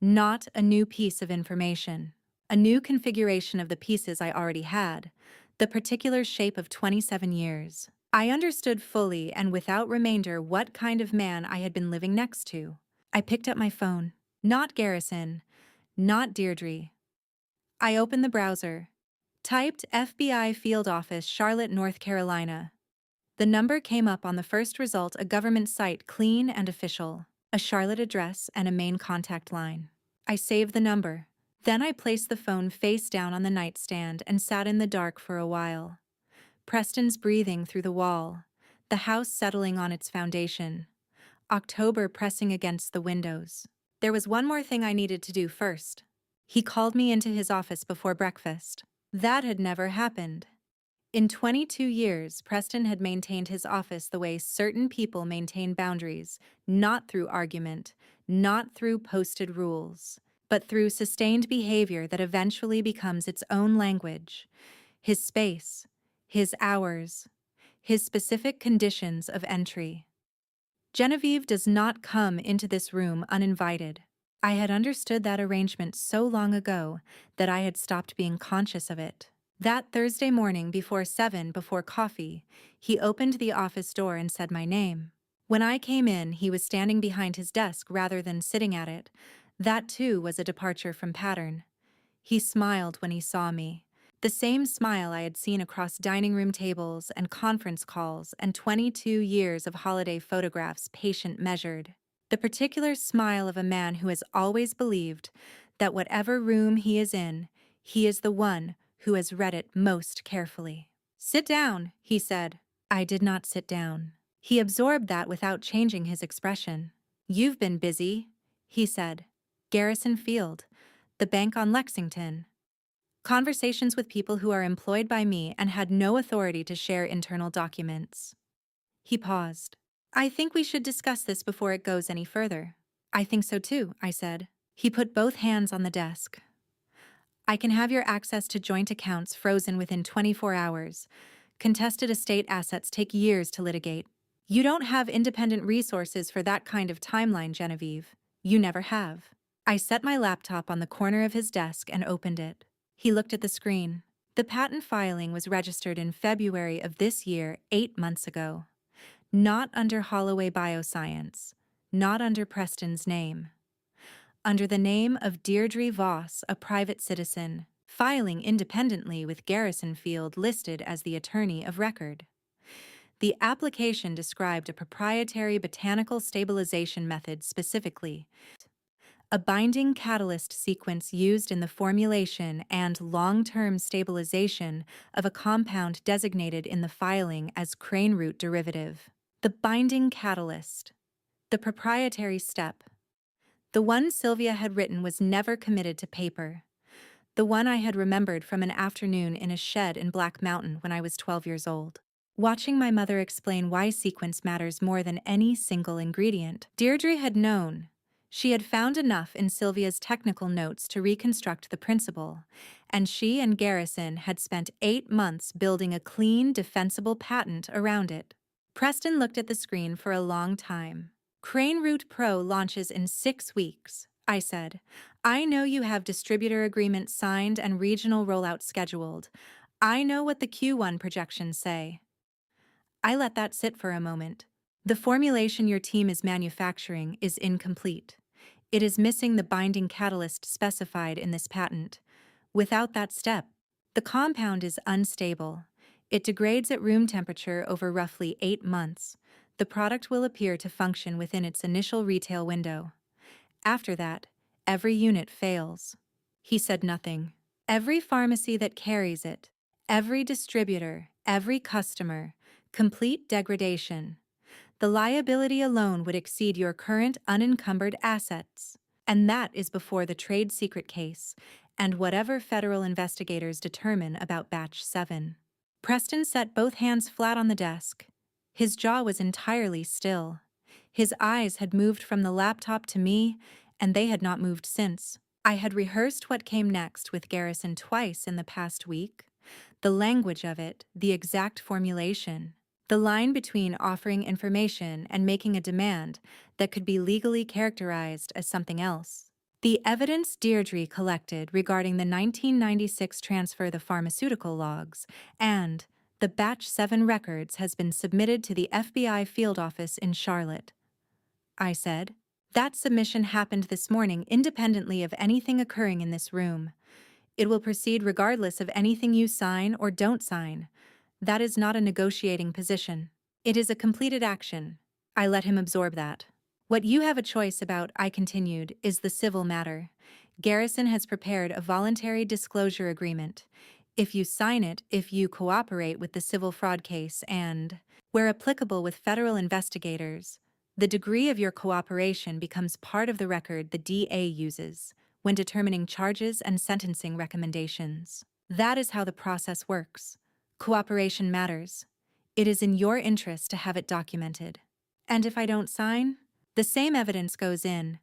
Not a new piece of information, a new configuration of the pieces I already had, the particular shape of 27 years. I understood fully and without remainder what kind of man I had been living next to. I picked up my phone. Not Garrison, not Deirdre. I opened the browser, typed FBI Field Office, Charlotte, North Carolina. The number came up on the first result, a government site, clean and official, a Charlotte address and a main contact line. I saved the number. Then I placed the phone face down on the nightstand and sat in the dark for a while. Preston's breathing through the wall, the house settling on its foundation, October pressing against the windows. There was one more thing I needed to do first. He called me into his office before breakfast. That had never happened. In 22 years, Preston had maintained his office the way certain people maintain boundaries, not through argument, not through posted rules, but through sustained behavior that eventually becomes its own language. His space, his hours, his specific conditions of entry. Genevieve does not come into this room uninvited. I had understood that arrangement so long ago that I had stopped being conscious of it. That Thursday morning before 7, before coffee, he opened the office door and said my name. When I came in, he was standing behind his desk rather than sitting at it. That too was a departure from pattern. He smiled when he saw me. The same smile I had seen across dining room tables and conference calls and 22 years of holiday photographs patient measured. The particular smile of a man who has always believed that whatever room he is in, he is the one who has read it most carefully. "Sit down," he said. I did not sit down. He absorbed that without changing his expression. "You've been busy," he said. "Garrison Field, the bank on Lexington. Conversations with people who are employed by me and had no authority to share internal documents." He paused. "I think we should discuss this before it goes any further." "I think so too," I said. He put both hands on the desk. "I can have your access to joint accounts frozen within 24 hours. Contested estate assets take years to litigate. You don't have independent resources for that kind of timeline, Genevieve. You never have." I set my laptop on the corner of his desk and opened it. He looked at the screen. The patent filing was registered in February of this year, 8 months ago. Not under Holloway Bioscience, not under Preston's name. Under the name of Deirdre Voss, a private citizen, filing independently with Garrison Field listed as the attorney of record. The application described a proprietary botanical stabilization method specifically, a binding catalyst sequence used in the formulation and long-term stabilization of a compound designated in the filing as crane root derivative. The binding catalyst, the proprietary step. The one Sylvia had written was never committed to paper. The one I had remembered from an afternoon in a shed in Black Mountain when I was 12 years old. Watching my mother explain why sequence matters more than any single ingredient, Deirdre had known. She had found enough in Sylvia's technical notes to reconstruct the principle, and she and Garrison had spent 8 months building a clean, defensible patent around it. Preston looked at the screen for a long time. "Crane Root Pro launches in 6 weeks, I said. "I know you have distributor agreements signed and regional rollout scheduled. I know what the Q1 projections say." I let that sit for a moment. "The formulation your team is manufacturing is incomplete. It is missing the binding catalyst specified in this patent. Without that step, the compound is unstable. It degrades at room temperature over roughly 8 months. the product will appear to function within its initial retail window. After that, every unit fails. He said nothing. Every pharmacy that carries it, every distributor, every customer, complete degradation. The liability alone would exceed your current unencumbered assets. And that is before the trade secret case and whatever federal investigators determine about Batch 7. Preston set both hands flat on the desk. His jaw was entirely still. His eyes had moved from the laptop to me, and they had not moved since. I had rehearsed what came next with Garrison twice in the past week. The language of it, the exact formulation. The line between offering information and making a demand that could be legally characterized as something else. The evidence Deirdre collected regarding the 1996 transfer of the pharmaceutical logs and the Batch 7 records has been submitted to the FBI field office in Charlotte. I said. That submission happened this morning independently of anything occurring in this room. It will proceed regardless of anything you sign or don't sign. That is not a negotiating position. It is a completed action. I let him absorb that. What you have a choice about, I continued, is the civil matter. Garrison has prepared a voluntary disclosure agreement. If you sign it, if you cooperate with the civil fraud case and, where applicable with federal investigators, the degree of your cooperation becomes part of the record the DA uses when determining charges and sentencing recommendations. That is how the process works. Cooperation matters. It is in your interest to have it documented. And if I don't sign, the same evidence goes in,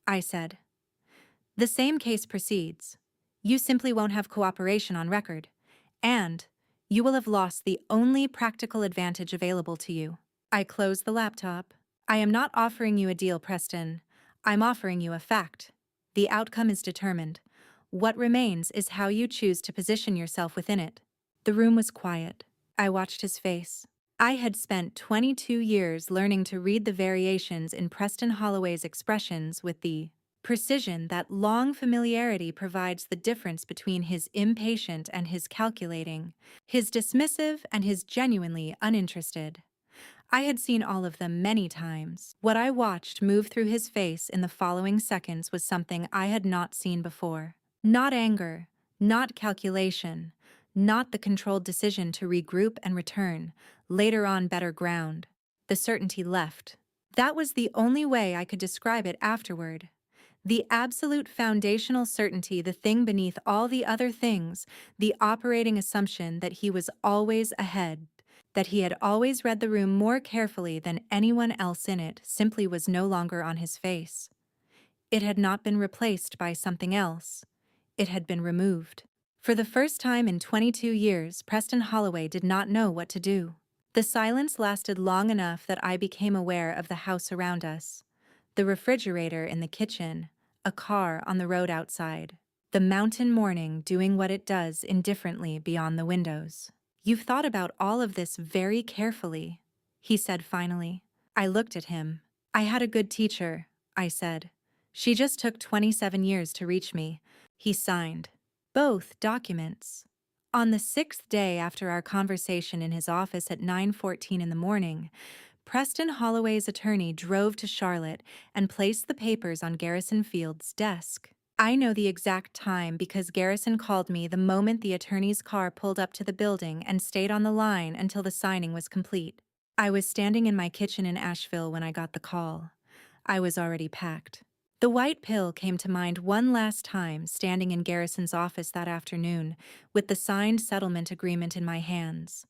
I said. The same case proceeds. You simply won't have cooperation on record, and you will have lost the only practical advantage available to you. I closed the laptop. I am not offering you a deal, Preston. I'm offering you a fact. The outcome is determined. What remains is how you choose to position yourself within it. The room was quiet. I watched his face. I had spent 22 years learning to read the variations in Preston Holloway's expressions with the precision that long familiarity provides the difference between his impatient and his calculating, his dismissive and his genuinely uninterested. I had seen all of them many times. What I watched move through his face in the following seconds was something I had not seen before. Not anger, not calculation, not the controlled decision to regroup and return, later on better ground. The certainty left. That was the only way I could describe it afterward. The absolute foundational certainty, the thing beneath all the other things, the operating assumption that he was always ahead, that he had always read the room more carefully than anyone else in it, simply was no longer on his face. It had not been replaced by something else. It had been removed. For the first time in 22 years, Preston Holloway did not know what to do. The silence lasted long enough that I became aware of the house around us. The refrigerator in the kitchen, a car on the road outside, the mountain morning doing what it does indifferently beyond the windows. You've thought about all of this very carefully, he said finally. I looked at him. I had a good teacher, I said. She just took 27 years to reach me. He signed. Both documents. On the 6th day after our conversation in his office at 9:14 in the morning, Preston Holloway's attorney drove to Charlotte and placed the papers on Garrison Field's desk. I know the exact time because Garrison called me the moment the attorney's car pulled up to the building and stayed on the line until the signing was complete. I was standing in my kitchen in Asheville when I got the call. I was already packed. The white pill came to mind one last time standing in Garrison's office that afternoon with the signed settlement agreement in my hands.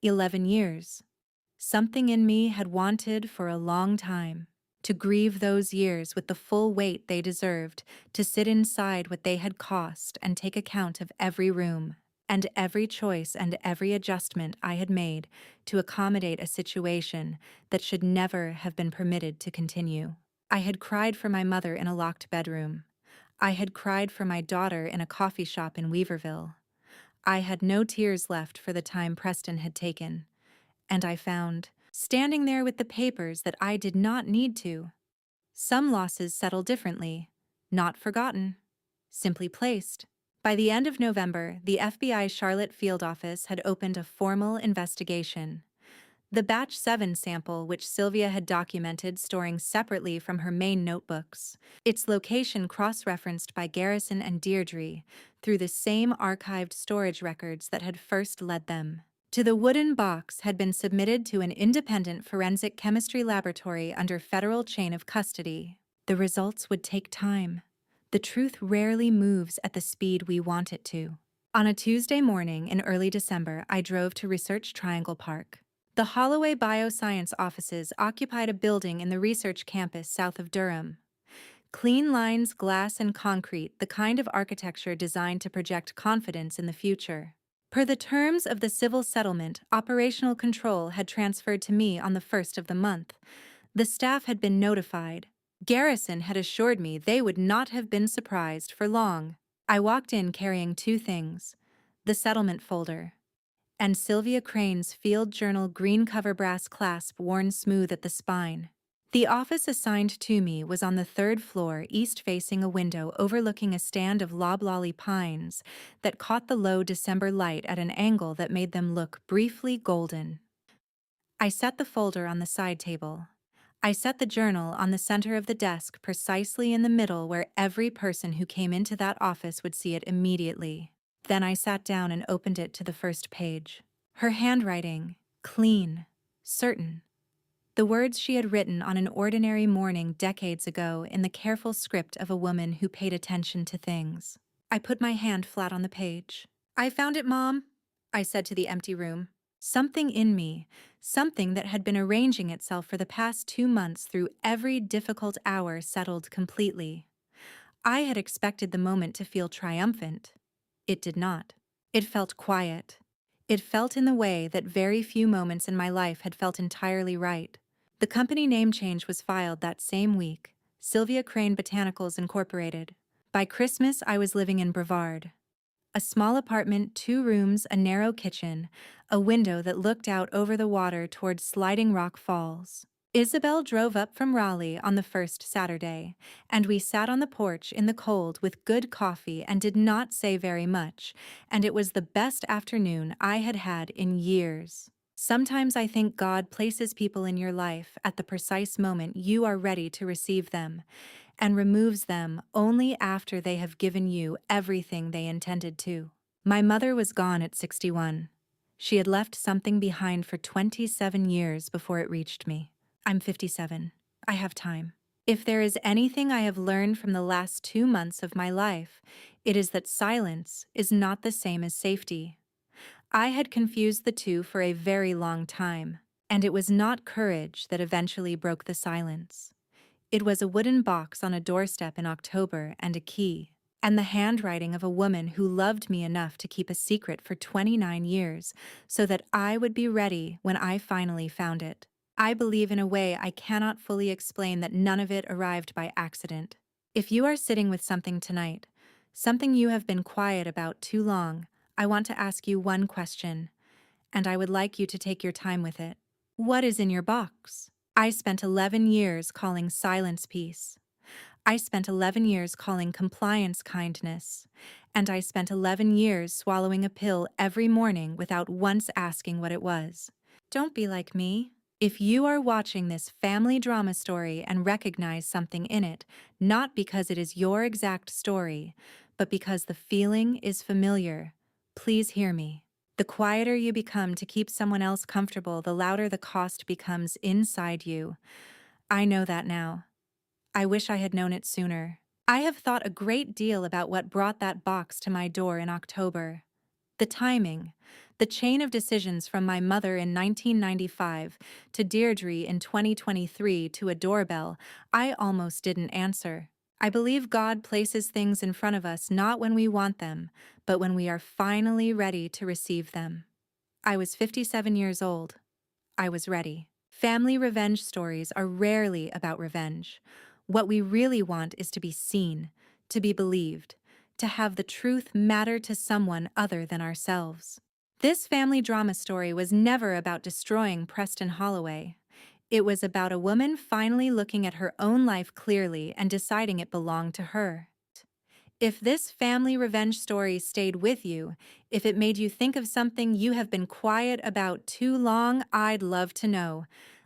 11 years. Something in me had wanted for a long time to grieve those years with the full weight they deserved, to sit inside what they had cost and take account of every room and every choice and every adjustment I had made to accommodate a situation that should never have been permitted to continue. I had cried for my mother in a locked bedroom. I had cried for my daughter in a coffee shop in Weaverville. I had no tears left for the time Preston had taken. And I found, standing there with the papers, that I did not need to. Some losses settle differently, not forgotten, simply placed. By the end of November, the FBI Charlotte field office had opened a formal investigation. The Batch 7 sample, which Sylvia had documented storing separately from her main notebooks, its location cross-referenced by Garrison and Deirdre through the same archived storage records that had first led them to the wooden box, had been submitted to an independent forensic chemistry laboratory under federal chain of custody. The results would take time. The truth rarely moves at the speed we want it to. On a Tuesday morning in early December, I drove to Research Triangle Park. The Holloway Bioscience offices occupied a building in the research campus south of Durham. Clean lines, glass, and concrete, the kind of architecture designed to project confidence in the future. Per the terms of the civil settlement, operational control had transferred to me on the 1st of the month. The staff had been notified. Garrison had assured me they would not have been surprised for long. I walked in carrying two things: the settlement folder and Sylvia Crane's field journal green cover brass clasp worn smooth at the spine. The office assigned to me was on the 3rd floor, east-facing a window overlooking a stand of loblolly pines that caught the low December light at an angle that made them look briefly golden. I set the folder on the side table. I set the journal on the center of the desk, precisely in the middle where every person who came into that office would see it immediately. Then I sat down and opened it to the first page. Her handwriting, clean, certain. The words she had written on an ordinary morning decades ago in the careful script of a woman who paid attention to things. I put my hand flat on the page. "I found it, Mom," I said to the empty room. Something in me, something that had been arranging itself for the past 2 months through every difficult hour, settled completely. I had expected the moment to feel triumphant. It did not. It felt quiet. It felt in the way that very few moments in my life had felt entirely right. The company name change was filed that same week, Sylvia Crane Botanicals Incorporated. By Christmas, I was living in Brevard. A small apartment, 2 rooms, a narrow kitchen, a window that looked out over the water toward Sliding Rock Falls. Isabel drove up from Raleigh on the first Saturday, and we sat on the porch in the cold with good coffee and did not say very much, and it was the best afternoon I had had in years. Sometimes I think God places people in your life at the precise moment you are ready to receive them, and removes them only after they have given you everything they intended to. My mother was gone at 61. She had left something behind for 27 years before it reached me. I'm 57. I have time. If there is anything I have learned from the last 2 months of my life, it is that silence is not the same as safety. I had confused the two for a very long time, and it was not courage that eventually broke the silence. It was a wooden box on a doorstep in October and a key, and the handwriting of a woman who loved me enough to keep a secret for 29 years so that I would be ready when I finally found it. I believe in a way I cannot fully explain that none of it arrived by accident. If you are sitting with something tonight, something you have been quiet about too long, I want to ask you one question, and I would like you to take your time with it. What is in your box? I spent 11 years calling silence peace. I spent 11 years calling compliance kindness. And I spent 11 years swallowing a pill every morning without once asking what it was. Don't be like me. If you are watching this family drama story and recognize something in it, not because it is your exact story, but because the feeling is familiar, please hear me. The quieter you become to keep someone else comfortable, the louder the cost becomes inside you. I know that now. I wish I had known it sooner. I have thought a great deal about what brought that box to my door in October. The timing, the chain of decisions from my mother in 1995 to Deirdre in 2023 to a doorbell I almost didn't answer. I believe God places things in front of us not when we want them, but when we are finally ready to receive them. I was 57 years old. I was ready. Family revenge stories are rarely about revenge. What we really want is to be seen, to be believed, to have the truth matter to someone other than ourselves. This family drama story was never about destroying Preston Holloway. It was about a woman finally looking at her own life clearly and deciding it belonged to her. If this family revenge story stayed with you, if it made you think of something you have been quiet about too long, I'd love to know.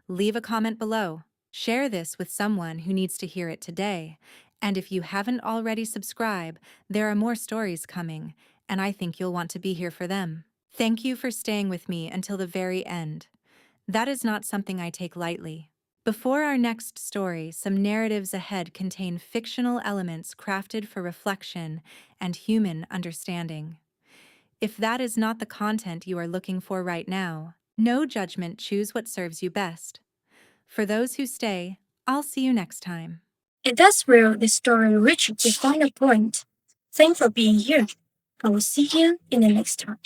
Leave a comment below. Share this with someone who needs to hear it today. And if you haven't already subscribed, there are more stories coming, and I think you'll want to be here for them. Thank you for staying with me until the very end. That is not something I take lightly. Before our next story, some narratives ahead contain fictional elements crafted for reflection and human understanding. If that is not the content you are looking for right now, no judgment, choose what serves you best. For those who stay, I'll see you next time. And that's where the story reached the final point. Thanks for being here. I will see you in the next time.